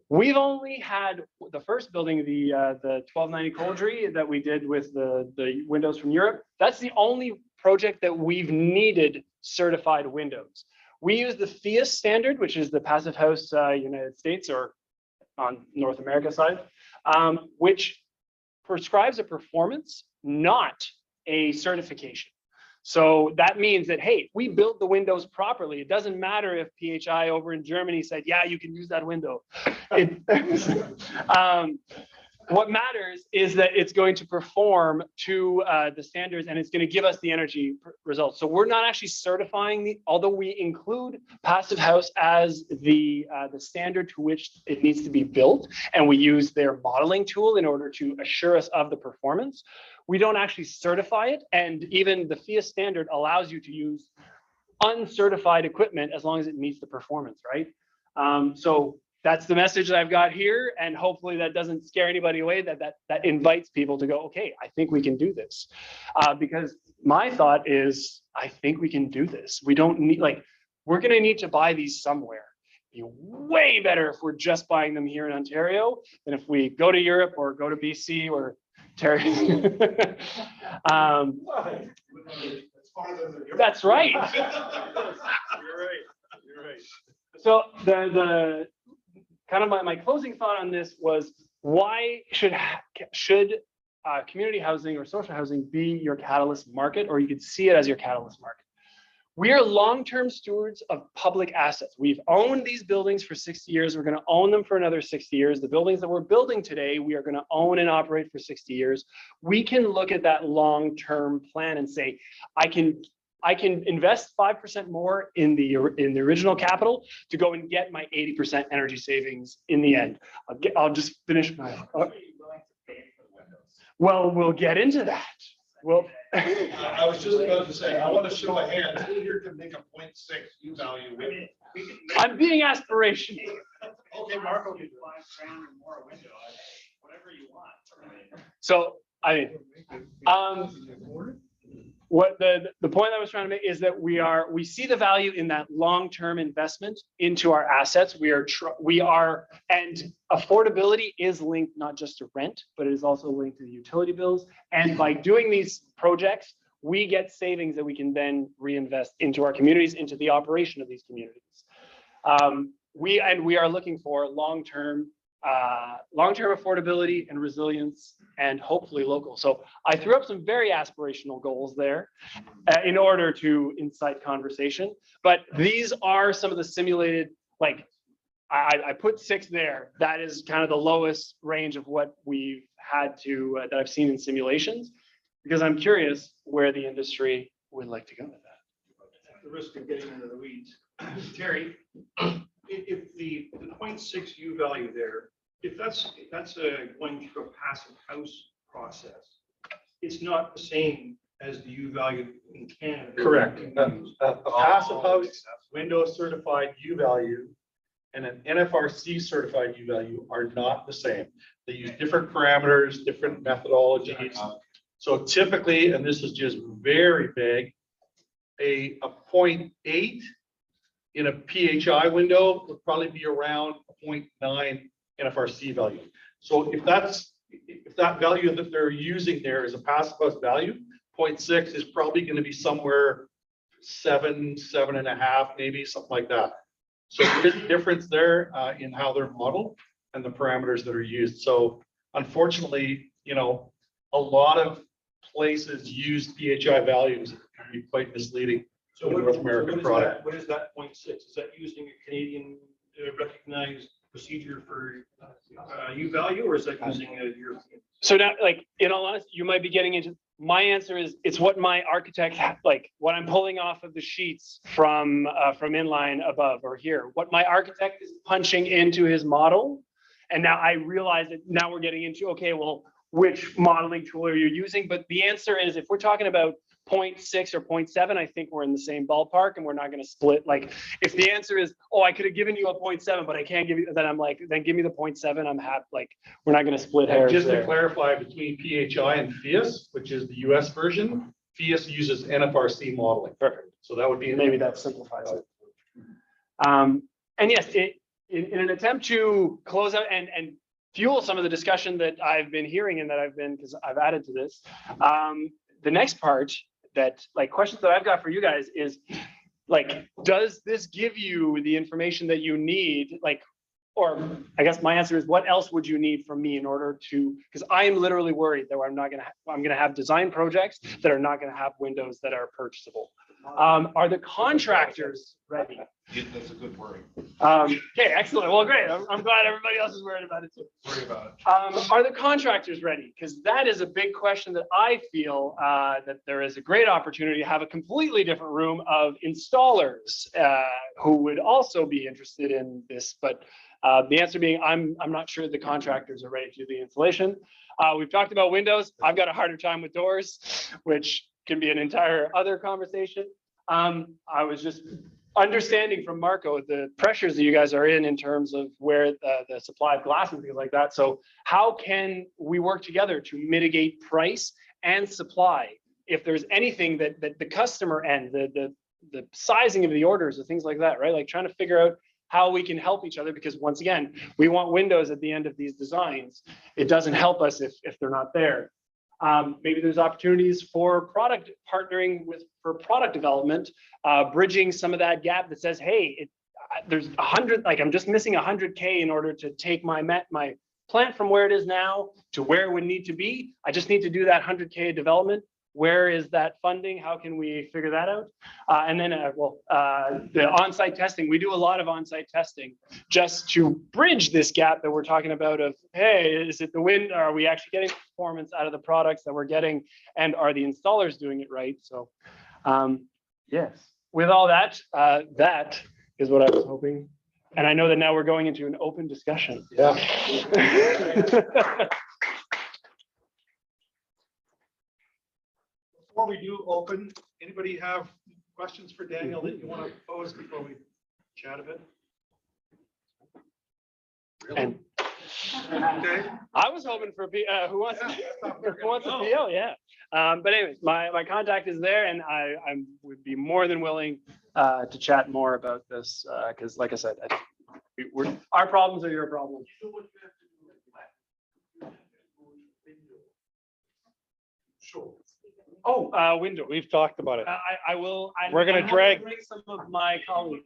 We've only had the first building, the 1290 Coldry that we did with the windows from Europe. That's the only project that we've needed certified windows. We use the FIAS standard, which is the Passive House United States, or on North America side, which prescribes a performance, not a certification. So that means that, hey, we built the windows properly. It doesn't matter if PHI over in Germany said, yeah, you can use that window. What matters is that it's going to perform to the standards, and it's going to give us the energy results. So we're not actually certifying although we include Passive House as the standard to which it needs to be built, and we use their modeling tool in order to assure us of the performance. We don't actually certify it, and even the FIA standard allows you to use uncertified equipment as long as it meets the performance, right? So that's the message that I've got here, and hopefully that doesn't scare anybody away, that invites people to go, okay, I think we can do this. Because my thought is, I think we can do this. We don't need, we're gonna need to buy these somewhere. It'd be way better if we're just buying them here in Ontario than if we go to Europe or go to BC or Terry. That's right. You're right. So the kind of my closing thought on this was, why should community housing or social housing be your catalyst market, or you could see it as your catalyst market? We are long-term stewards of public assets. We've owned these buildings for 60 years. We're going to own them for another 60 years. The buildings that we're building today, we are going to own and operate for 60 years. We can look at that long-term plan and say, I can invest 5% more in the original capital to go and get my 80% energy savings in the end. I'll just finish my. Well, we'll get into that. Well, I was just about to say, I want to show a hand. Who here can make a 0.6 U value? I'm being aspirational. Okay, Marco. $5,000 or more a window, whatever you want. So, I mean, what the point I was trying to make is that we see the value in that long-term investment into our assets. And affordability is linked not just to rent, but it is also linked to the utility bills. And by doing these projects, we get savings that we can then reinvest into our communities, into the operation of these communities. We are looking for long-term affordability and resilience, and hopefully local. So I threw up some very aspirational goals there in order to incite conversation, but these are some of the simulated, I put 6 there. That is kind of the lowest range of what we've had to, that I've seen in simulations, because I'm curious where the industry would like to go with that. At the risk of getting into the weeds, Terry, if the 0.6 U value there, if that's going through a passive house process, it's not the same as the U value in Canada. Correct. A passive house, Windows certified U value, and an NFRC certified U value are not the same. They use different parameters, different methodologies. So typically, and this is just very big, a 0.8 in a PHI window would probably be around a 0.9 NFRC value. So if that's if that value that they're using there is a passive bus value, 0.6 is probably going to be somewhere 7, 7.5, maybe something like that. So there is a difference there in how they're modeled and the parameters that are used. So unfortunately, you know, a lot of places use PHI values that can be quite misleading. So for what North American is product. that? What is that 0.6? Is that using a Canadian recognized procedure for U value, or is that using a European? So now, like, in all honesty, you might be getting into, my answer is, it's what my architect, like, what I'm pulling off of the sheets from inline above or here, what my architect is punching into his model. And now I realize that now we're getting into, okay, well, which modeling tool are you using? But the answer is, if we're talking about 0.6 or 0.7, I think we're in the same ballpark, and we're not going to split. Like, if the answer is, oh, I could have given you a 0.7, but I can't give you, then I'm like, then give me the 0.7. I'm happy. Like, we're not going to split hairs Just to there. clarify, between PHI and FIAS, which is the US version, FIAS uses NFRC modeling. Perfect. So that would be. Maybe that simplifies it. And yes, in an attempt to close out and fuel some of the discussion that I've been hearing and that because I've added to this, the next part that, like, questions that I've got for you guys is, like, does this give you the information that you need? Like, or I guess my answer is, what else would you need from me in order to, because I'm literally worried that I'm going to have design projects that are not going to have windows that are purchasable. Are the contractors ready? That's a good worry. Okay, excellent. Well, great. I'm glad everybody else is worried about it too. Worry about it. Are the contractors ready? Because that is a big question that I feel that there is a great opportunity to have a completely different room of installers who would also be interested in this. But the answer being, I'm not sure the contractors are ready to do the installation. We've talked about windows. I've got a harder time with doors, which can be an entire other conversation. I was just understanding from Marco the pressures that you guys are in terms of where the supply of glass and things like that. So how can we work together to mitigate price and supply? If there's anything that the customer end, the sizing of the orders or things like that, right? Like, trying to figure out how we can help each other, because once again, we want windows at the end of these designs. It doesn't help us if they're not there. Maybe there's opportunities for product partnering for product development, bridging some of that gap that says, hey, there's 100, like, I'm just missing 100K in order to take my plant from where it is now to where it would need to be. I just need to do that 100K development. Where is that funding? How can we figure that out? And then, the on-site testing. We do a lot of on-site testing just to bridge this gap that we're talking about of, hey, is it the wind? Are we actually getting performance out of the products that we're getting? And are the installers doing it right? So, yes, with all that, that is what I was hoping. And I know that now we're going into an open discussion. Yeah. Before we do open, anybody have questions for Daniel that you want to pose before we chat a bit? And Okay. I was hoping for who wants a PO, yeah. But anyways, my contact is there, and I would be more than willing to chat more about this because, like I said, our problems are your problems. Sure. Oh, window. We've talked about it. I will. We're gonna I'm drag- bring some of my colleagues.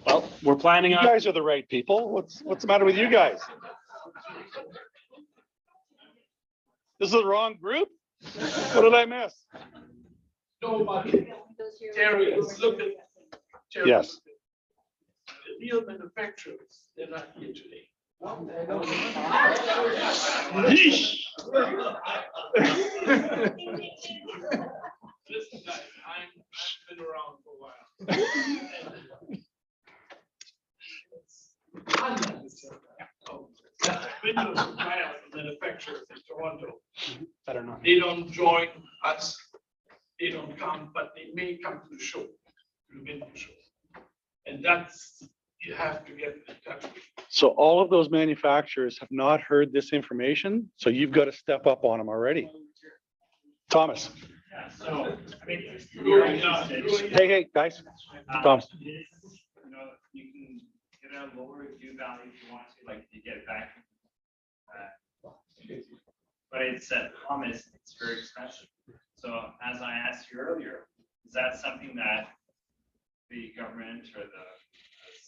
Well, we're planning You on. guys are the right people. What's the matter with you guys? This is the wrong group? What did I miss? Nobody. Terry, look at. Terry. Yes. The real manufacturers, they're not here today. Yeesh. Listen, guys, I've been around for a while. Windows suppliers and manufacturers in Toronto, I don't know. they don't join us. They don't come, but they may come to the show, to the window show. And that's, you have to get in touch with. So all of those manufacturers have not heard this information, so you've got to step up on them already. Thomas. Yeah, so, I mean. Hey, guys. Thomas. You know, you can get a lower U value if you want to, like, you get it back But it's hummus, it's very expensive. So as I asked you earlier, is that something that the government or the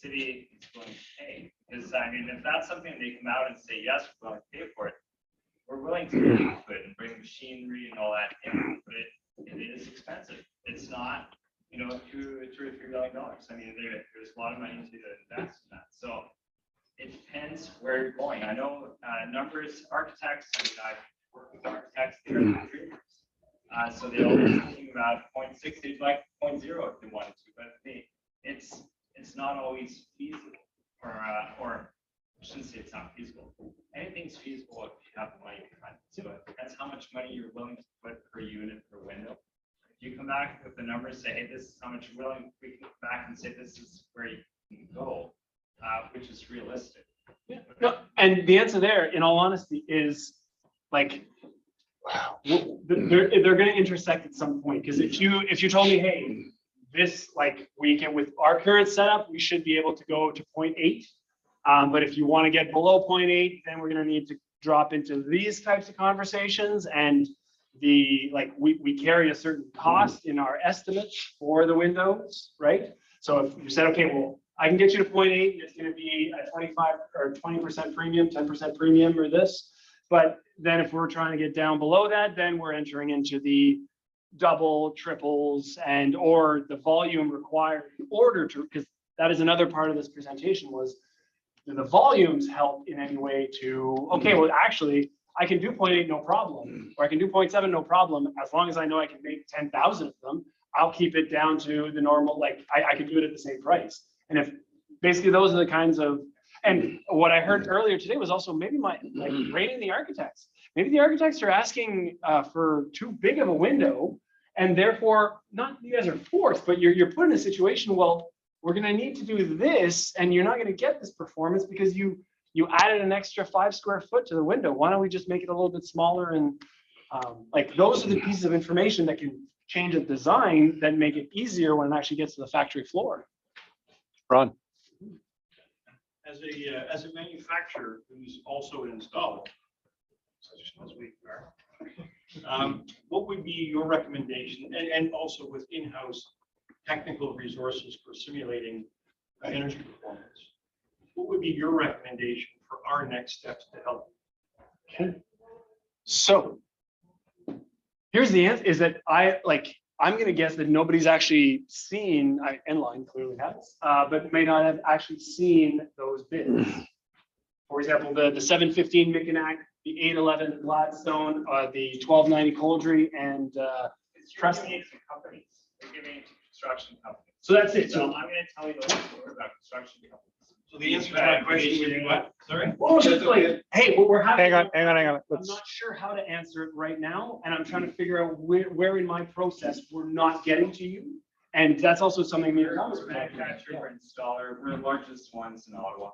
city is going to pay? Because I mean, if that's something they come out and say, yes, we're going to pay for it, we're willing to pay for it and bring machinery and all that in, but it is expensive. It's not, you know, $2 or $3 million. I mean, there's a lot of money to invest in that. So it depends where you're going. I know numbers, architects, I mean, I've worked with architects, they're dreamers. So they're always thinking about 0.6, they'd like 0.0 if they wanted to, but it's not always feasible, or I shouldn't say it's not feasible. Anything's feasible if you have the money behind it. So it depends how much money you're willing to put per unit per window. If you come back with the numbers, say, hey, this is how much you're willing, we can come back and say this is where you can go, which is realistic. Yeah. No, and the answer there, in all honesty, is like, they're going to intersect at some point. Because if you told me, hey, this, like, we can, with our current setup, we should be able to go to 0.8. But if you want to get below 0.8, then we're going to need to drop into these types of conversations. And we carry a certain cost in our estimates for the windows, right? So if you said, okay, well, I can get you to 0.8, and it's going to be a 25 or 20% premium, 10% premium, or this. But then if we're trying to get down below that, then we're entering into the double, triples, and or the volume required in order to, because that is another part of this presentation was, do the volumes help in any way to, okay, well, actually, I can do 0.8, no problem, or I can do 0.7, no problem, as long as I know I can make 10,000 of them, I'll keep it down to the normal, like, I can do it at the same price. And if, basically, those are the kinds of, and what I heard earlier today was also maybe rating the architects. Maybe the architects are asking for too big of a window, and therefore, not you guys are forced, but you're put in a situation, well, we're going to need to do this, and you're not going to get this performance because you added an extra 5 square foot to the window. Why don't we just make it a little bit smaller? And like, those are the pieces of information that can change a design that make it easier when it actually gets to the factory floor. Ron. As a manufacturer who's also an installer, such as we are, what would be your recommendation, and also with in-house technical resources for simulating energy performance? What would be your recommendation for our next steps to help? Okay. So here's the answer: is that I'm going to guess that nobody's actually seen, Enline clearly has, but may not have actually seen those bids. For example, the 715 Mickinac, the 811 Gladstone, the 1290 Coldry, and It's trusting companies. They're giving it to construction companies. so that's it. So So I'm going to tell you a little story about construction companies. So the answer to my question would be what? Sorry? well, just like, hey, we're having. Hang on. I'm not sure how to answer it right now, and I'm trying to figure out where in my process we're not getting to you, and that's also something me and Thomas are talking about. Manufacturer or installer, we're the largest ones in Ottawa.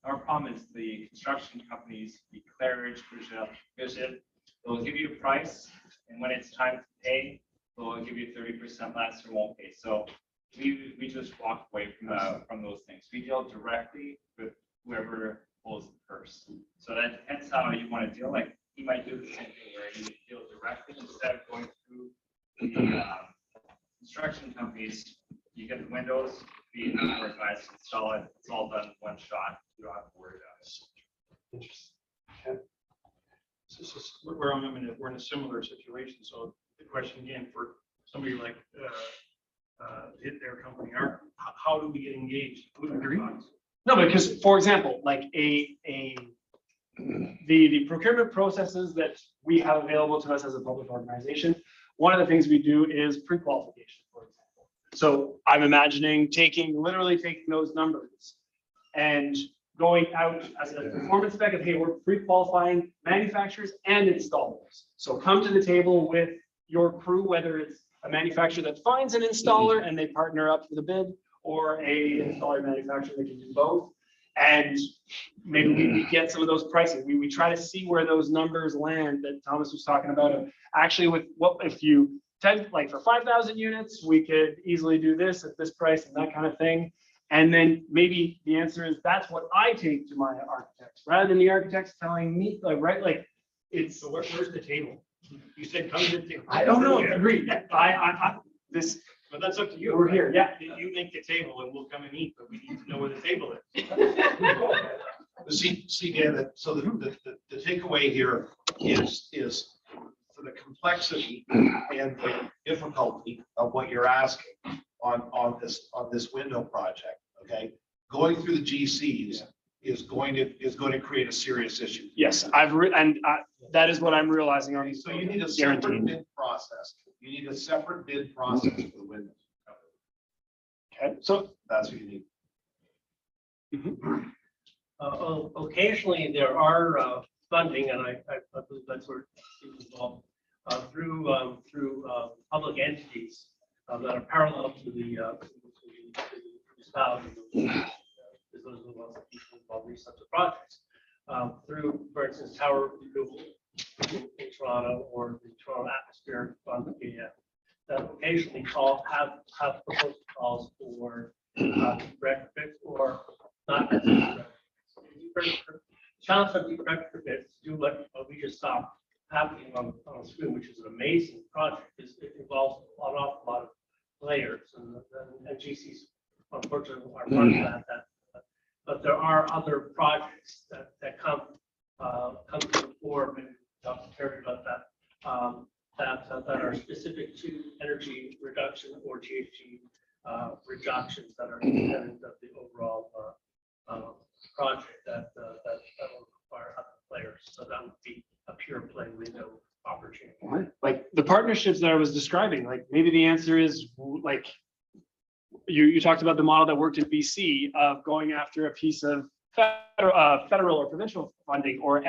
Our problem is the construction companies, the Claridge, Vigil, they'll give you a price, and when it's time to pay, they'll give you 30% less or won't pay. So we just walk away from those things. We deal directly with whoever pulls the purse. So that depends how you want to deal. Like, he might do the same thing where you deal directly instead of going through the construction companies. You get the windows, we have our guys install it. It's all done in one shot. You don't have to worry about it. Interesting. Okay. So this is where we're in a similar situation. So the question again for somebody like hit their company, how do we get engaged? No, because for example, like the procurement processes that we have available to us as a public organization, one of the things we do is pre-qualification, for example. So I'm imagining literally taking those numbers and going out as a performance spec of, hey, we're pre-qualifying manufacturers and installers. So come to the table with your crew, whether it's a manufacturer that finds an installer and they partner up for the bid, or a installer manufacturer that can do both. And maybe we get some of those pricing. We try to see where those numbers land that Thomas was talking about. Actually, with what if you like for 5,000 units, we could easily do this at this price and that kind of thing. And then maybe the answer is that's what I take to my architects, rather than the architects telling me, like, right, like, it's. So where's the table? You said come to the table. I don't know, agreed. This, But that's up to you. we're here, yeah. You make the table and we'll come and eat, but we need to know where the table is. See, Dan, so the takeaway here is for the complexity and the difficulty of what you're asking on this window project, okay? Going through the GCs is going to create a serious issue. Yes, that is what I'm realizing on. So you need a separate bid process. You need a separate bid process for the windows. Okay, so That's what you need. Occasionally, there are funding, and I believe that's where it's involved, through public entities that are parallel to the municipality. Those are the ones that usually involve these types of projects. Through, for instance, tower renewal in Toronto, or the Toronto Atmospheric Fund, that occasionally have proposed calls for retrofit or not necessarily retrofit. Challenge of the retrofit to do what we just saw happening on the screen, which is an amazing project. It involves an awful lot of players, and GCs unfortunately are part of that. But there are other projects that come to the fore, maybe talk to Terry about that, that are specific to energy reduction or GHG reductions that are independent of the overall project that will require other players. So that would be a pure play window opportunity. like the partnerships that I was describing, like maybe the answer is like you talked about the model that worked in BC of going after a piece of federal or provincial funding, or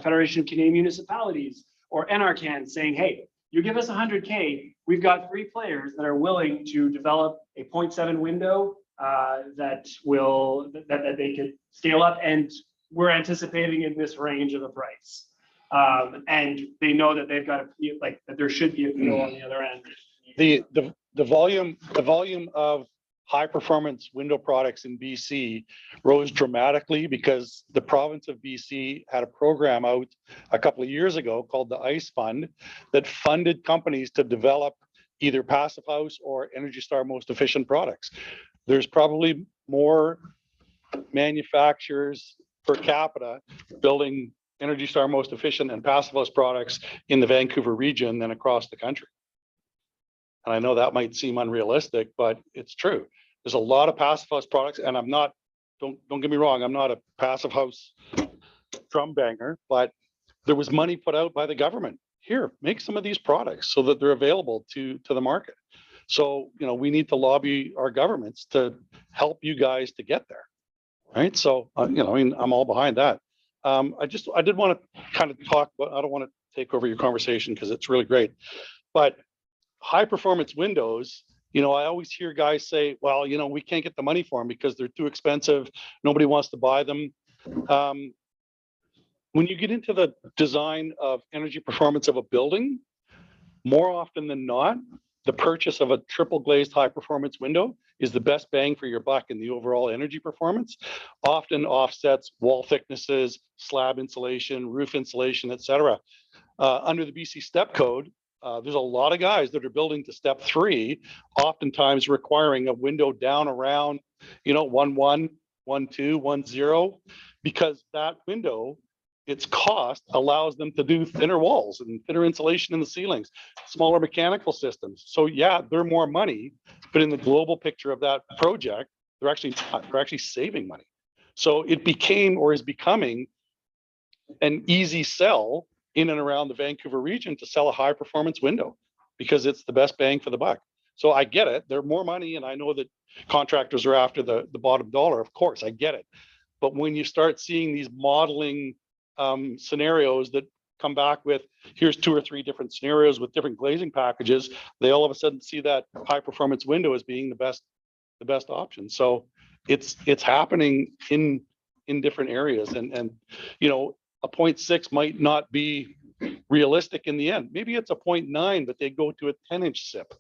Federation of Canadian Municipalities or NRCan saying, hey, you give us 100K, we've got 3 players that are willing to develop a 0.7 window that they could scale up, and we're anticipating in this range of a price. And they know that they've got that there should be a appeal on the other end. The volume of high performance window products in BC rose dramatically because the province of BC had a program out a couple of years ago called the ICE Fund that funded companies to develop either Passive House or Energy Star most efficient products. There's probably more manufacturers per capita building Energy Star most efficient and Passive House products in the Vancouver region than across the country. And I know that might seem unrealistic, but it's true. There's a lot of Passive House products, and I'm not, don't get me wrong, I'm not a Passive House drum banger, but there was money put out by the government. Here, make some of these products so that they're available to the market. So, we need to lobby our governments to help you guys to get there, right? So, I'm all behind that. I did want to kind of talk, but I don't want to take over your conversation because it's really great. But high performance windows, I always hear guys say, well, we can't get the money for them because they're too expensive. Nobody wants to buy them. When you get into the design of energy performance of a building, more often than not, the purchase of a triple glazed high performance window is the best bang for your buck in the overall energy performance. Often offsets wall thicknesses, slab insulation, roof insulation, et cetera. Under the BC step code, there's a lot of guys that are building to step 3, oftentimes requiring a window down around, 1.1, 1.2, 1.0, because that window, its cost allows them to do thinner walls and thinner insulation in the ceilings, smaller mechanical systems. So yeah, they're more money, but in the global picture of that project, they're actually saving money. So it became, or is becoming, an easy sell in and around the Vancouver region to sell a high performance window because it's the best bang for the buck. So I get it. They're more money. And I know that contractors are after the bottom dollar. Of course, I get it. But when you start seeing these modeling scenarios that come back with, here's 2 or 3 different scenarios with different glazing packages, they all of a sudden see that high performance window as being the best option. So it's happening in different areas. And a 0.6 might not be realistic in the end. Maybe it's a 0.9, but they go to a 10-inch SIP.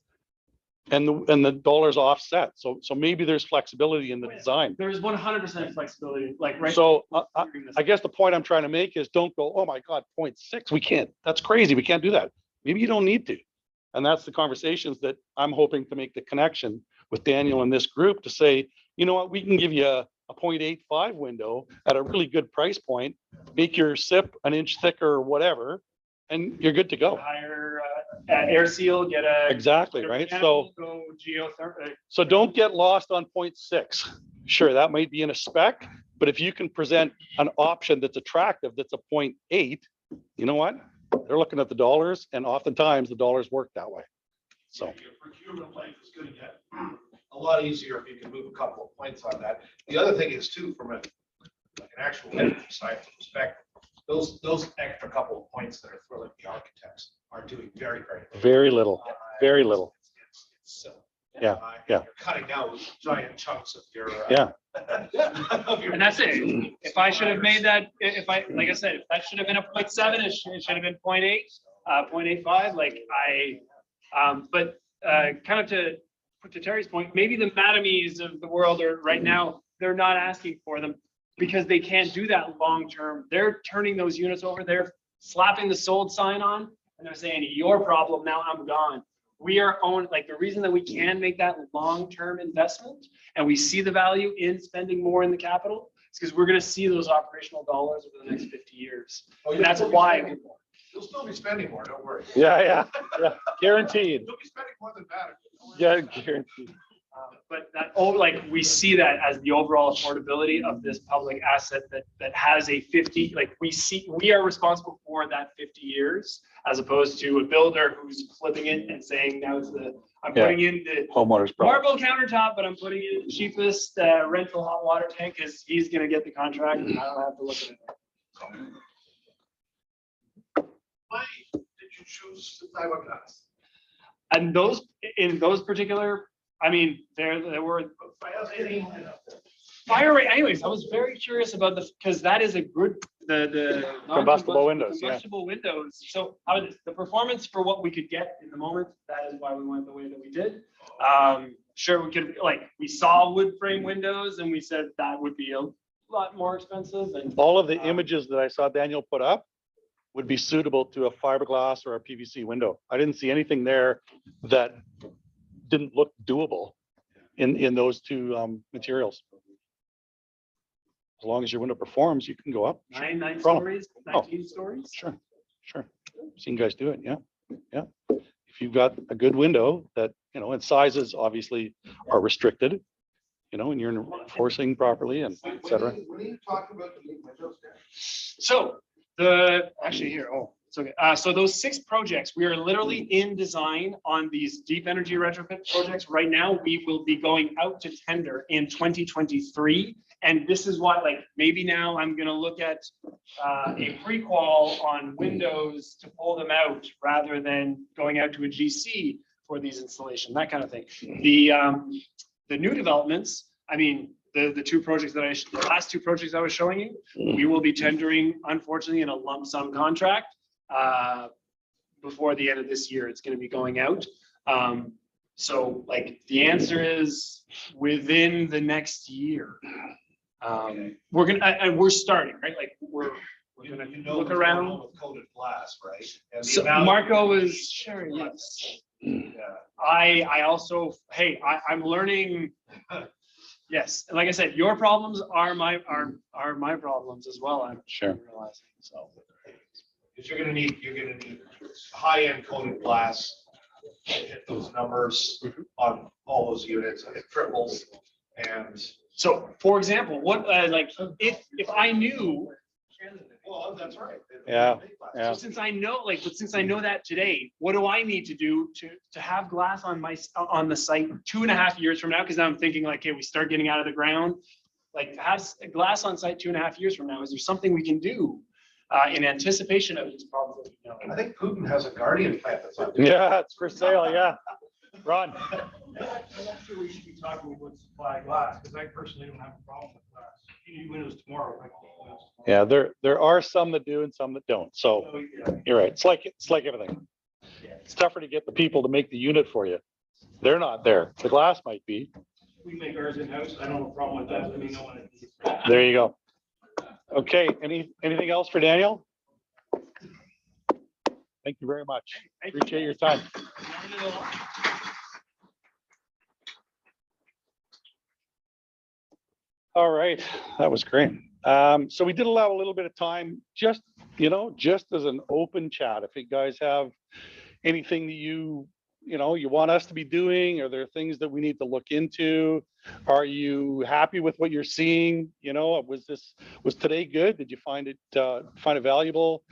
and the dollar's offset. So maybe there's flexibility in the design. There is 100% flexibility, like right. So I guess the point I'm trying to make is don't go, oh my God, 0.6, we can't, that's crazy, we can't do that. Maybe you don't need to. And that's the conversations that I'm hoping to make the connection with Daniel and this group to say, you know what, we can give you a 0.85 window at a really good price point, make your SIP an inch thicker or whatever, and you're good to go. Higher air seal, get a. Exactly, get a right? mechanical, go geothermal. So don't get lost on 0.6. Sure, that might be in a spec, but if you can present an option that's attractive, that's a 0.8, you know what? They're looking at the dollars, and oftentimes the dollars work that way. So. Your procurement life is going to get a lot easier if you can move a couple of points on that. The other thing is too, from an actual energy science perspective, those extra couple of points that are throwing the architects are doing very, Very little, very little. It's silly. Yeah, yeah. You're cutting out giant chunks of your. Yeah. And that's it. If I should have made that, like I said, if that should have been a 0.7, it should have been 0.8, 0.85, like but kind of to put to Terry's point, maybe the Madamies of the world are right now, they're not asking for them because they can't do that long-term. They're turning those units over, they're slapping the sold sign on, and they're saying, your problem, now I'm gone. We are owned, like the reason that we can make that long-term investment and we see the value in spending more in the capital is because we're going to see those operational dollars over the next 50 years. And that's why. You'll still be spending more, don't worry. Yeah, guaranteed. You'll be spending more than that. Yeah, guaranteed. But that, like, we see that as the overall affordability of this public asset that has a 50, like we are responsible for that 50 years as opposed to a builder who's flipping it and saying, now it's I'm putting in the homeowners marble countertop, but I'm putting in the cheapest rental hot water tank because he's going to get the contract and I don't have to look at it. Why did you choose the fiberglass? And in those particular, I mean, there were fire rate. Anyways, I was very curious about because that is a good the combustible windows. Combustible windows. So the performance for what we could get in the moment, that is why we went the way that we did. Sure, we could we saw wood frame windows and we said that would be a lot more expensive. And all of the images that I saw Daniel put up would be suitable to a fiberglass or a PVC window. I didn't see anything there that didn't look doable in those two materials. As long as your window performs, you can go up. Nine stories, 19 stories. Sure. Seen guys do it. Yeah. If you've got a good window that, and sizes obviously are restricted, and you're enforcing properly and et cetera. When are you talking about the new windows there? So it's okay. So those 6 projects, we are literally in design on these deep energy retrofit projects. Right now, we will be going out to tender in 2023. And this is what, maybe now I'm going to look at a pre-qual on windows to pull them out rather than going out to a GC for these installation, that kind of thing. The new developments, I mean, the last 2 projects I was showing you, we will be tendering, unfortunately, in a lump sum contract before the end of this year. It's going to be going out. So the answer is within the next year. We're starting, right? We're going to look around with coated glass, right? And so Marco is sharing. Yes. Yeah. I also, I'm learning. Yes, like I said, your problems are my problems as well. I'm realizing so. Because you're gonna need high-end coated glass to hit those numbers on all those units, and triples. And so, for example, what if I knew. Well, that's right. Yeah. So since I know that today, what do I need to do to have glass on the site 2.5 years from now? Because now I'm thinking we start getting out of the ground, to have glass on site 2.5 years from now. Is there something we can do in anticipation of these problems? I think Putin has a guardian plant that's on. Yeah, it's for sale. Yeah, Ron. I'm not sure we should be talking about supply glass because I personally don't have a problem with glass. You need windows tomorrow. Yeah, there are some that do and some that don't. So you're right. It's like everything. It's tougher to get the people to make the unit for you They're not there. The glass might be. We make ours in-house. I don't have a problem with that. Let me know when it needs. There you go. Okay, anything else for Daniel? Thank you very much. Appreciate your time. All right, that was great. So we did allow a little bit of time, just, just as an open chat. If you guys have anything that you want us to be doing, are there things that we need to look into? Are you happy with what you're seeing? Was today good? Did you find it valuable?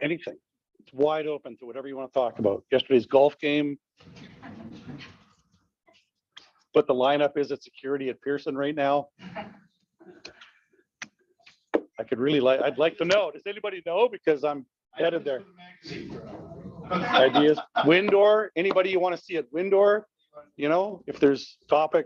Anything. It's wide open to whatever you want to talk about. Yesterday's golf game. What the lineup is at security at Pearson right now. I'd like to know. Does anybody know? Because I'm headed there. Ideas. Windor. Anybody you want to see at Windor? If there's topic